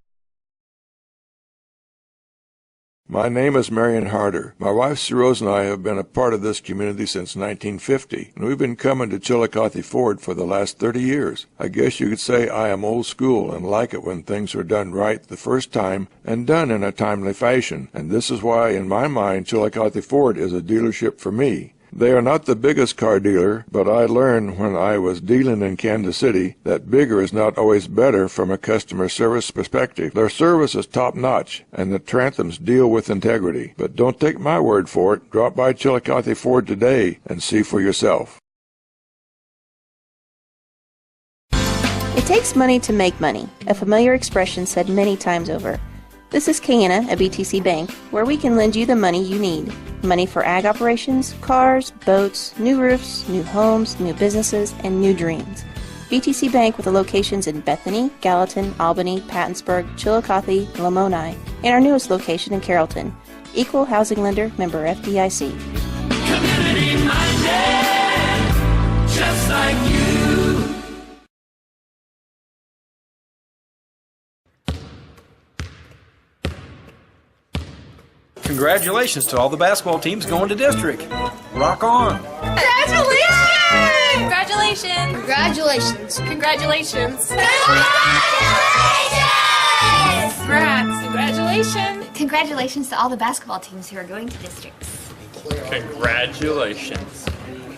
My name is Marion Harder. My wife Sue Rose and I have been a part of this community since 1950, and we've been coming to Chillicothe Ford for the last 30 years. I guess you could say I am old school and like it when things are done right the first time and done in a timely fashion, and this is why, in my mind, Chillicothe Ford is a dealership for me. They are not the biggest car dealer, but I learned when I was dealing in Kansas City that bigger is not always better from a customer service perspective. Their service is top-notch, and the Tranthams deal with integrity. But don't take my word for it. Drop by Chillicothe Ford today and see for yourself. It takes money to make money, a familiar expression said many times over. This is Cayena at BTC Bank, where we can lend you the money you need. Money for ag operations, cars, boats, new roofs, new homes, new businesses, and new dreams. BTC Bank with the locations in Bethany, Gallatin, Albany, Pattonsburg, Chillicothe, and Lamoni, and our newest location in Carrollton. Equal housing lender, member FDIC. Community-minded, just like you. Congratulations to all the basketball teams going to district. Rock on. Congratulations! Congratulations! Congratulations. Congratulations! Congrats. Congratulations! Congratulations to all the basketball teams who are going to districts. Congratulations.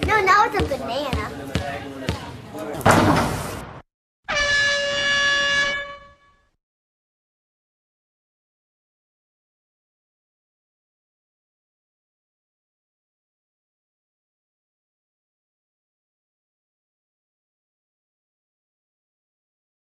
No, now it's a banana.